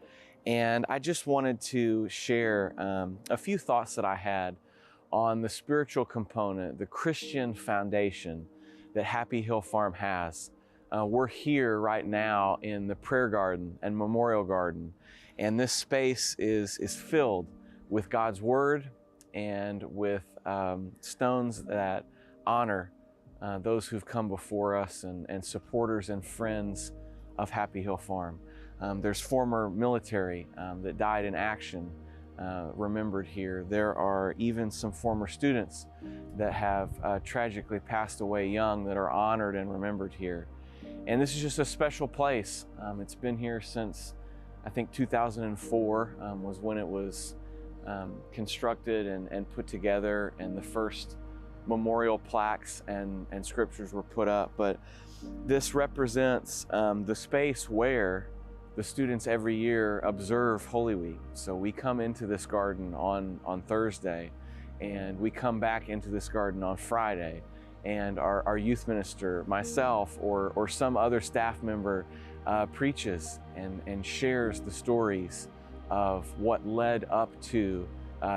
And I just wanted to share a few thoughts that I had on the spiritual component, the Christian foundation that Happy Hill Farm has. We're here right now in the prayer garden and memorial garden, and this space is filled with God's Word and with stones that honor those who've come before us and supporters and friends of Happy Hill Farm. There's former military that died in action remembered here. There are even some former students that have tragically passed away young that are honored and remembered here. And this is just a special place. It's been here since, I think, 2004 was when it was constructed and put together, and the first memorial plaques and scriptures were put up. But this represents the space where the students every year observe Holy Week. So we come into this garden on Thursday, and we come back into this garden on Friday, and our youth minister, myself, or some other staff member preaches and shares the stories of what led up to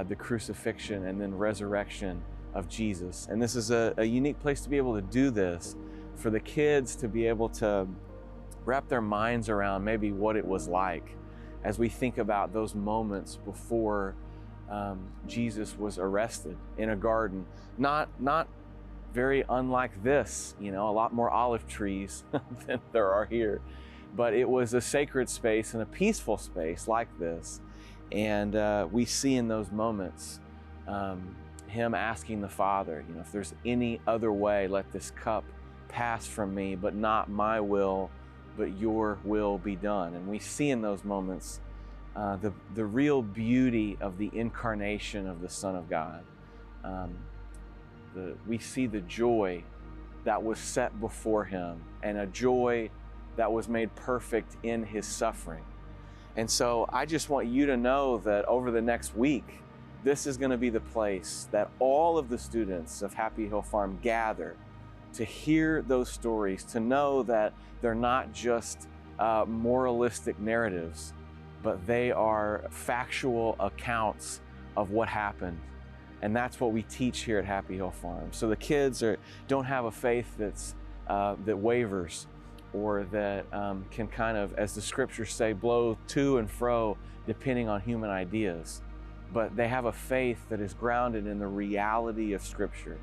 the crucifixion and then resurrection of Jesus. And this is a unique place to be able to do this, for the kids to be able to wrap their minds around maybe what it was like as we think about those moments before Jesus was arrested in a garden. Not very unlike this, a lot more olive trees than there are here. But it was a sacred space and a peaceful space like this. And we see in those moments him asking the Father, if there's any other way, let this cup pass from me, but not my will, but your will be done. And we see in those moments the real beauty of the incarnation of the Son of God. We see the joy that was set before him, and a joy that was made perfect in his suffering. And so I just want you to know that over the next week, this is going to be the place that all of the students of Happy Hill Farm gather to hear those stories, to know that they're not just moralistic narratives, but they are factual accounts of what happened. And that's what we teach here at Happy Hill Farm. So the kids don't have a faith that wavers, or that can kind of, as the scriptures say, blow to and fro depending on human ideas. But they have a faith that is grounded in the reality of Scripture.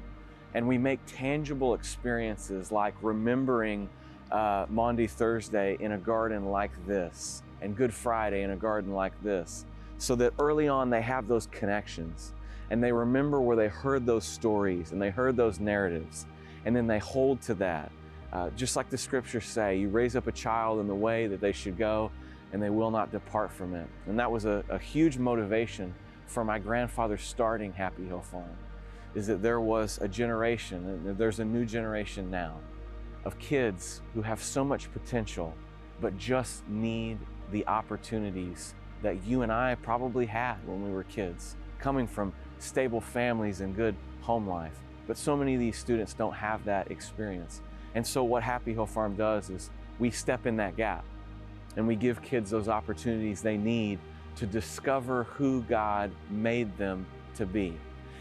And we make tangible experiences like remembering Maundy Thursday in a garden like this, and Good Friday in a garden like this, so that early on they have those connections, and they remember where they heard those stories and they heard those narratives, and then they hold to that. Just like the scriptures say, you raise up a child in the way that they should go, and they will not depart from it. And that was a huge motivation for my grandfather starting Happy Hill Farm, is that there was a generation, and there's a new generation now, of kids who have so much potential, but just need the opportunities that you and I probably had when we were kids, coming from stable families and good home life. But so many of these students don't have that experience. And so what Happy Hill Farm does is we step in that gap, and we give kids those opportunities they need to discover who God made them to be.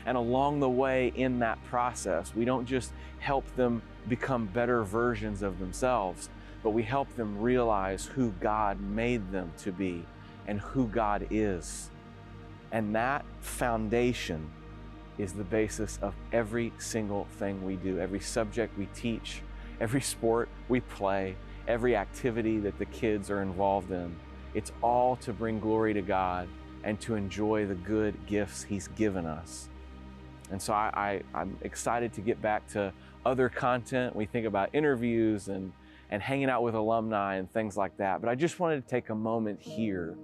And along the way in that process, we don't just help them become better versions of themselves, but we help them realize who God made them to be and who God is. And that foundation is the basis of every single thing we do, every subject we teach, every sport we play, every activity that the kids are involved in. It's all to bring glory to God and to enjoy the good gifts He's given us. And so I'm excited to get back to other content. We think about interviews and hanging out with alumni and things like that. But I just wanted to take a moment here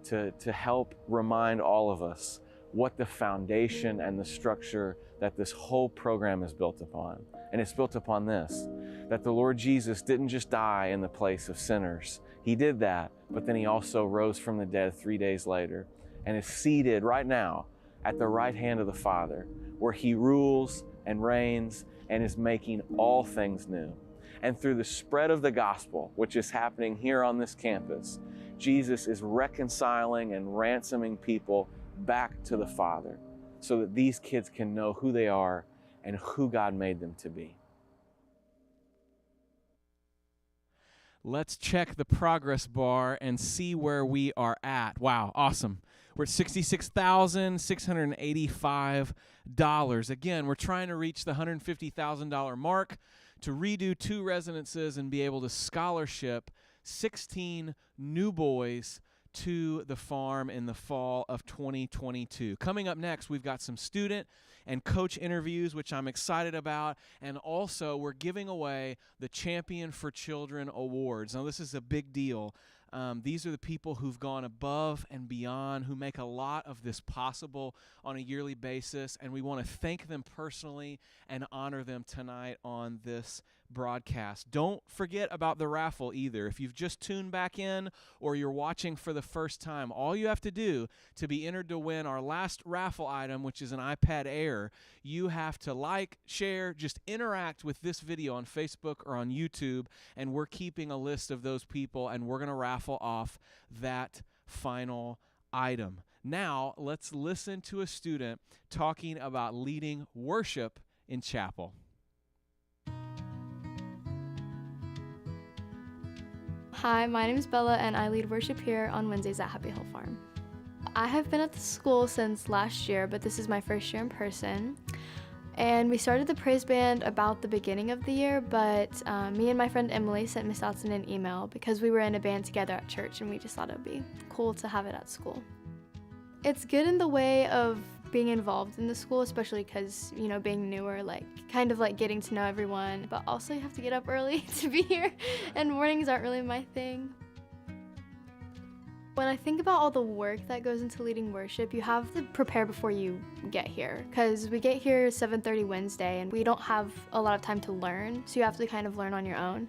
to help remind all of us what the foundation and the structure that this whole program is built upon. And it's built upon this, that the Lord Jesus didn't just die in the place of sinners. He did that, but then He also rose from the dead 3 days later and is seated right now at the right hand of the Father, where he rules and reigns and is making all things new. And through the spread of the gospel, which is happening here on this campus, Jesus is reconciling and ransoming people back to the Father so that these kids can know who they are and who God made them to be. Let's check the progress bar and see where we are at. Wow, awesome. We're at $66,685. Again, we're trying to reach the $150,000 mark to redo 2 residences and be able to scholarship 16 new boys to the farm in the fall of 2022. Coming up next, we've got some student and coach interviews, which I'm excited about, and also we're giving away the Champion for Children Awards. Now, this is a big deal. These are the people who've gone above and beyond, who make a lot of this possible on a yearly basis, and we want to thank them personally and honor them tonight on this broadcast. Don't forget about the raffle either. If you've just tuned back in or you're watching for the first time, all you have to do to be entered to win our last raffle item, which is an iPad Air, you have to like, share, just interact with this video on Facebook or on YouTube, and we're keeping a list of those people, and we're going to raffle off that final item. Now, let's listen to a student talking about leading worship in chapel. Hi, my name is Bella and I lead worship here on Wednesdays at Happy Hill Farm. I have been at the school since last year, but this is my first year in person. And we started the praise band about the beginning of the year, but me and my friend Emily sent Miss Dotson an email because we were in a band together at church and we just thought it would be cool to have it at school. It's good in the way of being involved in the school, especially because, you know, being newer, like kind of like getting to know everyone, but also you have to get up early to be here, and mornings aren't really my thing. When I think about all the work that goes into leading worship, you have to prepare before you get here, because we get here 7:30 Wednesday and we don't have a lot of time to learn, so you have to kind of learn on your own.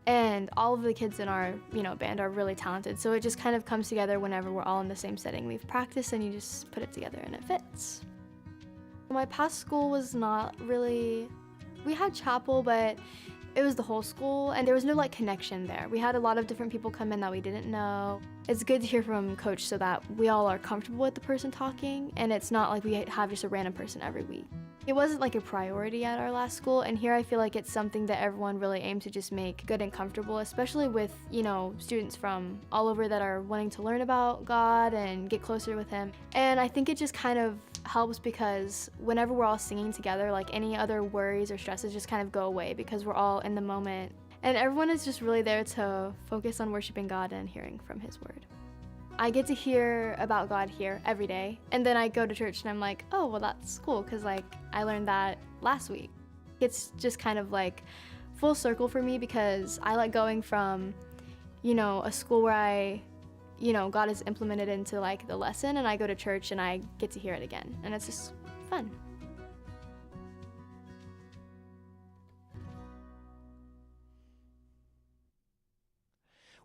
And all of the kids in our, band are really talented, so it just kind of comes together whenever we're all in the same setting. We've practiced and you just put it together and it fits. My past school was not really, we had chapel, but it was the whole school and there was no connection there. We had a lot of different people come in that we didn't know. It's good to hear from Coach so that we all are comfortable with the person talking, and it's not like we have just a random person every week. It wasn't a priority at our last school, and here I feel like it's something that everyone really aims to just make good and comfortable, especially with, students from all over that are wanting to learn about God and get closer with Him. And I think it just kind of helps because whenever we're all singing together, any other worries or stresses just kind of go away because we're all in the moment. And everyone is just really there to focus on worshiping God and hearing from His Word. I get to hear about God here every day, and then I go to church and I'm like, oh, well, that's cool, because I learned that last week. It's just kind of full circle for me because I like going from, a school where God is implemented into the lesson, and I go to church and I get to hear it again, and it's just fun.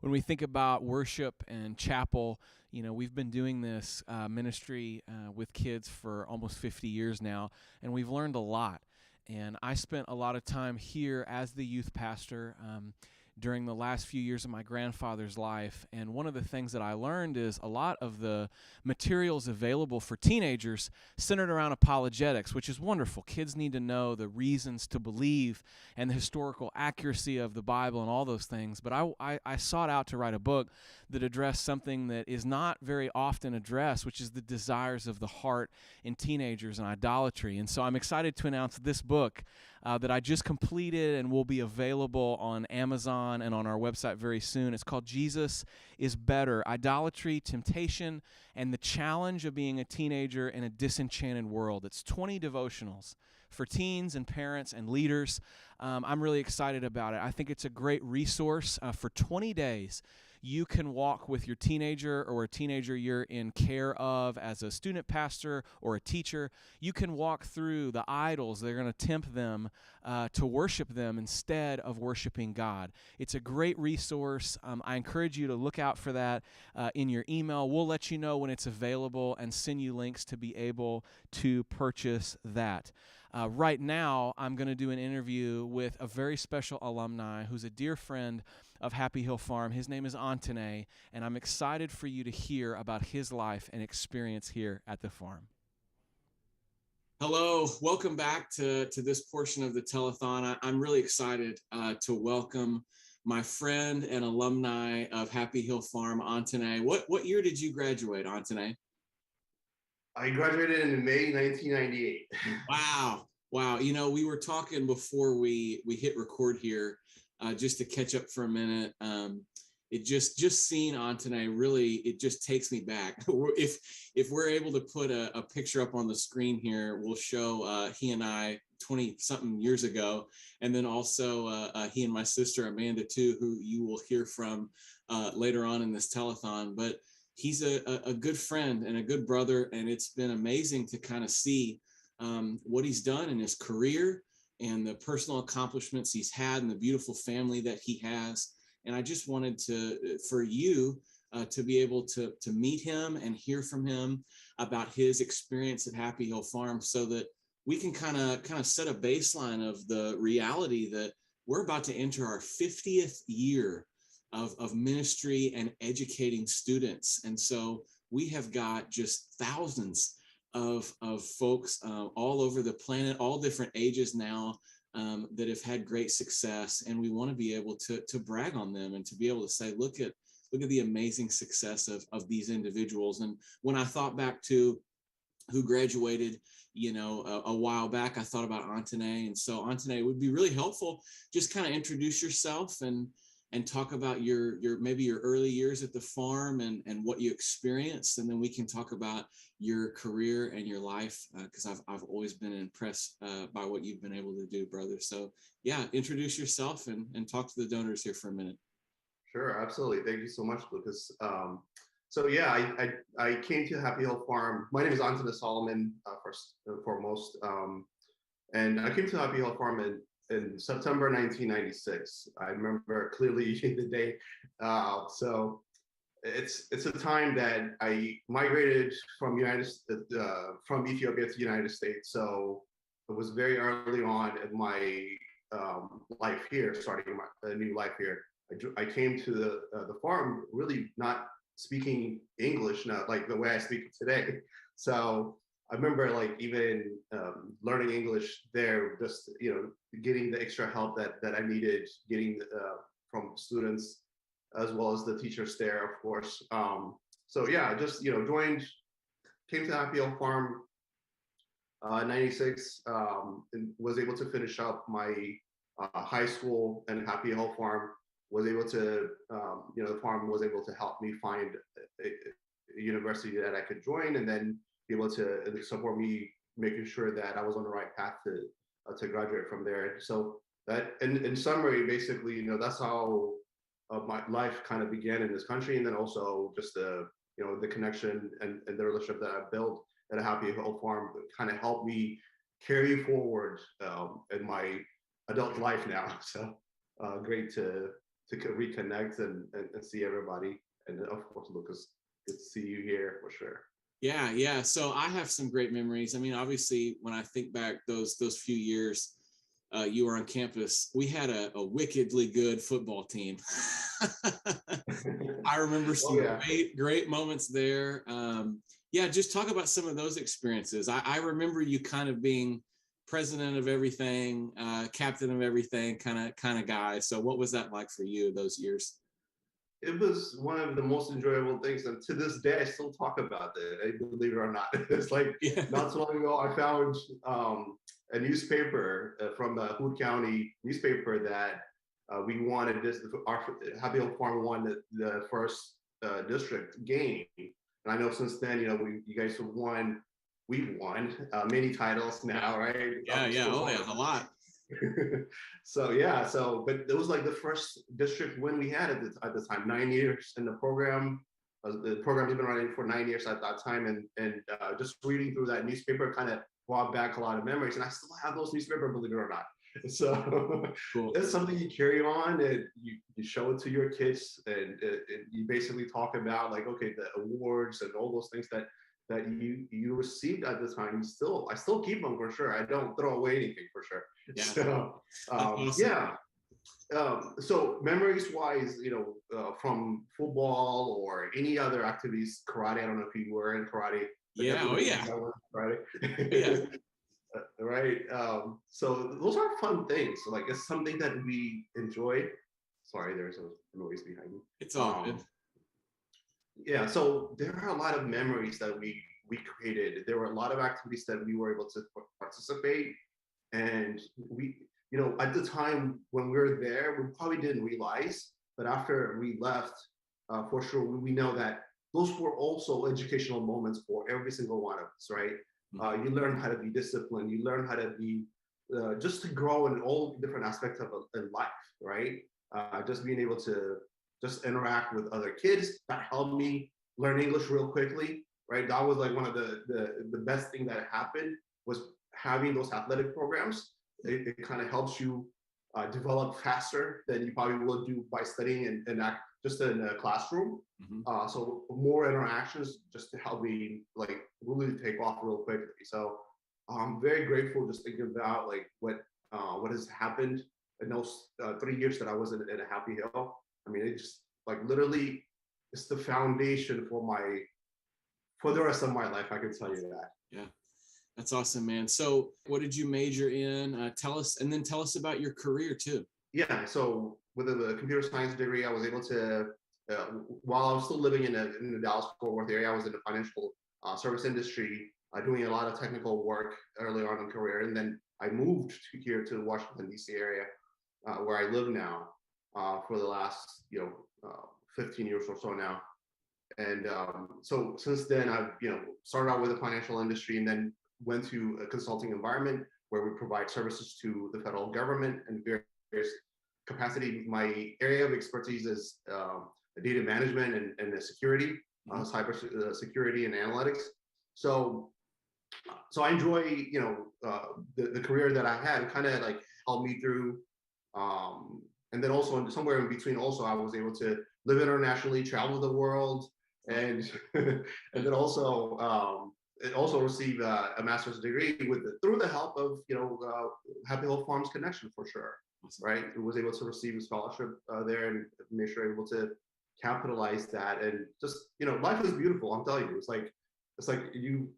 When we think about worship and chapel, we've been doing this ministry with kids for almost 50 years now, and we've learned a lot. And I spent a lot of time here as the youth pastor during the last few years of my grandfather's life. And one of the things that I learned is a lot of the materials available for teenagers centered around apologetics, which is wonderful. Kids need to know the reasons to believe and the historical accuracy of the Bible and all those things. But I sought out to write a book that addressed something that is not very often addressed, which is the desires of the heart in teenagers and idolatry. And so I'm excited to announce this book that I just completed and will be available on Amazon and on our website very soon. It's called Jesus is Better: Idolatry, Temptation, and the Challenge of Being a Teenager in a Disenchanted World. It's 20 devotionals for teens and parents and leaders. I'm really excited about it. I think it's a great resource. For 20 days, you can walk with your teenager or a teenager you're in care of as a student pastor or a teacher. You can walk through the idols that are going to tempt them to worship them instead of worshiping God. It's a great resource. I encourage you to look out for that in your email. We'll let you know when it's available and send you links to be able to purchase that. Right now, I'm going to do an interview with a very special alumni who's a dear friend of Happy Hill Farm. His name is Antone, and I'm excited for you to hear about his life and experience here at the farm. Hello, welcome back to this portion of the telethon. I'm really excited to welcome my friend and alumni of Happy Hill Farm, Antone. What year did you graduate, Antone? I graduated in May 1998. Wow. You know, we were talking before we hit record here, just to catch up for a minute. It just seeing Antone, really, it just takes me back. If we're able to put a picture up on the screen here, we'll show he and I 20-something years ago, and then also he and my sister Amanda too, who you will hear from later on in this telethon. But he's a good friend and a good brother, and it's been amazing to kind of see what he's done in his career and the personal accomplishments he's had and the beautiful family that he has. And I just wanted for you to be able to meet him and hear from him about his experience at Happy Hill Farm, so that we can kind of set a baseline of the reality that we're about to enter our 50th year of ministry and educating students. And so we have got just thousands of folks all over the planet, all different ages now, that have had great success. And we want to be able to brag on them and to be able to say, look at the amazing success of these individuals. And when I thought back to who graduated, a while back, I thought about Antone. And so Antone, it would be really helpful, just kind of introduce yourself and talk about your maybe your early years at the farm and what you experienced, and then we can talk about your career and your life, because I've always been impressed by what you've been able to do, brother. So yeah, introduce yourself and talk to the donors here for a minute. Sure, absolutely. Thank you so much, Lucas. So yeah, I came to Happy Hill Farm. My name is Antone Solomon, first and foremost, and I came to Happy Hill Farm in September 1996. I remember clearly the day. So it's a time that I migrated from Ethiopia to the United States. So it was very early on in my life here, starting a new life here. I came to the farm really not speaking English, not like the way I speak today. So I remember even learning English there, just getting the extra help that I needed, getting from students as well as the teachers there, of course. So yeah, I just came to Happy Hill Farm in '96, and was able to finish up my high school and Happy Hill Farm. Was able to the farm was able to help me find a university that I could join, and then be able to support me, making sure that I was on the right path to graduate from there. So that, in summary, basically, that's how my life kind of began in this country, and then also just the connection and the relationship that I built at a Happy Hill Farm kind of helped me carry forward in my adult life now. So great to reconnect and see everybody, and of course, Lucas, good to see you here for sure. Yeah. So I have some great memories. I mean, obviously, when I think back those few years you were on campus, we had a wickedly good football team. I remember some great moments there. Just talk about some of those experiences. I remember you kind of being president of everything, captain of everything kind of guy. So what was that like for you those years? It was one of the most enjoyable things, and to this day I still talk about it, believe it or not. It's like not so long ago I found a newspaper from the Hood County newspaper that we wanted our Happy Hill Farm won the first district game, and I know since then you guys have won we've won many titles now, right? Yeah. Oh, yeah, a lot. So yeah, but it was like the first district win we had at the time. 9 years in the program. The program has been running for 9 years at that time, and just reading through that newspaper kind of brought back a lot of memories, and I still have those newspaper, believe it or not. So cool. It's something you carry on, and you show it to your kids, and you basically talk about like, okay, the awards and all those things that you received at the time. I still keep them for sure. I don't throw away anything for sure. Yeah. So awesome. yeah. So memories wise, from football or any other activities, karate. I don't know if you were in karate. Yeah. Oh yeah. Karate. Yeah. Right. So those are fun things. Like it's something that we enjoy. Sorry, there's a noise behind me. It's all good. Yeah. So there are a lot of memories that we created. There were a lot of activities that we were able to participate, and we, at the time when we were there, we probably didn't realize, but after we left, for sure, we know that those were also educational moments for every single one of us, right? You learn how to be disciplined. You learn how to be, just to grow in all different aspects of life, right? Just being able to just interact with other kids. That helped me learn English real quickly, right? That was like one of the best thing that happened was having those athletic programs. It kind of helps you develop faster than you probably would do by studying and just in a classroom. So more interactions just to help me like really take off real quickly. So I'm very grateful just thinking about like what has happened in those 3 years that I was at a Happy Hill. I mean, it just like literally it's the foundation for the rest of my life. I can tell you that. Yeah. That's awesome, man. So what did you major in? Tell us about your career too. Yeah, so with a computer science degree, I was able to, while I was still living in the Dallas-Fort Worth area, I was in the financial service industry, doing a lot of technical work early on in career. And then I moved here to the Washington, D.C. area, where I live now for the last, 15 years or so now. And so since then, I've, started out with the financial industry and then went to a consulting environment where we provide services to the federal government and various capacity. My area of expertise is data management and security, cyber security and analytics. So I enjoy, the career that I had. It kind of like helped me through. And then also somewhere in between, also I was able to live internationally, travel the world, and and then also receive a master's degree through the help of Happy Hill Farms connection for sure, right? I was able to receive a scholarship there and make sure able to capitalize that, and just life is beautiful. I'm telling you, it's like you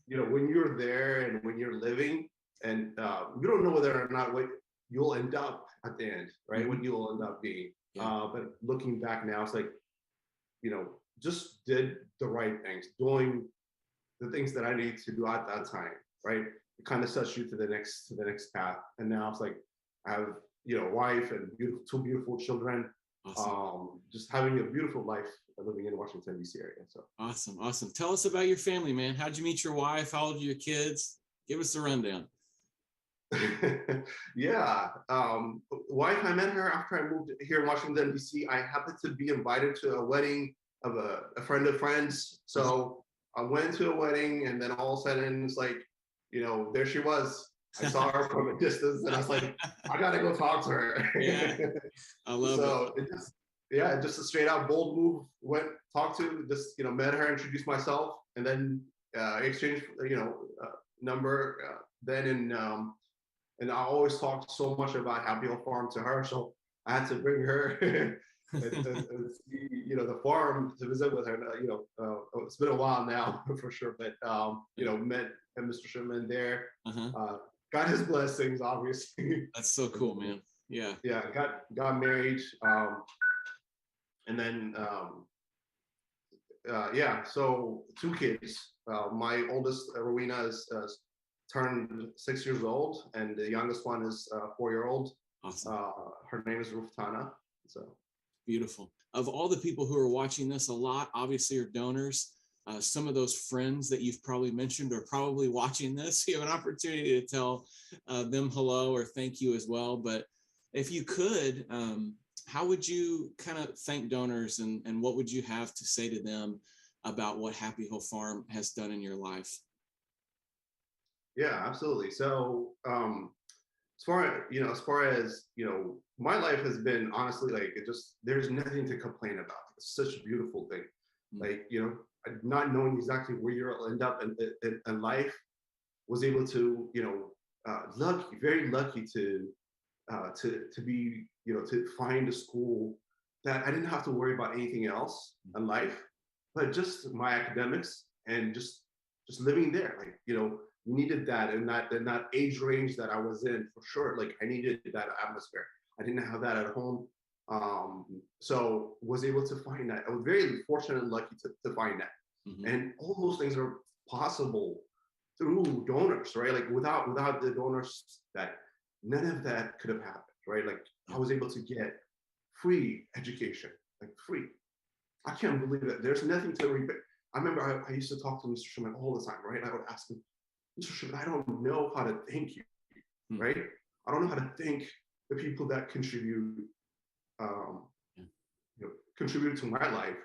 when you're there and when you're living, and you don't know whether or not what you'll end up at the end, right? What you'll end up being. But looking back now, it's like just did the right things, doing the things that I needed to do at that time, right? It kind of sets you to the next path. And now it's like I have a wife and two beautiful children. Awesome. Just having a beautiful life living in Washington, D.C. area. So awesome. Tell us about your family, man. How'd you meet your wife? How old are your kids? Give us the rundown. Yeah, wife, I met her after I moved here in Washington, D.C. I happened to be invited to a wedding of a friend of friends. So I went to a wedding, and then all of a sudden it's like, there she was. I saw her from a distance, and I was like, I gotta go talk to her. Yeah, I love it. So just a straight out bold move. Went, talked to, just met her, introduced myself, and then exchanged number. And I always talked so much about Happy Hill Farm to her, so I had to bring her and see, the farm to visit with her. It's been a while now for sure, but met Mr. Sherman there. Got his blessings, obviously. That's so cool, man. Yeah. Yeah, got married, and then so 2 kids. My oldest, Rowena, is turned 6 years old, and the youngest one is 4-year-old. Awesome. Her name is Ruftana. So beautiful. Of all the people who are watching this, a lot obviously are donors. some of those friends that you've probably mentioned are probably watching this. You have an opportunity to tell them hello or thank you as well. But if you could, how would you kind of thank donors, and what would you have to say to them about what Happy Hill Farm has done in your life? Yeah, absolutely. So, as far as my life has been honestly like there's nothing to complain about. It's such a beautiful thing. Like not knowing exactly where you'll end up in life, was able to very lucky to be to find a school that I didn't have to worry about anything else in life, but just my academics and just living there. Like we needed that in that age range that I was in, for sure. Like I needed that atmosphere. I didn't have that at home. So was able to find that. I was very fortunate and lucky to find that. And all those things are possible through donors, right? Like without the donors, that none of that could have happened, right? Like I was able to get free education, like free. I can't believe it. There's nothing to repay. I remember I used to talk to Mr. Sherman all the time, right? I would ask him, Mr. Sherman, I don't know how to thank you, right? I don't know how to thank the people that contribute to my life,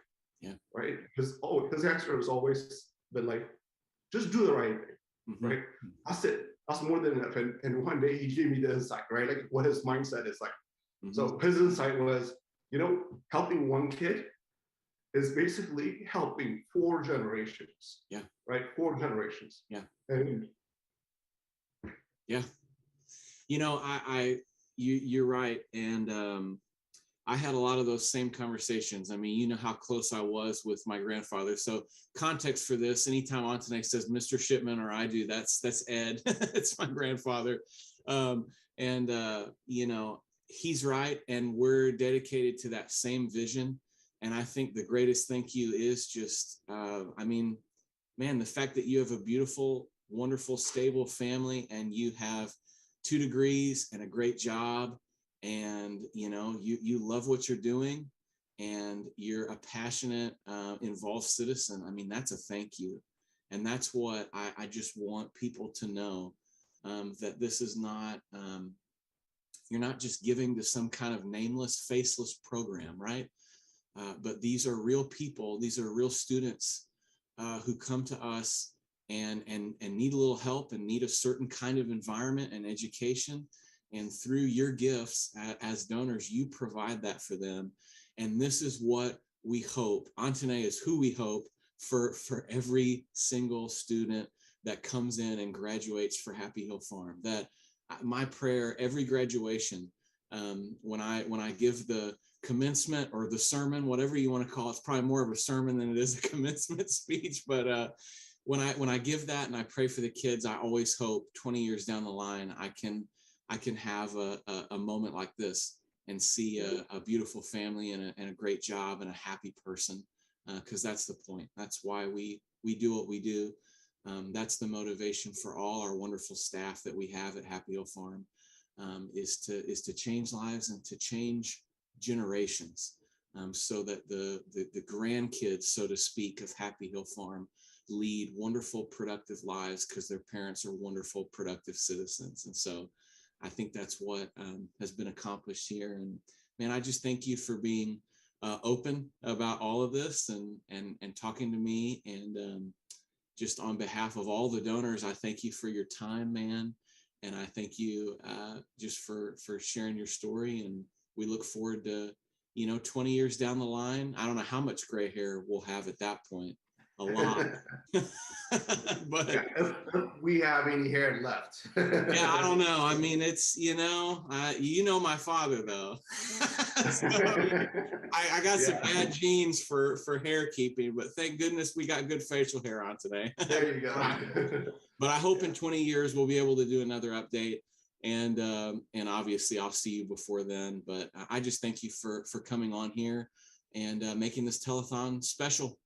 right? Because his answer has always been like, just do the right thing, right? That's it. That's more than enough. And one day he gave me the insight, right? Like what his mindset is like. So his insight was, helping one kid is basically helping 4 generations. Yeah. Right? 4 generations. Yeah. And yeah. You're right. And I had a lot of those same conversations. I mean, you know how close I was with my grandfather. So context for this, anytime Antone says Mr. Shipman or I do, that's Ed. It's my grandfather. He's right. And we're dedicated to that same vision. And I think the greatest thank you is just, the fact that you have a beautiful, wonderful, stable family, and you have 2 degrees and a great job, and you love what you're doing, and you're a passionate, involved citizen. I mean, that's a thank you. And that's what I just want people to know, that this is not, you're not just giving to some kind of nameless, faceless program, right? But these are real people. These are real students who come to us and need a little help and need a certain kind of environment and education. And through your gifts as donors, you provide that for them. And this is what we hope. Antone is who we hope for every single student that comes in and graduates for Happy Hill Farm. That my prayer, every graduation, when I give the commencement or the sermon, whatever you want to call it, it's probably more of a sermon than it is a commencement speech. But when I give that and I pray for the kids, I always hope 20 years down the line, I can have a moment like this and see a beautiful family and a great job and a happy person, because that's the point. That's why we do what we do. That's the motivation for all our wonderful staff that we have at Happy Hill Farm, is to change lives and to change generations, so that the grandkids, so to speak, of Happy Hill Farm lead wonderful, productive lives because their parents are wonderful, productive citizens. And so I think that's what has been accomplished here. And man, I just thank you for being open about all of this and talking to me. And just on behalf of all the donors, I thank you for your time, man. And I thank you just for sharing your story. And we look forward to, 20 years down the line. I don't know how much gray hair we'll have at that point. A lot. But if we have any hair left. Yeah, I don't know. I mean, it's, my father though. So, I got some bad genes for hair keeping, but thank goodness we got good facial hair on today. There you go. But I hope in 20 years we'll be able to do another update, and obviously I'll see you before then. But I just thank you for coming on here and making this telethon special.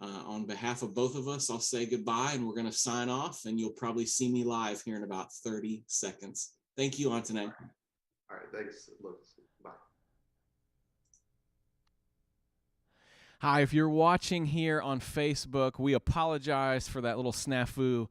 On behalf of both of us, I'll say goodbye, and we're going to sign off, and you'll probably see me live here in about 30 seconds. Thank you, Antone. All right, thanks, Lucas. Bye. Hi, if you're watching here on Facebook, we apologize for that little snafu.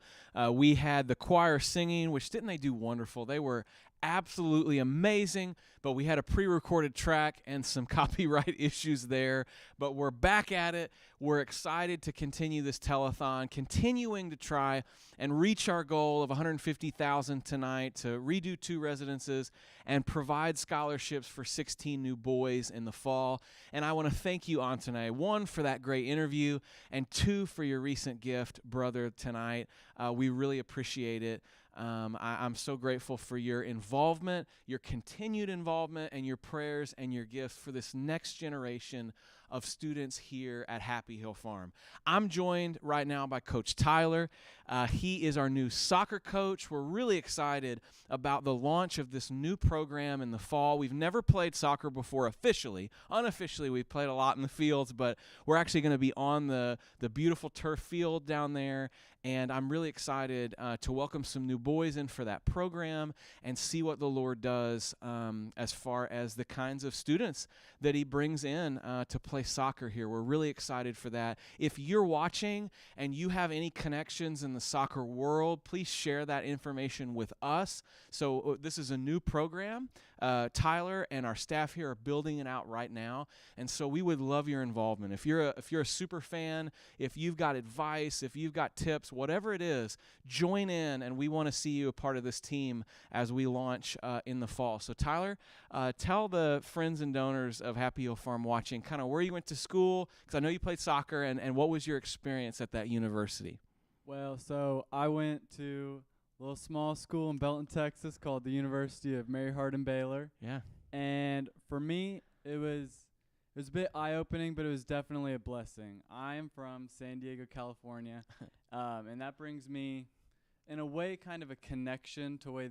We had the choir singing, which didn't they do wonderful? They were absolutely amazing, but we had a pre-recorded track and some copyright issues there. But we're back at it. We're excited to continue this telethon, continuing to try and reach our goal of 150,000 tonight, to redo 2 residences and provide scholarships for 16 new boys in the fall. And I want to thank you, Antone, 1, for that great interview, and 2, for your recent gift, brother, tonight. We really appreciate it. I'm so grateful for your involvement, your continued involvement, and your prayers and your gifts for this next generation of students here at Happy Hill Farm. I'm joined right now by Coach Tyler. He is our new soccer coach. We're really excited about the launch of this new program in the fall. We've never played soccer before officially. Unofficially, we've played a lot in the fields, but we're actually going to be on the beautiful turf field down there. And I'm really excited to welcome some new boys in for that program and see what the Lord does as far as the kinds of students that he brings in to play soccer here. We're really excited for that. If you're watching and you have any connections in the soccer world, please share that information with us. So this is a new program. Tyler and our staff here are building it out right now, and so we would love your involvement. If you're a super fan, if you've got advice, if you've got tips, whatever it is, join in, and we want to see you a part of this team as we launch in the fall. So Tyler, tell the friends and donors of Happy Hill Farm watching kind of where you went to school, because I know you played soccer, and what was your experience at that university? Well, so I went to a little small school in Belton, Texas called the University of Mary Hardin Baylor. Yeah. And for me, it was a bit eye-opening, but it was definitely a blessing. I am from San Diego, California, and that brings me, in a way, kind of a connection to the way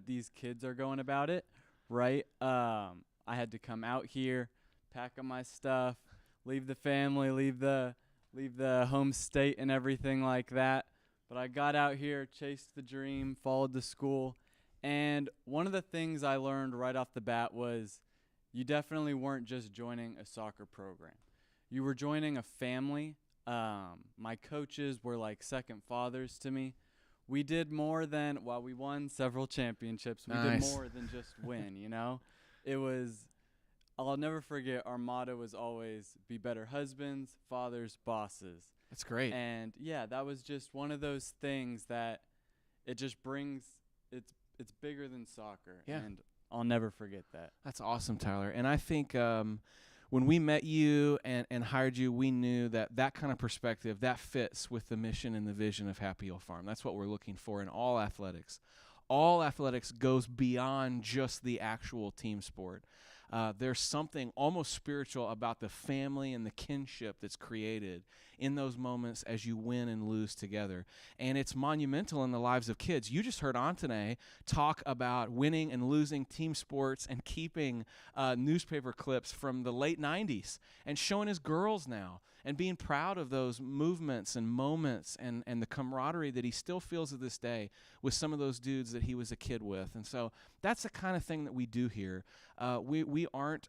these kids are going about it, right? I had to come out here, pack up my stuff, leave the family, leave the home state and everything like that. But I got out here, chased the dream, followed the school, and one of the things I learned right off the bat was you definitely weren't just joining a soccer program. You were joining a family. My coaches were like second fathers to me. We did more than, while we won several championships, we did more than just win, you know? It was, I'll never forget, our motto was always be better husbands, fathers, bosses. That's great. And yeah, that was just one of those things that it just brings, it's bigger than soccer. Yeah. And I'll never forget that. That's awesome, Tyler. And I think when we met you and hired you, we knew that kind of perspective, that fits with the mission and the vision of Happy Hill Farm. That's what we're looking for in all athletics. All athletics goes beyond just the actual team sport. There's something almost spiritual about the family and the kinship that's created in those moments as you win and lose together. And it's monumental in the lives of kids. You just heard Antone talk about winning and losing team sports and keeping newspaper clips from the late 90s and showing his girls now and being proud of those movements and moments and the camaraderie that he still feels to this day with some of those dudes that he was a kid with. And so that's the kind of thing that we do here. We aren't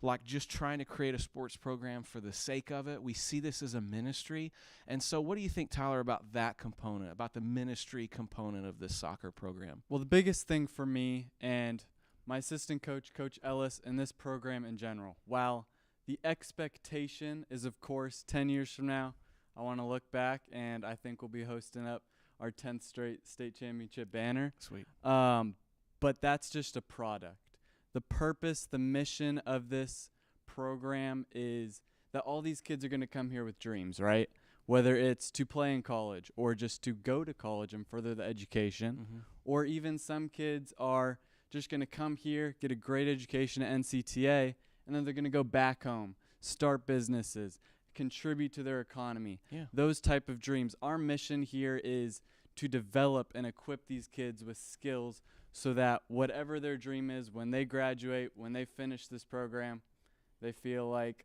like just trying to create a sports program for the sake of it. We see this as a ministry. And so what do you think, Tyler, about that component, about the ministry component of this soccer program? Well, the biggest thing for me and my assistant coach, Coach Ellis, and this program in general, while the expectation is, of course, 10 years from now, I want to look back, and I think we'll be hosting up our 10th straight state championship banner. Sweet. But that's just a product. The purpose, the mission of this program is that all these kids are going to come here with dreams, right? Whether it's to play in college or just to go to college and further the education, or even some kids are just going to come here, get a great education at NCTA, and then they're going to go back home, start businesses, contribute to their economy. Yeah. Those type of dreams. Our mission here is to develop and equip these kids with skills so that whatever their dream is, when they graduate, when they finish this program, they feel like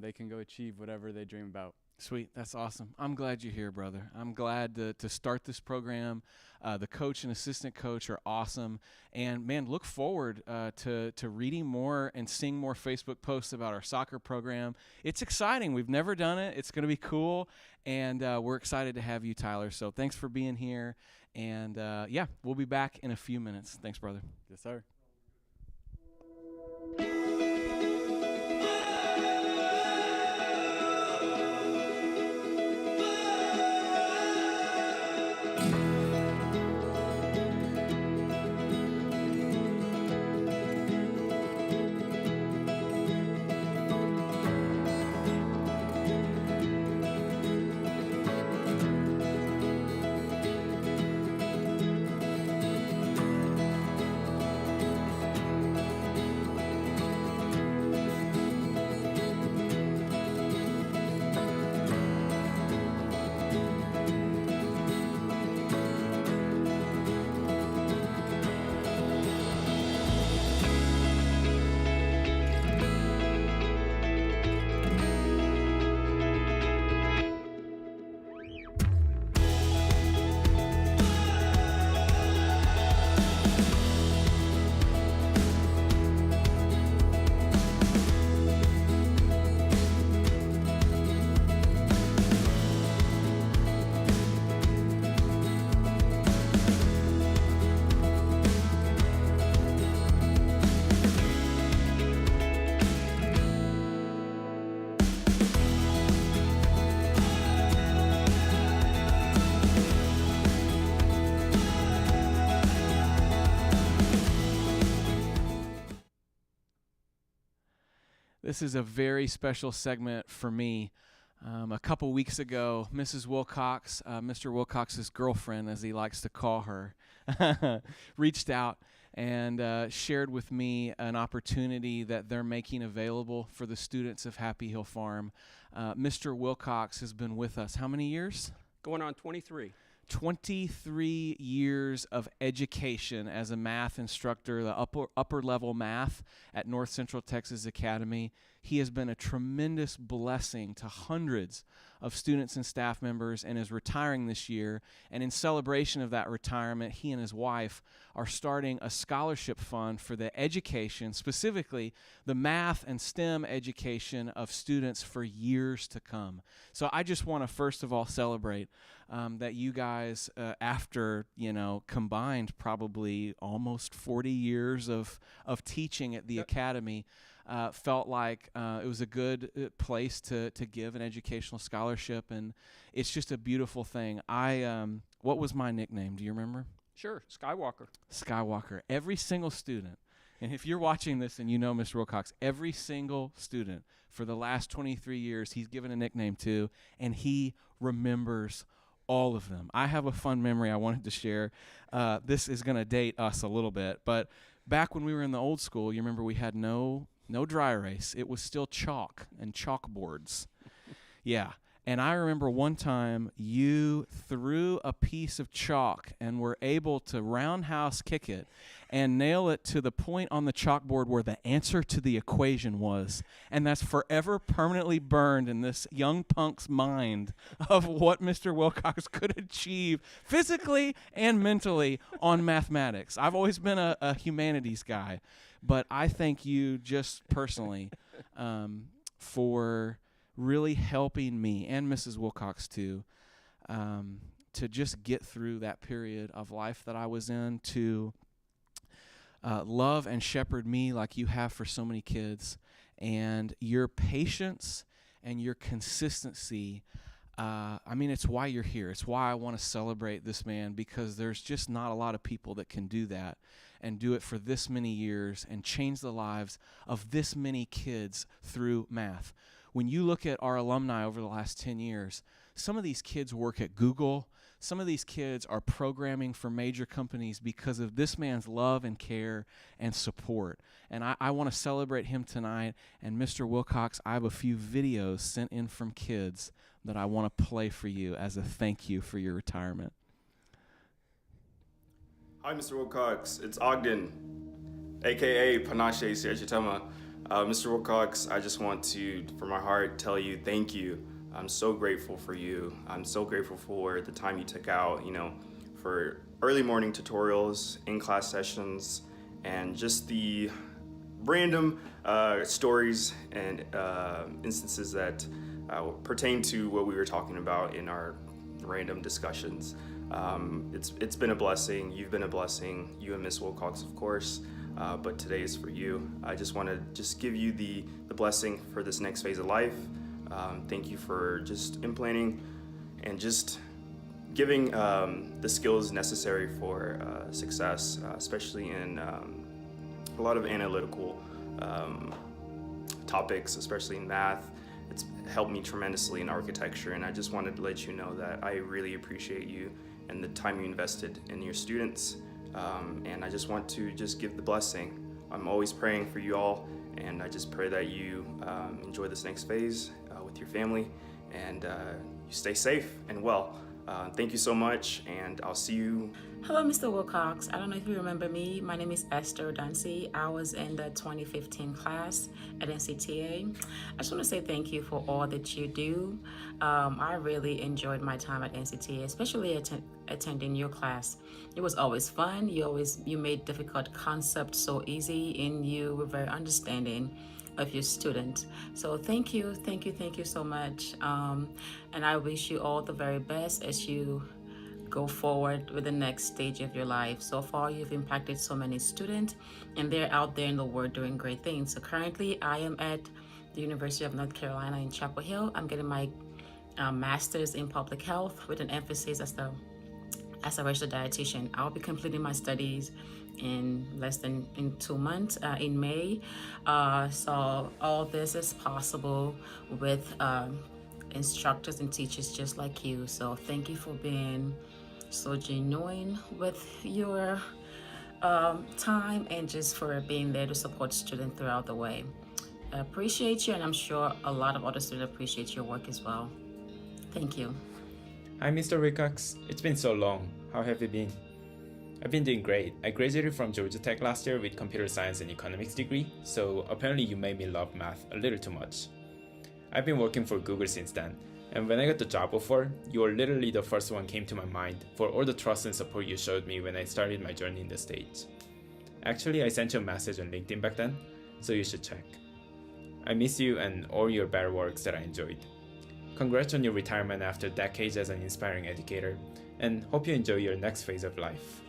they can go achieve whatever they dream about. Sweet. That's awesome. I'm glad you're here, brother. I'm glad to start this program. The coach and assistant coach are awesome. And, man, look forward to reading more and seeing more Facebook posts about our soccer program. It's exciting. We've never done it. It's going to be cool. And we're excited to have you, Tyler. So thanks for being here. And, yeah, we'll be back in a few minutes. Thanks, brother. Yes, sir. This is a very special segment for me. A couple weeks ago, Mrs. Wilcox, Mr. Wilcox's girlfriend, as he likes to call her, reached out and shared with me an opportunity that they're making available for the students of Happy Hill Farm. Mr. Wilcox has been with us how many years? Going on 23. 23 years of education as a math instructor, the upper level math at North Central Texas Academy. He has been a tremendous blessing to hundreds of students and staff members and is retiring this year. And in celebration of that retirement, he and his wife are starting a scholarship fund for the education, specifically the math and STEM education of students for years to come. So I just want to first of all celebrate that you guys, after, combined probably almost 40 years of teaching at the academy, felt like it was a good place to give an educational scholarship, and it's just a beautiful thing. What was my nickname? Do you remember? Sure, Skywalker. Skywalker. Every single student, and if you're watching this and you know Mr. Wilcox, every single student for the last 23 years he's given a nickname to, and he remembers all of them. I have a fun memory I wanted to share. This is going to date us a little bit, but back when we were in the old school, you remember we had no dry erase. It was still chalk and chalkboards. Yeah. And I remember one time you threw a piece of chalk and were able to roundhouse kick it and nail it to the point on the chalkboard where the answer to the equation was. And that's forever permanently burned in this young punk's mind of what Mr. Wilcox could achieve physically and mentally on mathematics. I've always been a humanities guy, but I thank you just personally for really helping me and Mrs. Wilcox too, to just get through that period of life that I was in, to love and shepherd me like you have for so many kids, and your patience and your consistency. It's why you're here. It's why I want to celebrate this man, because there's just not a lot of people that can do that and do it for this many years and change the lives of this many kids through math. When you look at our alumni over the last 10 years, some of these kids work at Google. Some of these kids are programming for major companies because of this man's love and care and support. And I want to celebrate him tonight. And Mr. Wilcox, I have a few videos sent in from kids that I want to play for you as a thank you for your retirement. Hi, Mr. Wilcox. It's Ogden, a.k.a. Panache Siachitama. Mr. Wilcox, I just want to, from my heart, tell you thank you I'm so grateful for you. I'm so grateful for the time you took out, for early morning tutorials, in-class sessions, and just the random stories and instances that pertain to what we were talking about in our random discussions. It's been a blessing. You've been a blessing. You and Miss Wilcox, of course. But today is for you. I just want to give you the blessing for this next phase of life. Thank you for just implanting and just giving the skills necessary for success, especially in a lot of analytical topics, especially in math. It's helped me tremendously in architecture, and I just wanted to let you know that I really appreciate you and the time you invested in your students. And I just want to give the blessing. I'm always praying for you all, and I just pray that you enjoy this next phase with your family, and you stay safe and well. Thank you so much, and I'll see you. Hello, Mr. Wilcox. I don't know if you remember me. My name is Esther Dancy. I was in the 2015 class at NCTA. I just want to say thank you for all that you do. I really enjoyed my time at NCTA, especially attending your class. It was always fun. You made difficult concepts so easy, and you were very understanding of your student. So thank you so much. And I wish you all the very best as you go forward with the next stage of your life. So far, you've impacted so many students, and they're out there in the world doing great things. So currently, I am at the University of North Carolina in Chapel Hill. I'm getting my master's in public health with an emphasis as a registered dietitian. I'll be completing my studies in less than 2 months, in May. So all this is possible with instructors and teachers just like you. So thank you for being so genuine with your time, and just for being there to support students throughout the way. I appreciate you, and I'm sure a lot of other students appreciate your work as well. Thank you. Hi, Mr. Wilcox. It's been so long. How have you been? I've been doing great. I graduated from Georgia Tech last year with computer science and economics degree, so apparently you made me love math a little too much. I've been working for Google since then, and when I got the job offer, you were literally the first one came to my mind for all the trust and support you showed me when I started my journey in the States. Actually, I sent you a message on LinkedIn back then, so you should check. I miss you and all your better works that I enjoyed. Congrats on your retirement after decades as an inspiring educator, and hope you enjoy your next phase of life.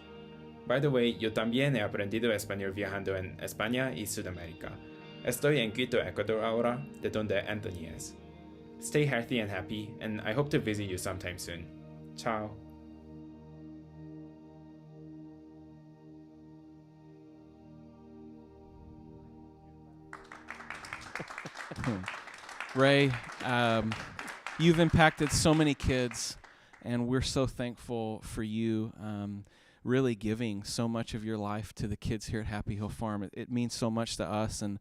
By the way, yo también he aprendido español viajando en España y Sudamérica. Estoy en Quito, Ecuador ahora, de donde Anthony es. Stay healthy and happy, and I hope to visit you sometime soon. Ciao. Ray, you've impacted so many kids, and we're so thankful for you really giving so much of your life to the kids here at Happy Hill Farm. It means so much to us, and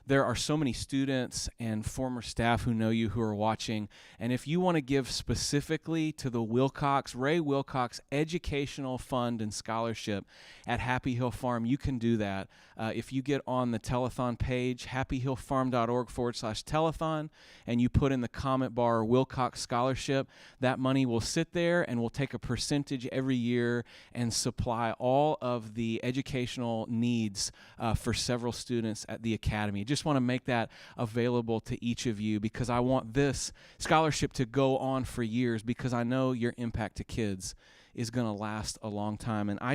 there are so many students and former staff who know you who are watching. And if you want to give specifically to the Ray Wilcox Educational Fund and Scholarship at Happy Hill Farm, you can do that. If you get on the telethon page, happyhillfarm.org/telethon, and you put in the comment bar Wilcox Scholarship, that money will sit there, and we'll take a percentage every year and supply all of the educational needs for several students at the Academy. Just want to make that available to each of you, because I want this scholarship to go on for years, because I know your impact to kids is going to last a long time. And I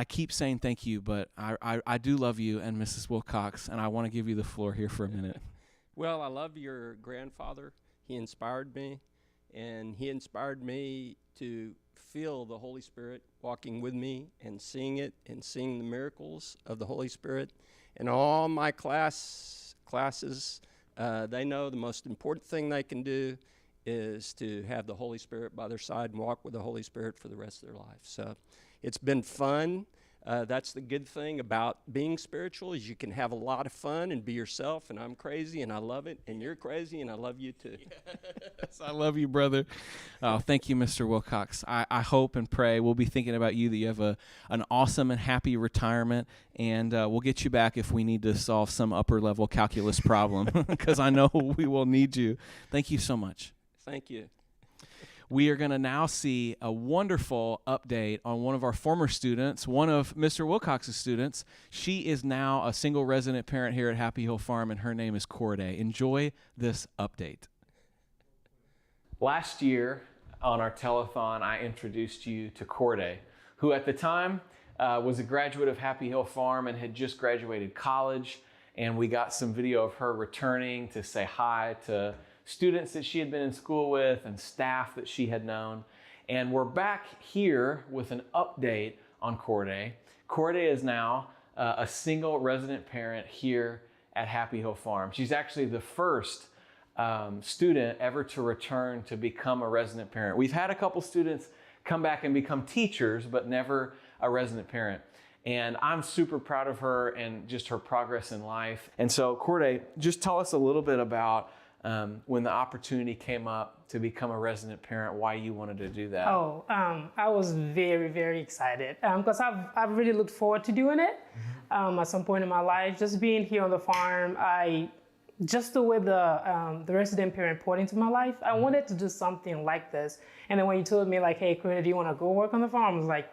keep saying thank you, but I do love you and Mrs. Wilcox, and I want to give you the floor here for a minute. Well, I love your grandfather. He inspired me, and he inspired me to feel the Holy Spirit walking with me and seeing it and seeing the miracles of the Holy Spirit. And all my classes, they know the most important thing they can do is to have the Holy Spirit by their side and walk with the Holy Spirit for the rest of their life. So it's been fun. That's the good thing about being spiritual, is you can have a lot of fun and be yourself, and I'm crazy and I love it, and you're crazy and I love you too. Yes, I love you, brother. Oh, thank you, Mr. Wilcox. I hope and pray we'll be thinking about you, that you have an awesome and happy retirement, and we'll get you back if we need to solve some upper level calculus problem, because I know we will need you. Thank you so much. Thank you. We are going to now see a wonderful update on one of our former students, one of Mr. Wilcox's students. She is now a single resident parent here at Happy Hill Farm, and her name is Corday. Enjoy this update. Last year on our telethon, I introduced you to Corday, who at the time was a graduate of Happy Hill Farm and had just graduated college. And we got some video of her returning to say hi to students that she had been in school with and staff that she had known. And we're back here with an update on Corday. Corday is now a single resident parent here at Happy Hill Farm. She's actually the first student ever to return to become a resident parent. We've had a couple students come back and become teachers, but never a resident parent. And I'm super proud of her and just her progress in life. And so, Corday, just tell us a little bit about when the opportunity came up to become a resident parent, why you wanted to do that. Oh, I was very, very excited because I've really looked forward to doing it at some point in my life. Just being here on the farm, just the way the resident parent poured into my life, I wanted to do something like this. And then when you told me like, hey, Corday, do you want to go work on the farm? I was like,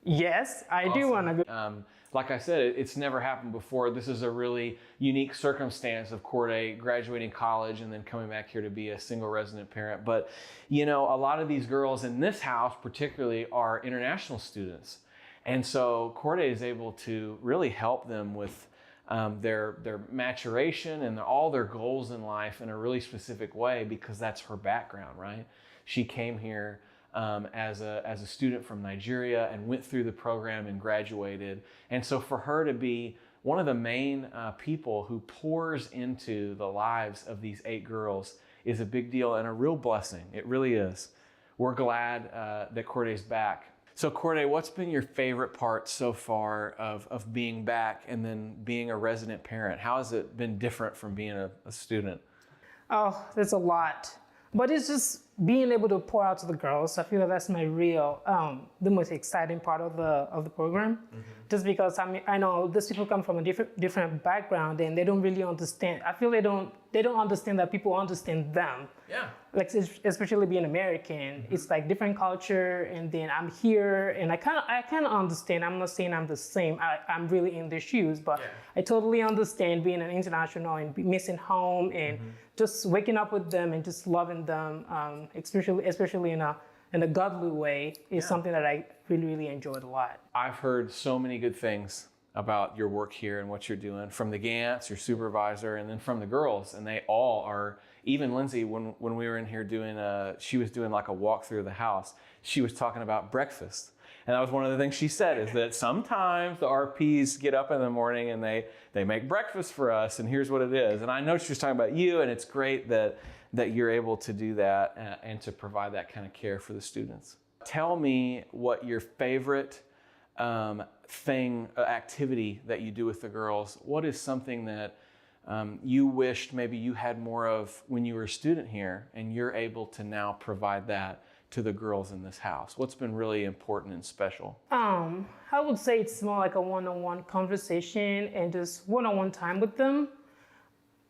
yes, I do want to go. Like I said, it's never happened before. This is a really unique circumstance of Corday graduating college and then coming back here to be a single resident parent. But, you know, a lot of these girls in this house particularly are international students. And so Corday is able to really help them with their maturation and all their goals in life in a really specific way because that's her background, right? She came here as a student from Nigeria and went through the program and graduated. And so for her to be one of the main people who pours into the lives of these 8 girls is a big deal and a real blessing. It really is. We're glad that Corday's back. So Corday, what's been your favorite part so far of being back and then being a resident parent? How has it been different from being a student? Oh, there's a lot. But it's just being able to pour out to the girls. I feel like that's my real, the most exciting part of the program. Just because I know these people come from a different background and they don't really understand. I feel they don't understand that people understand them. Yeah. Like especially being American, it's like different culture, and then I'm here and I kind of understand. I'm not saying I'm the same. I'm really in their shoes, but I totally understand being an international and missing home and just waking up with them and just loving them, especially in a godly way, is something that I really, really enjoyed a lot. I've heard so many good things about your work here and what you're doing from the Gants, your supervisor, and then from the girls. And they all are, even Lindsay, when we were in here she was doing like a walkthrough of the house, she was talking about breakfast. And that was one of the things she said, is that sometimes the RPs get up in the morning and they make breakfast for us, and here's what it is. And I know she was talking about you, and it's great that you're able to do that and to provide that kind of care for the students. Tell me what your favorite activity that you do with the girls. What is something that you wished maybe you had more of when you were a student here, and you're able to now provide that to the girls in this house? What's been really important and special? I would say it's more like a one-on-one conversation and just one-on-one time with them.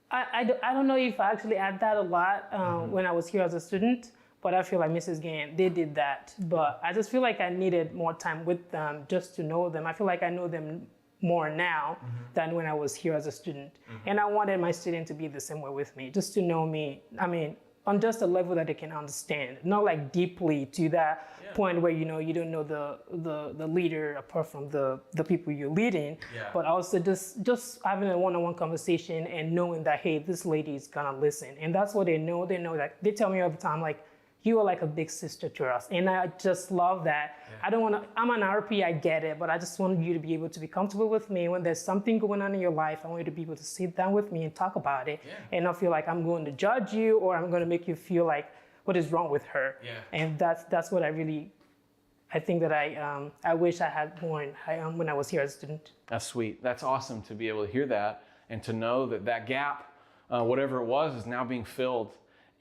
I don't know if I actually had that a lot when I was here as a student, but I feel like Mrs. Gann, they did that. But I just feel like I needed more time with them just to know them. I feel like I know them more now than when I was here as a student. And I wanted my student to be the same way with me, just to know me, I mean, on just a level that they can understand, not like deeply to that point where, you know, you don't know the leader apart from the people you're leading, but also just having a one-on-one conversation and knowing that, hey, this lady is gonna listen. And that's what they know. They know that they tell me all the time, like, you are like a big sister to us. And I just love that. I'm an RP, I get it, but I just want you to be able to be comfortable with me. When there's something going on in your life, I want you to be able to sit down with me and talk about it and not feel like I'm going to judge you or I'm going to make you feel like, what is wrong with her? And that's what I think that I wish I had more when I was here as a student. That's sweet. That's awesome to be able to hear that and to know that gap, whatever it was, is now being filled.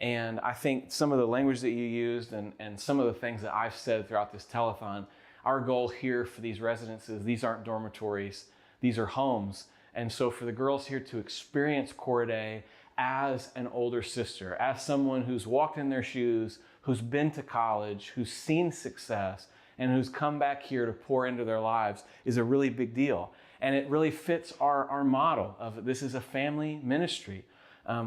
And I think some of the language that you used and some of the things that I've said throughout this telethon, our goal here for these residences, these aren't dormitories, these are homes. And so for the girls here to experience Corday as an older sister, as someone who's walked in their shoes, who's been to college, who's seen success, and who's come back here to pour into their lives is a really big deal. And it really fits our model of this is a family ministry.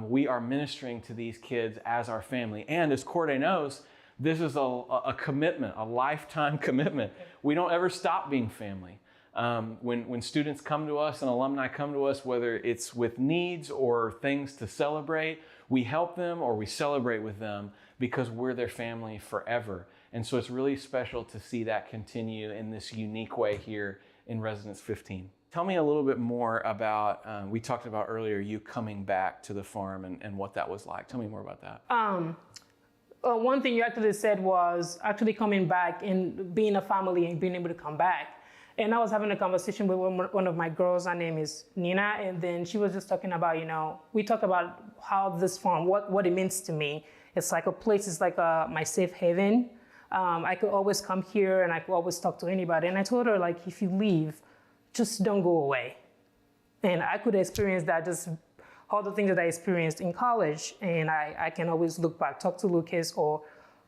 We are ministering to these kids as our family. And as Corday knows, this is a commitment, a lifetime commitment. We don't ever stop being family. When students come to us and alumni come to us, whether it's with needs or things to celebrate, we help them or we celebrate with them because we're their family forever. And so it's really special to see that continue in this unique way here in Residence 15. Tell me a little bit more about, we talked about earlier, you coming back to the farm and what that was like. Tell me more about that. One thing you actually said was actually coming back and being a family and being able to come back. And I was having a conversation with one of my girls, her name is Nina, and then she was just talking about, we talked about how this farm, what it means to me. It's like a place, it's like my safe haven. I could always come here and I could always talk to anybody. And I told her, like, if you leave, just don't go away. And I could experience that, just all the things that I experienced in college. And I can always look back, talk to Lucas or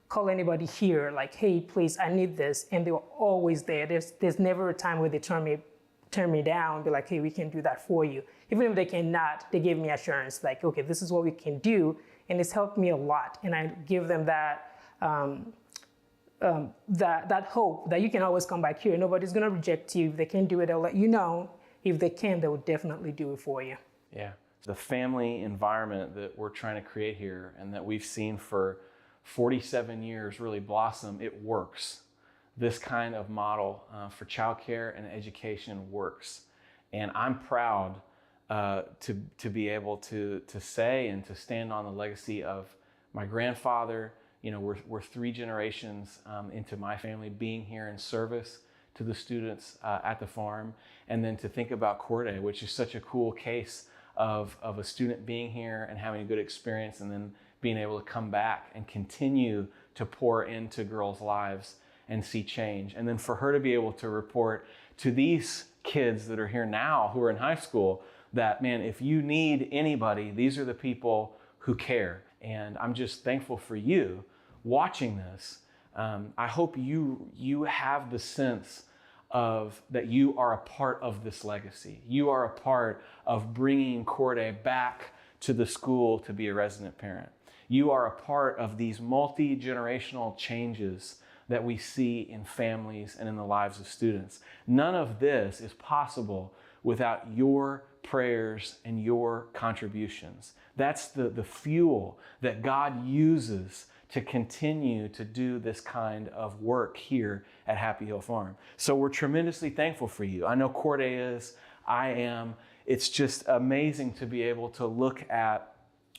call anybody here, like, hey, please, I need this. And they were always there. There's never a time where they turn me down, be like, hey, we can do that for you. Even if they cannot, they gave me assurance, like, okay, this is what we can do. And it's helped me a lot. And I give them that hope that you can always come back here. Nobody's gonna reject you. If they can do it, they'll let you know. If they can, they will definitely do it for you. Yeah, the family environment that we're trying to create here and that we've seen for 47 years really blossom, it works. This kind of model for childcare and education works. And I'm proud to be able to say and to stand on the legacy of my grandfather. We're 3 generations into my family being here in service to the students at the farm. And then to think about Corday, which is such a cool case of a student being here and having a good experience and then being able to come back and continue to pour into girls' lives and see change. And then for her to be able to report to these kids that are here now who are in high school that, man, if you need anybody, these are the people who care. And I'm just thankful for you watching this. I hope you have the sense of that you are a part of this legacy. You are a part of bringing Corday back to the school to be a resident parent. You are a part of these multi-generational changes that we see in families and in the lives of students. None of this is possible without your prayers and your contributions. That's the fuel that God uses to continue to do this kind of work here at Happy Hill Farm. So we're tremendously thankful for you. I know Corday is, I am. It's just amazing to be able to look at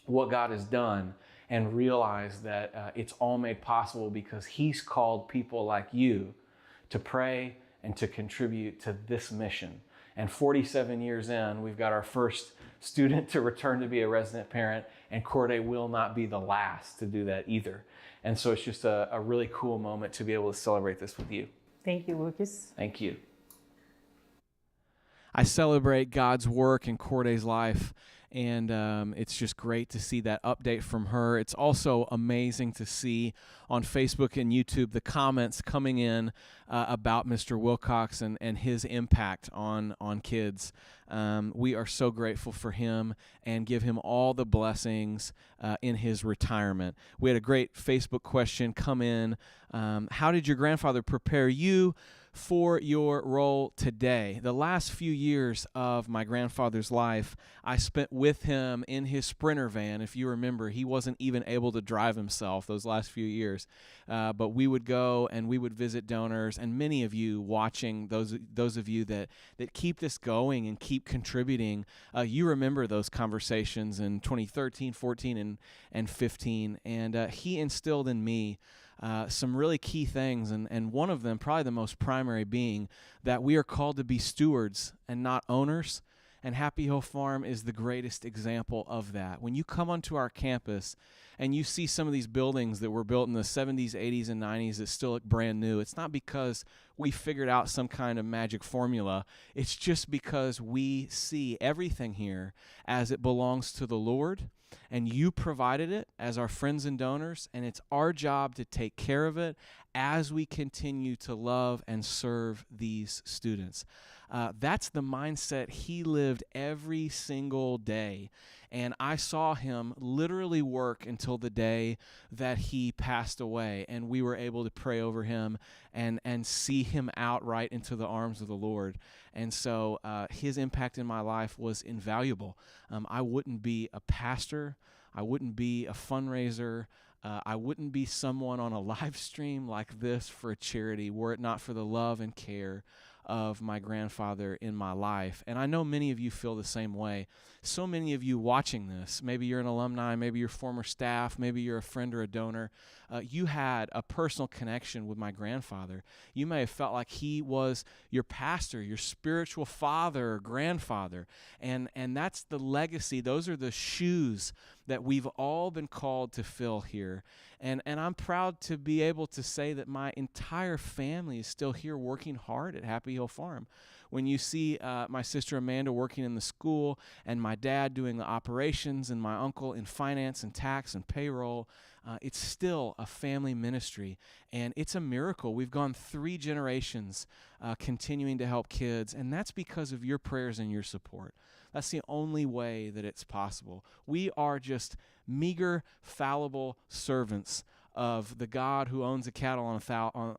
what God has done and realize that it's all made possible because He's called people like you to pray and to contribute to this mission. And 47 years in, we've got our first student to return to be a resident parent, and Corday will not be the last to do that either. And so it's just a really cool moment to be able to celebrate this with you. Thank you, Lucas. Thank you. I celebrate God's work in Corday's life, and it's just great to see that update from her. It's also amazing to see on Facebook and YouTube the comments coming in about Mr. Wilcox and his impact on kids. We are so grateful for him and give him all the blessings in his retirement. We had a great Facebook question come in. How did your grandfather prepare you for your role today? The last few years of my grandfather's life, I spent with him in his Sprinter van. If you remember, he wasn't even able to drive himself those last few years. But we would go and we would visit donors, and many of you watching, those of you that keep this going and keep contributing, you remember those conversations in 2013, 14, and 15. And he instilled in me some really key things, and one of them, probably the most primary, being that we are called to be stewards and not owners, and Happy Hill Farm is the greatest example of that. When you come onto our campus and you see some of these buildings that were built in the 70s, 80s, and 90s that still look brand new, it's not because we figured out some kind of magic formula. It's just because we see everything here as it belongs to the Lord, and you provided it as our friends and donors, and it's our job to take care of it as we continue to love and serve these students. That's the mindset he lived every single day. And I saw him literally work until the day that he passed away, and we were able to pray over him and see him out right into the arms of the Lord. And so his impact in my life was invaluable. I wouldn't be a pastor. I wouldn't be a fundraiser. I wouldn't be someone on a live stream like this for a charity were it not for the love and care of my grandfather in my life. And I know many of you feel the same way. So many of you watching this, maybe you're an alumni, maybe you're former staff, maybe you're a friend or a donor, you had a personal connection with my grandfather. You may have felt like he was your pastor, your spiritual father or grandfather. And that's the legacy. Those are the shoes that we've all been called to fill here. And I'm proud to be able to say that my entire family is still here working hard at Happy Hill Farm. When you see my sister Amanda working in the school, and my dad doing the operations, and my uncle in finance and tax and payroll, it's still a family ministry, and it's a miracle. We've gone 3 generations continuing to help kids, and that's because of your prayers and your support. That's the only way that it's possible. We are just meager, fallible servants of the God who owns the cattle on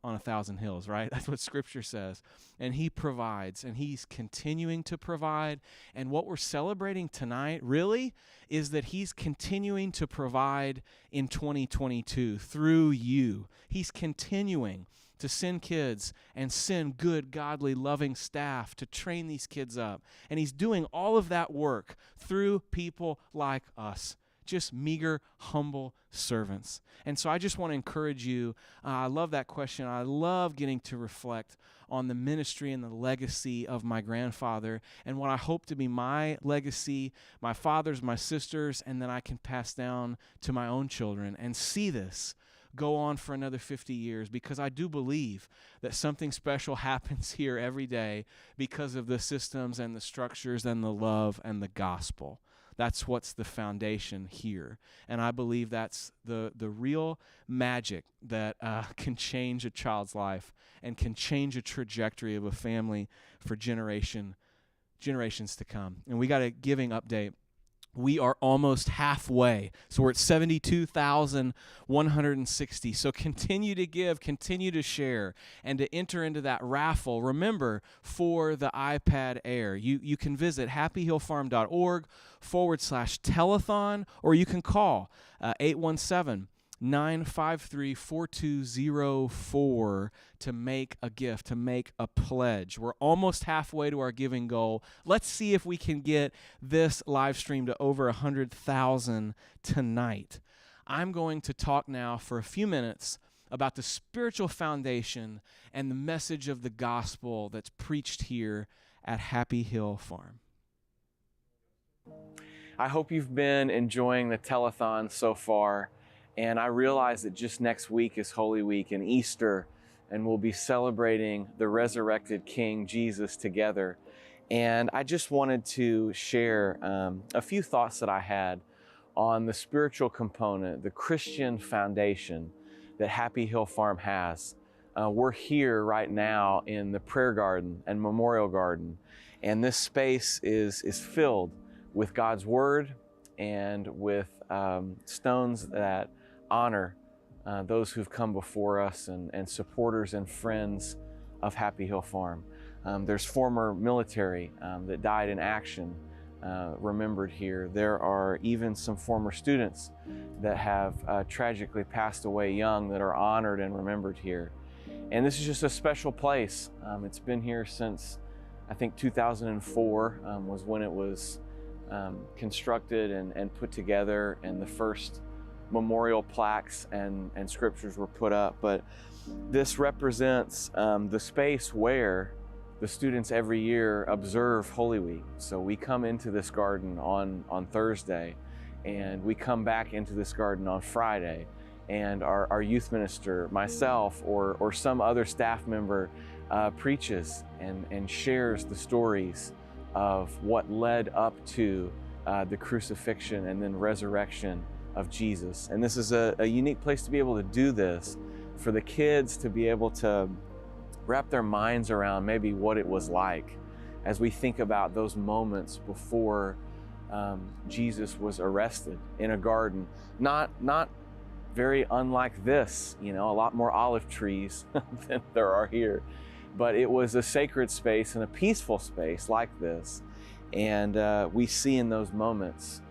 1,000 hills, right? That's what Scripture says. And he provides, and he's continuing to provide. And what we're celebrating tonight, really, is that he's continuing to provide in 2022 through you. He's continuing to send kids and send good, godly, loving staff to train these kids up. And he's doing all of that work through people like us. Just meager, humble servants. And so I just want to encourage you. I love that question. I love getting to reflect on the ministry and the legacy of my grandfather and what I hope to be my legacy, my father's, my sister's, and then I can pass down to my own children and see this go on for another 50 years, because I do believe that something special happens here every day because of the systems and the structures and the love and the gospel. That's what's the foundation here. And I believe that's the real magic that can change a child's life and can change a trajectory of a family for generations to come. And we got a giving update. We are almost halfway. So we're at 72,160. So continue to give, continue to share, and to enter into that raffle. Remember, for the iPad Air, you can visit happyhillfarm.org/telethon, or you can call 817-953-4204 to make a gift, to make a pledge. We're almost halfway to our giving goal. Let's see if we can get this live stream to over 100,000 tonight. I'm going to talk now for a few minutes about the spiritual foundation and the message of the gospel that's preached here at Happy Hill Farm. I hope you've been enjoying the telethon so far. And I realize that just next week is Holy Week and Easter, and we'll be celebrating the resurrected King Jesus together. And I just wanted to share a few thoughts that I had on the spiritual component, the Christian foundation that Happy Hill Farm has. We're here right now in the prayer garden and memorial garden, and this space is filled with God's Word and with stones that honor those who've come before us and supporters and friends of Happy Hill Farm. There's former military that died in action remembered here. There are even some former students that have tragically passed away young that are honored and remembered here. And this is just a special place. It's been here since, I think, 2004 was when it was constructed and put together, and the first memorial plaques and scriptures were put up. But this represents the space where the students every year observe Holy Week. So we come into this garden on Thursday, and we come back into this garden on Friday, and our youth minister, myself, or some other staff member preaches and shares the stories of what led up to the crucifixion and then resurrection of Jesus. And this is a unique place to be able to do this, for the kids to be able to wrap their minds around maybe what it was like as we think about those moments before Jesus was arrested in a garden. Not very unlike this, a lot more olive trees than there are here. But it was a sacred space and a peaceful space like this. And we see in those moments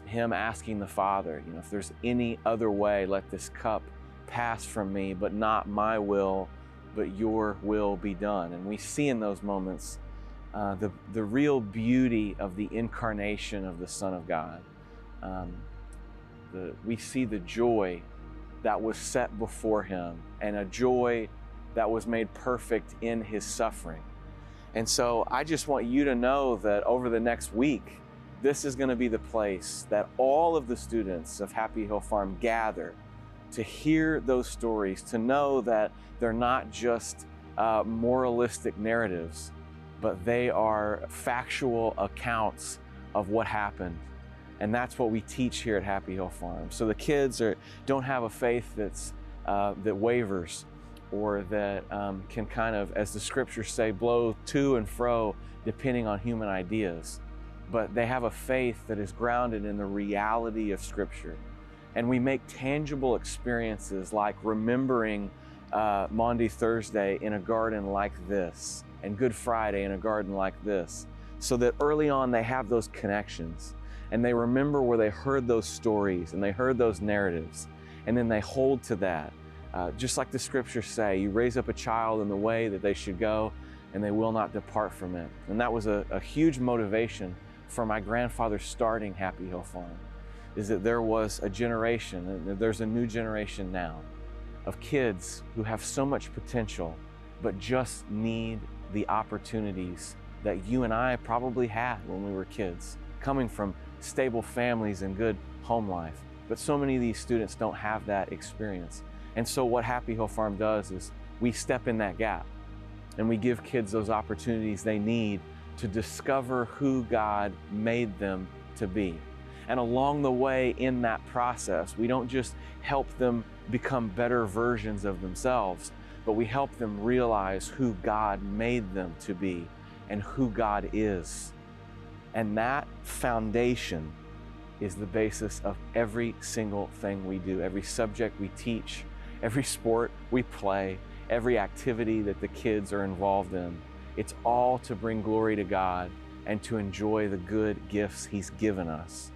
him asking the Father, if there's any other way, let this cup pass from me, but not my will, but your will be done. And we see in those moments the real beauty of the incarnation of the Son of God. We see the joy that was set before him, and a joy that was made perfect in his suffering. And so I just want you to know that over the next week, this is going to be the place that all of the students of Happy Hill Farm gather to hear those stories, to know that they're not just moralistic narratives, but they are factual accounts of what happened. And that's what we teach here at Happy Hill Farm. So the kids don't have a faith that wavers, or that can kind of, as the scriptures say, blow to and fro depending on human ideas. But they have a faith that is grounded in the reality of Scripture. And we make tangible experiences like remembering Maundy Thursday in a garden like this, and Good Friday in a garden like this, so that early on they have those connections, and they remember where they heard those stories and they heard those narratives, and then they hold to that. Just like the scriptures say, you raise up a child in the way that they should go, and they will not depart from it. And that was a huge motivation for my grandfather starting Happy Hill Farm, is that there was a generation, and there's a new generation now, of kids who have so much potential, but just need the opportunities that you and I probably had when we were kids, coming from stable families and good home life. But so many of these students don't have that experience. And so what Happy Hill Farm does is we step in that gap, and we give kids those opportunities they need to discover who God made them to be. And along the way in that process, we don't just help them become better versions of themselves, but we help them realize who God made them to be and who God is. And that foundation is the basis of every single thing we do, every subject we teach, every sport we play, every activity that the kids are involved in. It's all to bring glory to God and to enjoy the good gifts He's given us.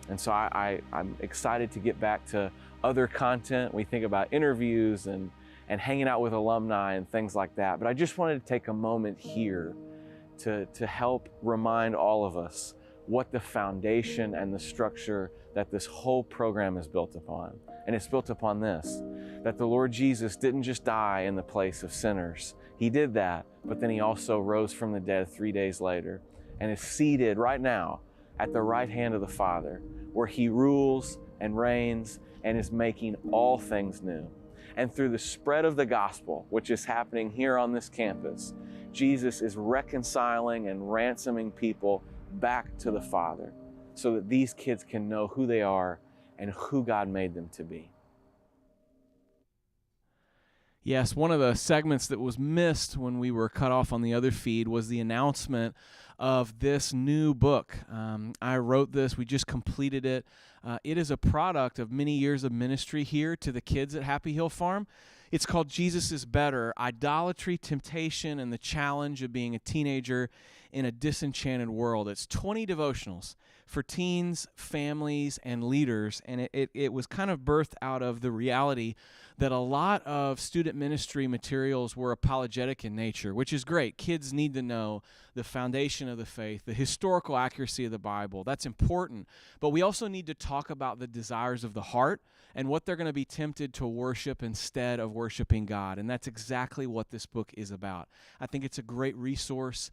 And so I'm excited to get back to other content. We think about interviews and hanging out with alumni and things like that. But I just wanted to take a moment here to help remind all of us what the foundation and the structure that this whole program is built upon. And it's built upon this, that the Lord Jesus didn't just die in the place of sinners. He did that, but then He also rose from the dead 3 days later and is seated right now at the right hand of the Father, where He rules and reigns and is making all things new. And through the spread of the gospel, which is happening here on this campus, Jesus is reconciling and ransoming people back to the Father so that these kids can know who they are and who God made them to be. Yes, one of the segments that was missed when we were cut off on the other feed was the announcement of this new book. I wrote this. We just completed it. It is a product of many years of ministry here to the kids at Happy Hill Farm. It's called Jesus is Better: Idolatry, Temptation, and the Challenge of Being a Teenager in a Disenchanted World. It's 20 devotionals for teens, families, and leaders, and it was kind of birthed out of the reality that a lot of student ministry materials were apologetic in nature, which is great. Kids need to know the foundation of the faith, the historical accuracy of the Bible. That's important. But we also need to talk about the desires of the heart and what they're going to be tempted to worship instead of worshiping God. And that's exactly what this book is about. I think it's a great resource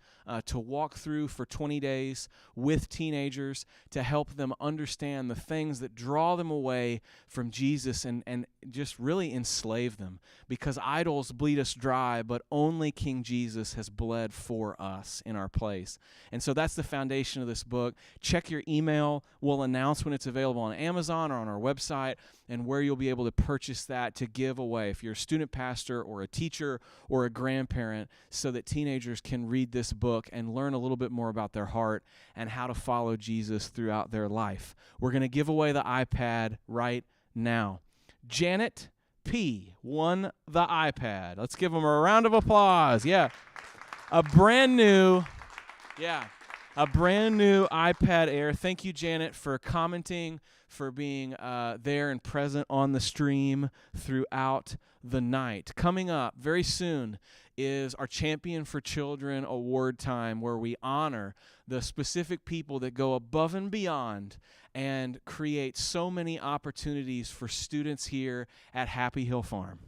to walk through for 20 days with teenagers to help them understand the things that draw them away from Jesus and just really enslave them, because idols bleed us dry, but only King Jesus has bled for us in our place. And so that's the foundation of this book. Check your email. We'll announce when it's available on Amazon or on our website, and where you'll be able to purchase that to give away if you're a student pastor or a teacher or a grandparent, so that teenagers can read this book and learn a little bit more about their heart and how to follow Jesus throughout their life. We're going to give away the iPad right now. Janet P. won the iPad. Let's give them a round of applause. Yeah. A brand new iPad Air. Thank you, Janet, for commenting, for being there and present on the stream throughout the night. Coming up very soon is our Champion for Children award time, where we honor the specific people that go above and beyond and create so many opportunities for students here at Happy Hill Farm.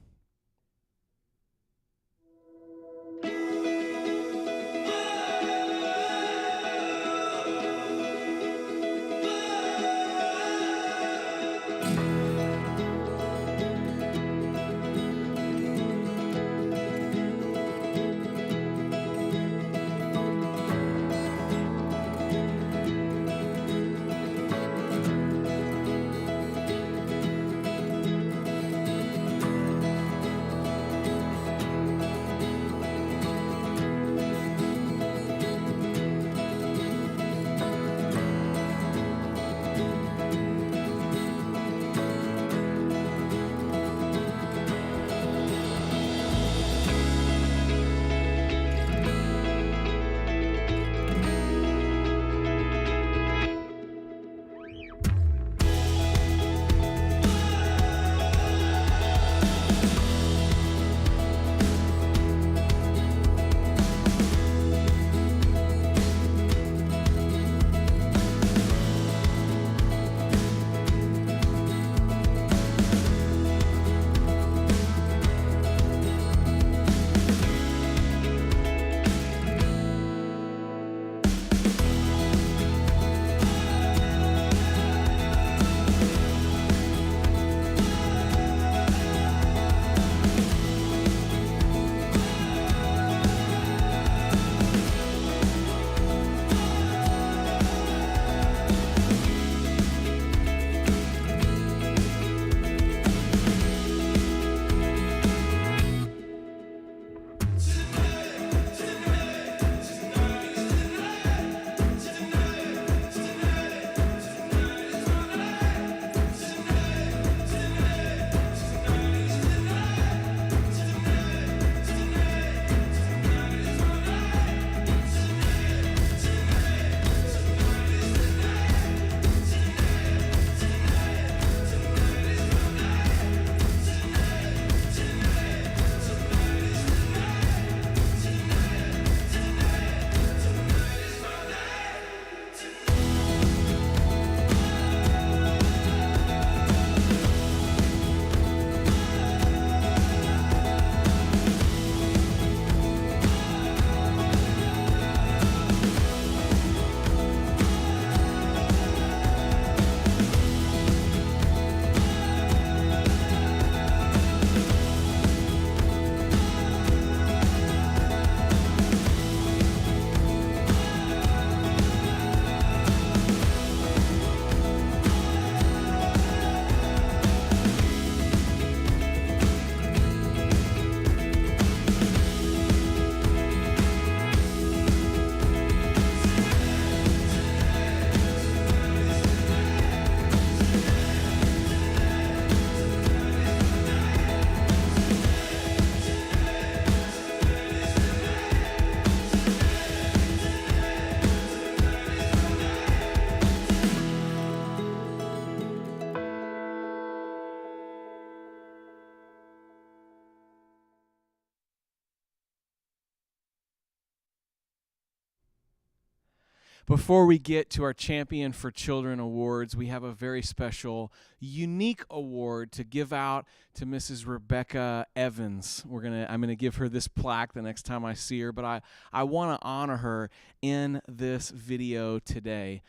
Before we get to our Champion for Children awards, we have a very special, unique award to give out to Mrs. Rebecca Evans. I'm gonna give her this plaque the next time I see her, but I want to honor her in this video today.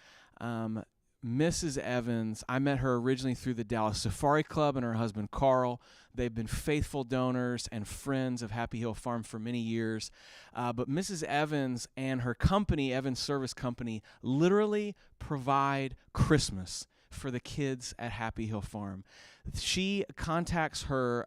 Mrs. Evans, I met her originally through the Dallas Safari Club and her husband Carl. They've been faithful donors and friends of Happy Hill Farm for many years. But Mrs. Evans and her company, Evans Service Company, literally provide Christmas for the kids at Happy Hill Farm. She contacts her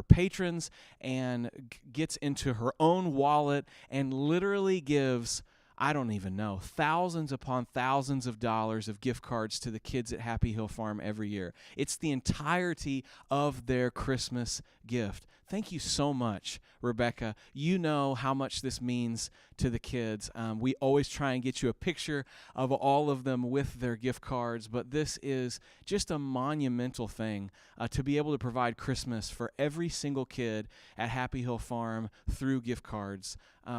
patrons and gets into her own wallet and literally gives, I don't even know, thousands upon thousands of dollars of gift cards to the kids at Happy Hill Farm every year. It's the entirety of their Christmas gift. Thank you so much, Rebecca. You know how much this means to the kids. We always try and get you a picture of all of them with their gift cards, but this is just a monumental thing to be able to provide Christmas for every single kid at Happy Hill Farm through gift cards.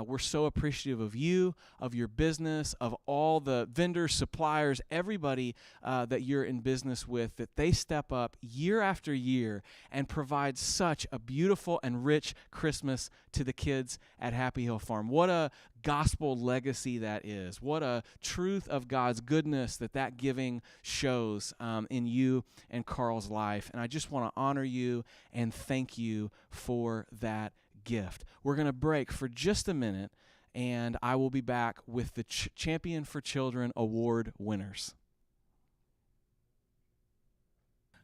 We're so appreciative of you, of your business, of all the vendors, suppliers, everybody that you're in business with, that they step up year after year and provide such a beautiful and rich Christmas to the kids at Happy Hill Farm. What a gospel legacy that is. What a truth of God's goodness that giving shows in you and Carl's life. And I just want to honor you and thank you for that gift. We're going to break for just a minute, and I will be back with the Champion for Children Award winners.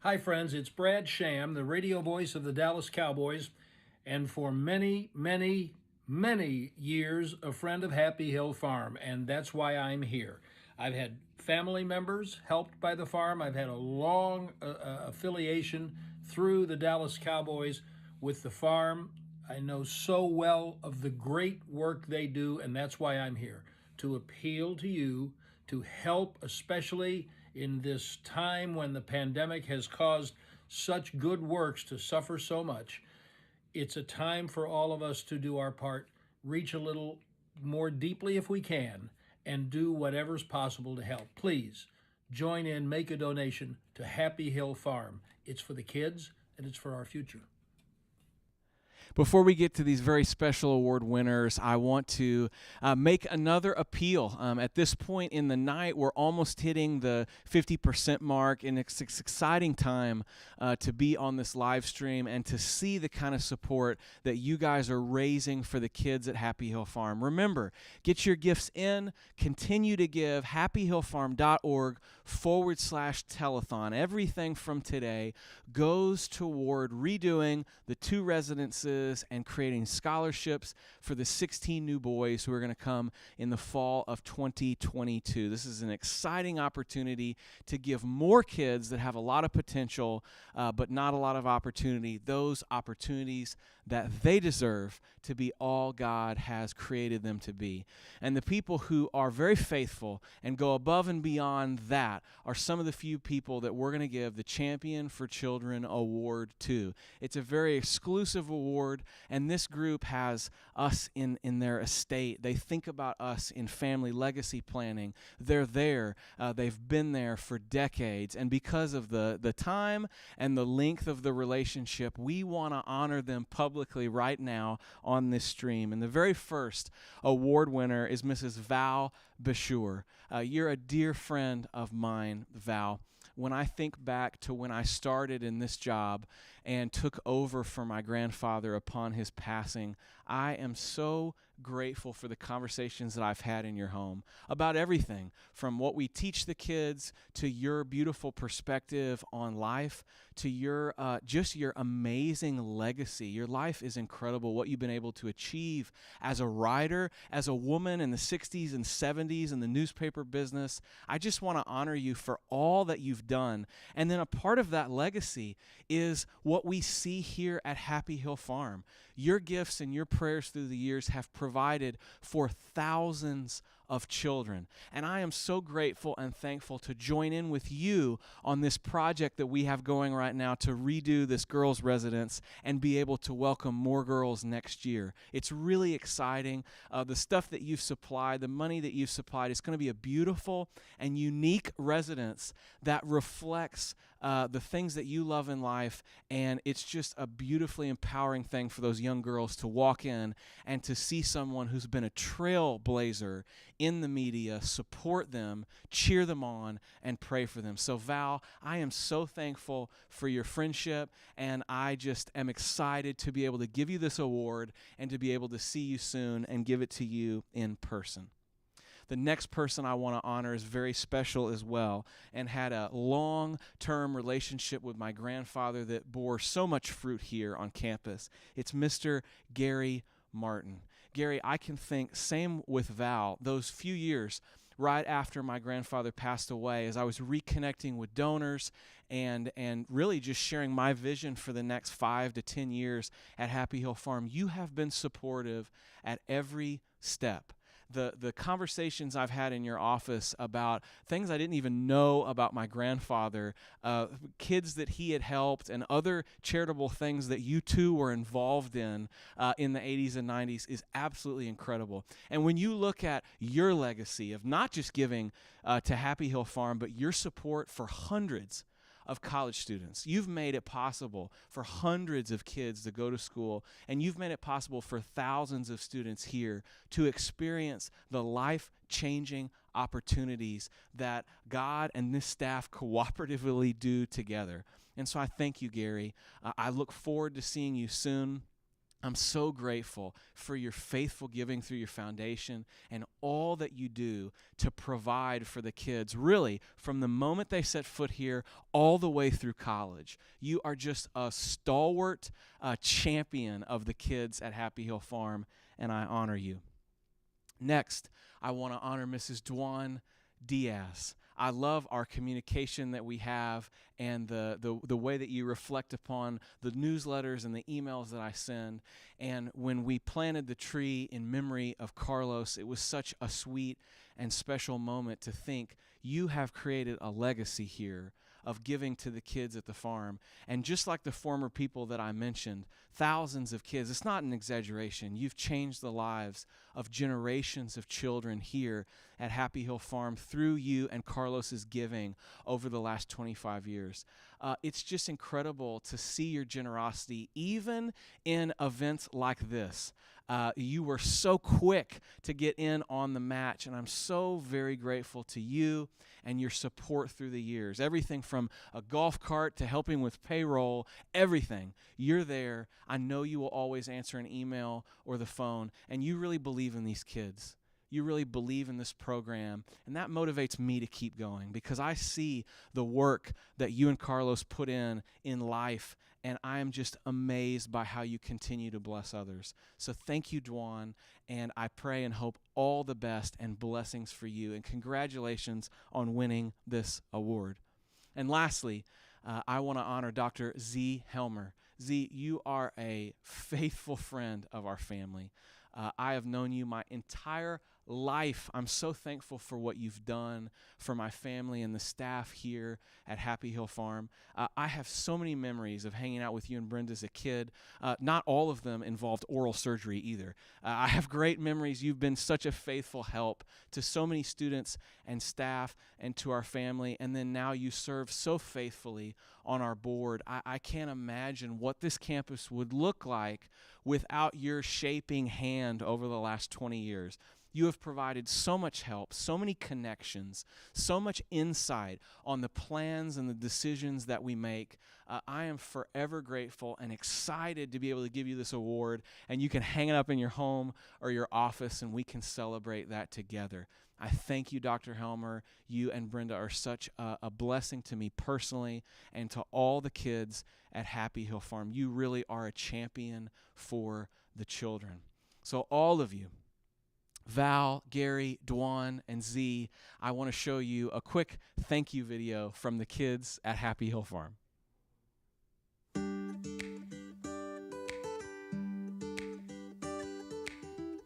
Hi, friends. It's Brad Sham, the radio voice of the Dallas Cowboys, and for many, many, many years, a friend of Happy Hill Farm, and that's why I'm here. I've had family members helped by the farm. I've had a long affiliation through the Dallas Cowboys with the farm. I know so well of the great work they do, and that's why I'm here, to appeal to you to help, especially in this time when the pandemic has caused such good works to suffer so much. It's a time for all of us to do our part, reach a little more deeply if we can, and do whatever's possible to help. Please join in, make a donation to Happy Hill Farm. It's for the kids, and it's for our future. Before we get to these very special award winners, I want to make another appeal. At this point in the night, we're almost hitting the 50% mark, and it's an exciting time to be on this live stream and to see the kind of support that you guys are raising for the kids at Happy Hill Farm. Remember, get your gifts in, continue to give, happyhillfarm.org/telethon. Everything from today goes toward redoing the 2 residences and creating scholarships for the 16 new boys who are going to come in the fall of 2022. This is an exciting opportunity to give more kids that have a lot of potential but not a lot of opportunity, those opportunities that they deserve to be all God has created them to be. And the people who are very faithful and go above and beyond that are some of the few people that we're going to give the Champion for Children Award to. It's a very exclusive award, and this group has us in their estate. They think about us in family legacy planning. They're there. They've been there for decades. And because of the time and the length of the relationship, we want to honor them publicly right now on this stream. And the very first award winner is Mrs. Val Bashur. You're a dear friend of mine, Val. When I think back to when I started in this job and took over for my grandfather upon his passing, I am so grateful for the conversations that I've had in your home about everything from what we teach the kids to your beautiful perspective on life to your just your amazing legacy. Your life is incredible, what you've been able to achieve as a writer, as a woman in the 60s and 70s in the newspaper business. I just want to honor you for all that you've done. And then a part of that legacy is what we see here at Happy Hill Farm. Your gifts and your prayers through the years have provided for thousands of children. And I am so grateful and thankful to join in with you on this project that we have going right now to redo this girls' residence and be able to welcome more girls next year. It's really exciting. The stuff that you've supplied, the money that you've supplied, it's going to be a beautiful and unique residence that reflects the things that you love in life, and it's just a beautifully empowering thing for those young girls to walk in and to see someone who's been a trailblazer in the media, support them, cheer them on, and pray for them. So Val, I am so thankful for your friendship, and I just am excited to be able to give you this award and to be able to see you soon and give it to you in person. The next person I want to honor is very special as well and had a long-term relationship with my grandfather that bore so much fruit here on campus. It's Mr. Gary Martin. Gary, I can think, same with Val, those few years right after my grandfather passed away, as I was reconnecting with donors and really just sharing my vision for the next 5 to 10 years at Happy Hill Farm, you have been supportive at every step. The conversations I've had in your office about things I didn't even know about my grandfather, kids that he had helped, and other charitable things that you too were involved in the 80s and 90s is absolutely incredible. And when you look at your legacy of not just giving to Happy Hill Farm, but your support for hundreds of college students. You've made it possible for hundreds of kids to go to school, and you've made it possible for thousands of students here to experience the life-changing opportunities that God and this staff cooperatively do together. And so I thank you, Gary. I look forward to seeing you soon. I'm so grateful for your faithful giving through your foundation and all that you do to provide for the kids, really, from the moment they set foot here all the way through college. You are just a stalwart champion of the kids at Happy Hill Farm, and I honor you. Next, I want to honor Mrs. Dwan Diaz. I love our communication that we have and the way that you reflect upon the newsletters and the emails that I send. And when we planted the tree in memory of Carlos, it was such a sweet and special moment to think you have created a legacy here of giving to the kids at the farm. And just like the former people that I mentioned, thousands of kids, it's not an exaggeration, you've changed the lives of generations of children here at Happy Hill Farm through you and Carlos's giving over the last 25 years. It's just incredible to see your generosity, even in events like this. You were so quick to get in on the match, and I'm so very grateful to you and your support through the years. Everything from a golf cart to helping with payroll, everything. You're there. I know you will always answer an email or the phone, and you really believe in these kids. You really believe in this program, and that motivates me to keep going because I see the work that you and Carlos put in life, and I am just amazed by how you continue to bless others. So thank you, Dwan, and I pray and hope all the best and blessings for you, and congratulations on winning this award. And lastly, I want to honor Dr. Z. Helmer. Z, you are a faithful friend of our family. I have known you my entire life. I'm so thankful for what you've done for my family and the staff here at Happy Hill Farm. I have so many memories of hanging out with you and Brenda as a kid. Not all of them involved oral surgery either. I have great memories. You've been such a faithful help to so many students and staff and to our family, and then now you serve so faithfully on our board. I can't imagine what this campus would look like without your shaping hand over the last 20 years. You have provided so much help, so many connections, so much insight on the plans and the decisions that we make. I am forever grateful and excited to be able to give you this award, and you can hang it up in your home or your office, and we can celebrate that together. I thank you, Dr. Helmer. You and Brenda are such a blessing to me personally and to all the kids at Happy Hill Farm. You really are a champion for the children. So all of you, Val, Gary, Dwan, and Z, I want to show you a quick thank you video from the kids at Happy Hill Farm.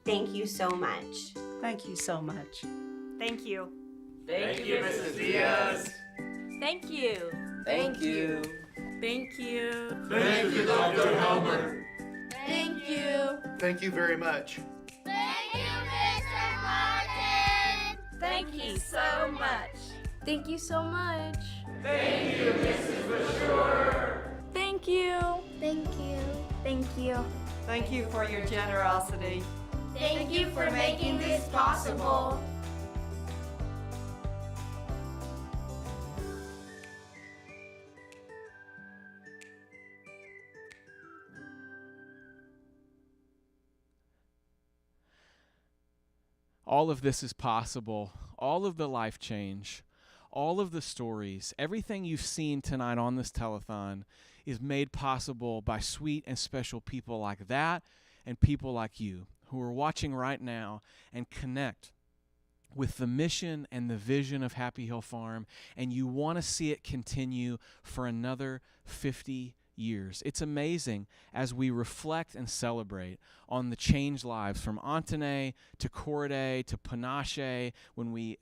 Thank you so much. Thank you so much. Thank you. Thank you, Mrs. Diaz. Thank you. Thank you. Thank you. Thank you, Dr. Helmer. Thank you. Thank you very much. Thank you, Mr. Martin. Thank you so much. Thank you so much. Thank you, Mrs. Bashir. Thank you. Thank you. Thank you. Thank you for your generosity. Thank you for making this possible. all of this is possible, all of the life change, all of the stories, everything you've seen tonight on this telethon is made possible by sweet and special people like that and people like you who are watching right now and connect with the mission and the vision of Happy Hill Farm, and you want to see it continue for another 50 years. It's amazing as we reflect and celebrate on the changed lives from Antone to Corday to Panache, when we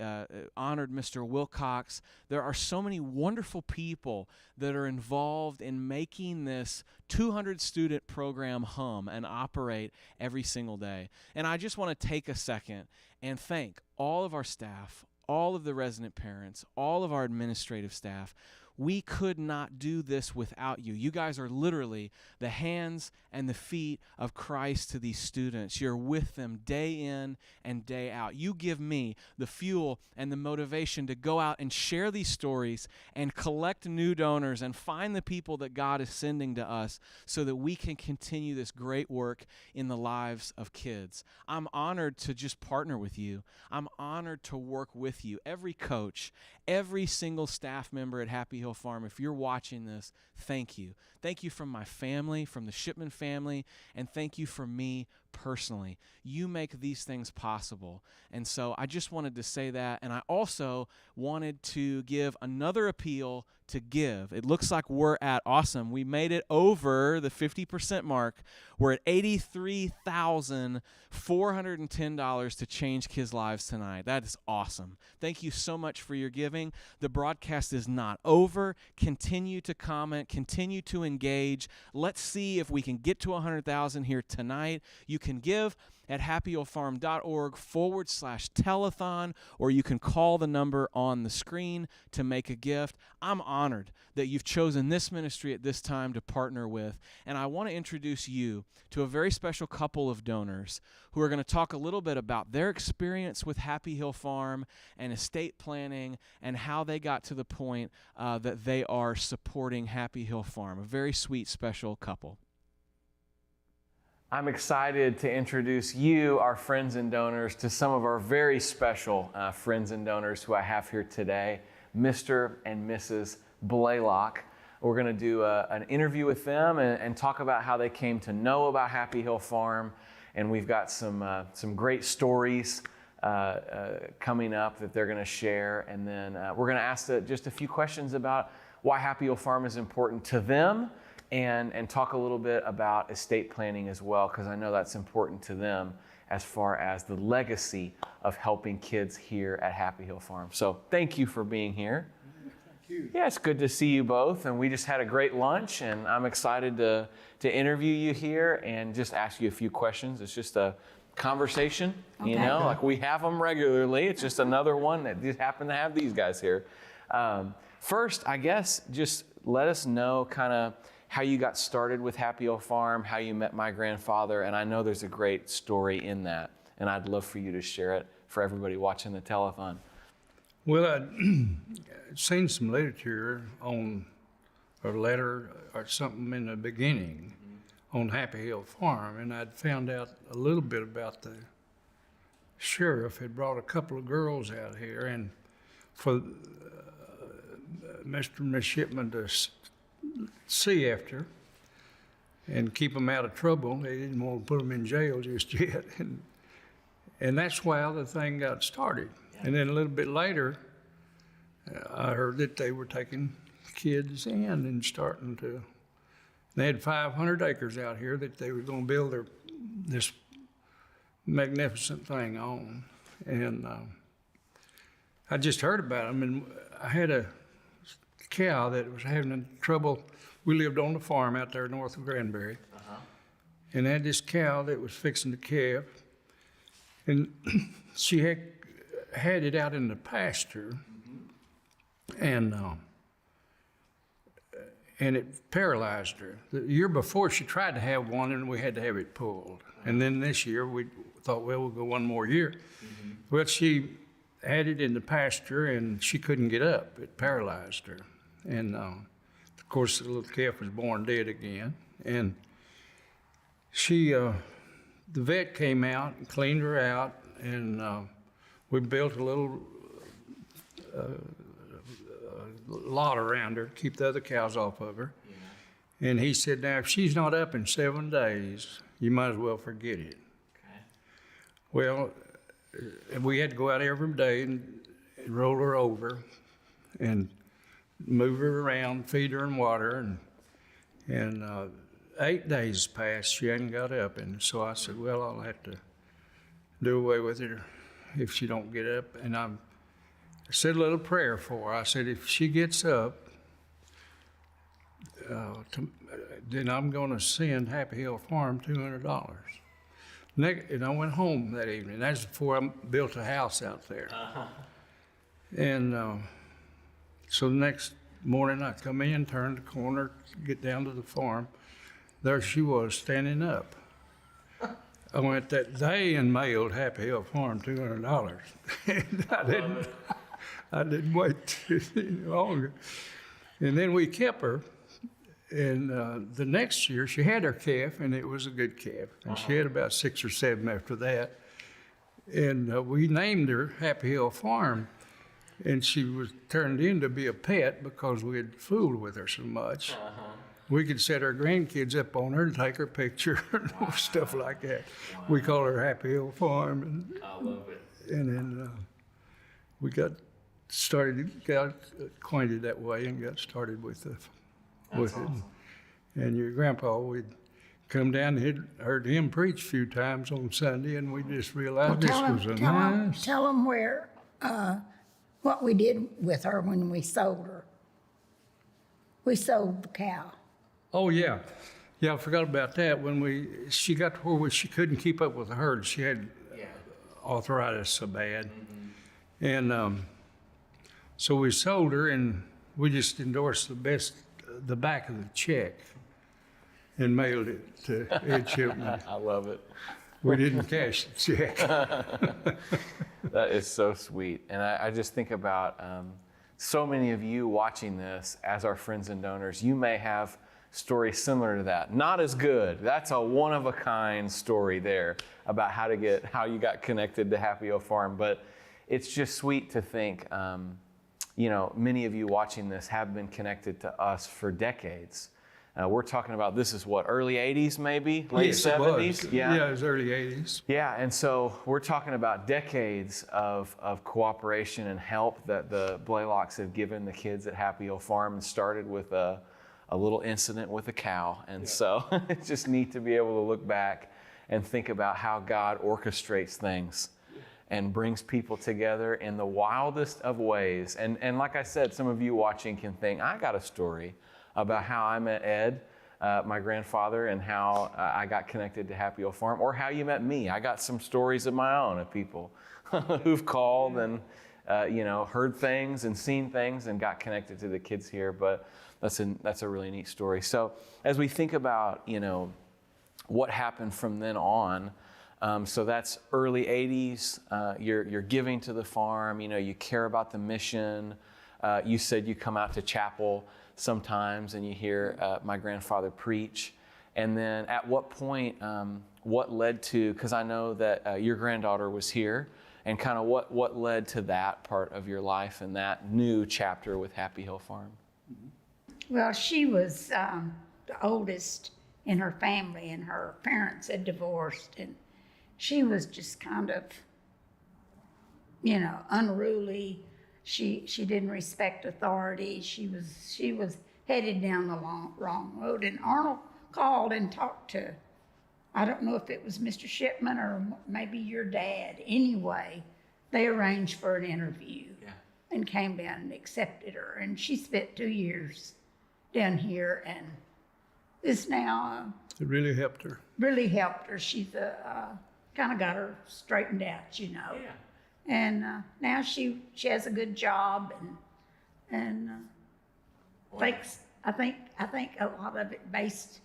honored Mr. Wilcox. There are so many wonderful people that are involved in making this 200-student program hum and operate every single day. And I just want to take a second and thank all of our staff, all of the resident parents, all of our administrative staff. We could not do this without you. You guys are literally the hands and the feet of Christ to these students. You're with them day in and day out. You give me the fuel and the motivation to go out and share these stories and collect new donors and find the people that God is sending to us so that we can continue this great work in the lives of kids. I'm honored to just partner with you. I'm honored to work with you. Every coach, every single staff member at Happy Hill Farm, if you're watching this, thank you. Thank you from my family, from the Shipman family, and thank you from me personally. You make these things possible. And so I just wanted to say that, and I also wanted to give another appeal to give. It looks like we're at, awesome, we made it over the 50% mark. We're at $83,410 to change kids' lives tonight. That is awesome. Thank you so much for your giving. The broadcast is not over. Continue to comment, continue to engage. Let's see if we can get to 100,000 here tonight. You can give at happyhillfarm.org/telethon, or you can call the number on the screen to make a gift. I'm honored that you've chosen this ministry at this time to partner with, and I want to introduce you to a very special couple of donors who are going to talk a little bit about their experience with Happy Hill Farm and estate planning and how they got to the point that they are supporting Happy Hill Farm. A very sweet, special couple. I'm excited to introduce you, our friends and donors, to some of our very special friends and donors who I have here today, Mr. and Mrs. Blaylock. We're going to do an interview with them and talk about how they came to know about Happy Hill Farm. And we've got some great stories coming up that they're going to share. And then we're going to ask just a few questions about why Happy Hill Farm is important to them, and talk a little bit about estate planning as well, because I know that's important to them as far as the legacy of helping kids here at Happy Hill Farm. So thank you for being here. Thank you. Yeah, it's good to see you both, and we just had a great lunch, and I'm excited to interview you here and just ask you a few questions. It's just a conversation, you know, like we have them regularly. It's just another one that just happened to have these guys here. First, I guess, just let us know kind of how you got started with Happy Hill Farm, how you met my grandfather, and I know there's a great story in that, and I'd love for you to share it for everybody watching the telethon. Well, I'd seen some literature on a letter or something in the beginning on Happy Hill Farm, and I'd found out a little bit about the sheriff had brought a couple of girls out here, and for Mr. and Miss Shipman to see after and keep them out of trouble. They didn't want to put them in jail just yet. And that's why the thing got started. Yeah. And then a little bit later, I heard that they were taking kids in and starting to, they had 500 acres out here that they were going to build this magnificent thing on. And I just heard about them, and I had a cow that was having trouble. We lived on the farm out there north of Granbury, and I had this cow that was fixing to calve, and she had it out in the pasture, and it paralyzed her. The year before, she tried to have one, and we had to have it pulled. And then this year, we thought, well, we'll go one more year. Well, she had it in the pasture, and she couldn't get up. It paralyzed her. And of course, the little calf was born dead again. And she, the vet came out and cleaned her out and we built a little lot around her to keep the other cows off of her. And he said, now, if she's not up in 7 days, you might as well forget it. Okay. Well, we had to go out every day and roll her over and move her around, feed her and water. And 8 days passed, she hadn't got up. And so I said, well, I'll have to do away with her if she don't get up. And I said a little prayer for her. I said, if she gets up, then I'm going to send Happy Hill Farm $200. And I went home that evening. That's before I built a house out there. And so the next morning I come in, turn the corner, get down to the farm. There she was standing up. I went that day and mailed Happy Hill Farm $200. And I didn't wait any longer. And then we kept her. And the next year, she had her calf, and it was a good calf. And she had about 6 or 7 after that. And we named her Happy Hill Farm. And she was turned in to be a pet because we had fooled with her so much. We could set our grandkids up on her and take her picture and stuff like that. We call her Happy Hill Farm. And, I love it. And then we got acquainted that way and got started with it. And your grandpa, we'd come down and heard him preach a few times on Sunday, and we just realized this was a nice. Tell them where, what we did with her when we sold her. We sold the cow. Oh, yeah. Yeah, I forgot about that. When she got to where she couldn't keep up with the herd. She had arthritis so bad. Mm-hmm. And so we sold her, and we just endorsed the back of the check and mailed it to Ed Shipman. I love it. We didn't cash the check. That is so sweet. And I just think about so many of you watching this as our friends and donors. You may have stories similar to that. Not as good. That's a one-of-a-kind story there about how you got connected to Happy Hill Farm. But it's just sweet to think, many of you watching this have been connected to us for decades. We're talking about, this is what, early 80s maybe? Late yes, 70s? It was. Yeah, it was early 80s. Yeah, and so we're talking about decades of cooperation and help that the Blaylocks have given the kids at Happy Hill Farm, and started with a little incident with a cow. And so it's just neat to be able to look back and think about how God orchestrates things and brings people together in the wildest of ways. And like I said, some of you watching can think, I got a story about how I met Ed, my grandfather, and how I got connected to Happy Hill Farm, or how you met me. I got some stories of my own of people who've called and heard things and seen things and got connected to the kids here. But that's a really neat story. So as we think about what happened from then on, so that's early 80s. You're giving to the farm. You care about the mission. You said you come out to chapel sometimes and you hear my grandfather preach. And then at what point, what led to, because I know that your granddaughter was here, and kind of what led to that part of your life and that new chapter with Happy Hill Farm? Well, she was the oldest in her family, and her parents had divorced, and she was just kind of, unruly. She didn't respect authority. She was headed down the wrong road. And Arnold called and talked to, I don't know if it was Mr. Shipman or maybe your dad. Anyway, they arranged for an interview and came down and accepted her. And she spent 2 years down here, and this now it really helped her. Really helped her. She's kind of got her straightened out, And now she has a good job, and thanks. I think a lot of it based.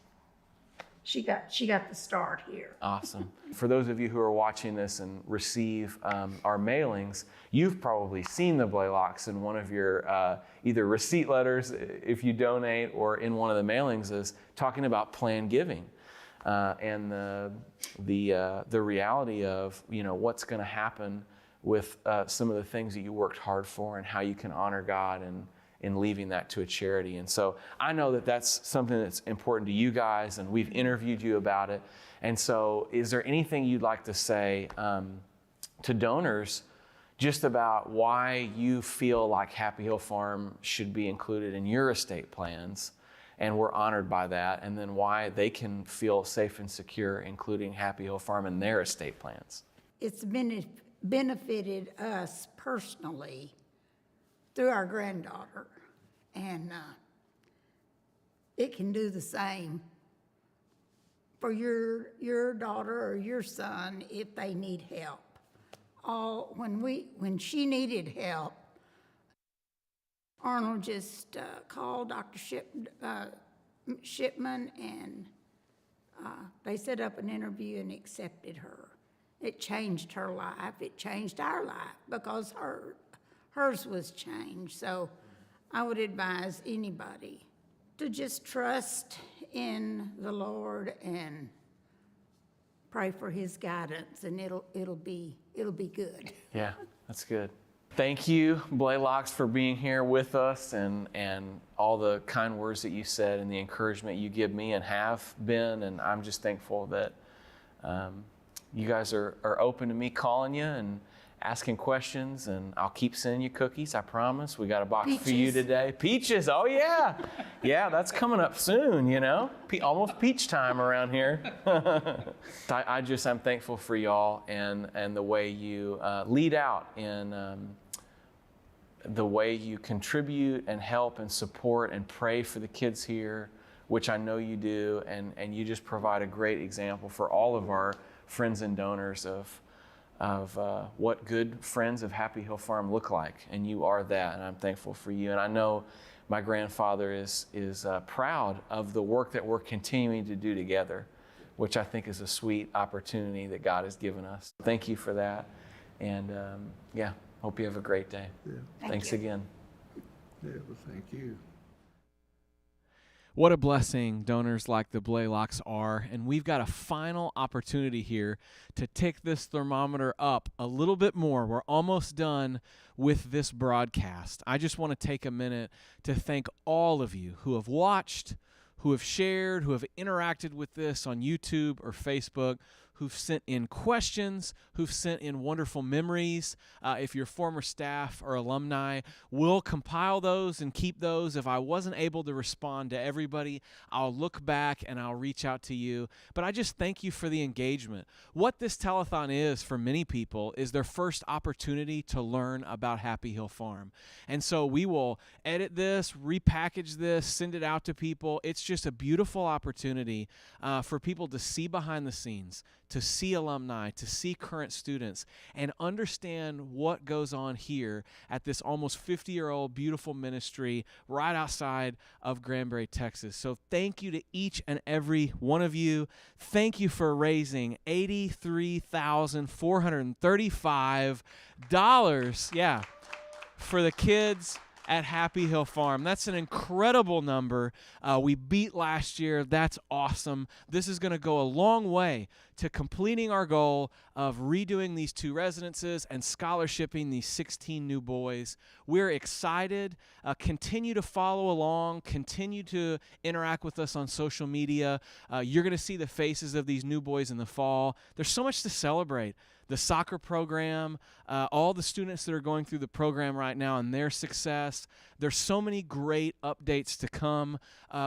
She got the start here. Awesome. For those of you who are watching this and receive our mailings, you've probably seen the Blaylocks in one of your either receipt letters if you donate, or in one of the mailings is talking about planned giving. And the reality of what's going to happen with some of the things that you worked hard for and how you can honor God and in leaving that to a charity. And so I know that that's something that's important to you guys, and we've interviewed you about it. And so is there anything you'd like to say to donors just about why you feel like Happy Hill Farm should be included in your estate plans, and we're honored by that, and then why they can feel safe and secure including Happy Hill Farm in their estate plans? It's benefited us personally through our granddaughter, and it can do the same for your daughter or your son if they need help. When she needed help, Arnold just called Dr. Shipman, and they set up an interview and accepted her. It changed her life. It changed our life because hers was changed. So I would advise anybody to just trust in the Lord and pray for His guidance, and it'll be good. Yeah, that's good. Thank you, Blaylocks, for being here with us and all the kind words that you said and the encouragement you give me and have been. And I'm just thankful that you guys are open to me calling you and asking questions, and I'll keep sending you cookies, I promise. We got a box for you today. Peaches, oh yeah. Yeah, that's coming up soon, you know. Almost peach time around here. I'm thankful for y'all and the way you lead out in the way you contribute and help and support and pray for the kids here, which I know you do, and you just provide a great example for all of our friends and donors of what good friends of Happy Hill Farm look like, and you are that, and I'm thankful for you. And I know my grandfather is proud of the work that we're continuing to do together, which I think is a sweet opportunity that God has given us. Thank you for that, and hope you have a great day. Yeah. Thanks again. Yeah, well, thank you. What a blessing donors like the Blaylocks are. And we've got a final opportunity here to take this thermometer up a little bit more. We're almost done with this broadcast. I just want to take a minute to thank all of you who have watched, who have shared, who have interacted with this on YouTube or Facebook, who've sent in questions, who've sent in wonderful memories. If you're former staff or alumni, we'll compile those and keep those. If I wasn't able to respond to everybody, I'll look back and I'll reach out to you. But I just thank you for the engagement. What this telethon is for many people is their first opportunity to learn about Happy Hill Farm. And so we will edit this, repackage this, send it out to people. It's just a beautiful opportunity for people to see behind the scenes, to see alumni, to see current students, and understand what goes on here at this almost 50-year-old beautiful ministry right outside of Granbury, Texas. So thank you to each and every one of you. Thank you for raising $83,435, for the kids at Happy Hill Farm. That's an incredible number. We beat last year. That's awesome. This is going to go a long way to completing our goal of redoing these 2 residences and scholarshiping these 16 new boys. We're excited. Continue to follow along. Continue to interact with us on social media. You're going to see the faces of these new boys in the fall. There's so much to celebrate. The soccer program, all the students that are going through the program right now and their success. There's so many great updates to come.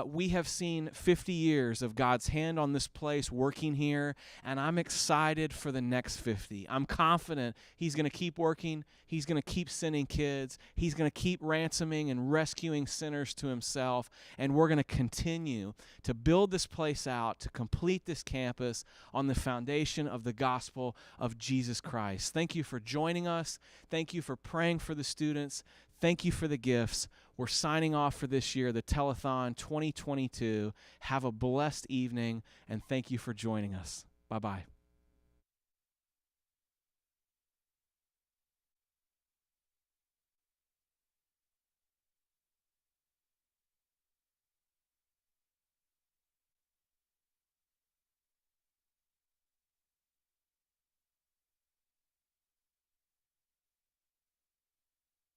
We have seen 50 years of God's hand on this place working here, and I'm excited for the next 50. I'm confident He's going to keep working. He's going to keep sending kids. He's going to keep ransoming and rescuing sinners to Himself, and we're going to continue to build this place out, to complete this campus on the foundation of the gospel of Jesus Christ. Thank you for joining us. Thank you for praying for the students. Thank you for the gifts. We're signing off for this year, the Telethon 2022. Have a blessed evening, and thank you for joining us. Bye-bye.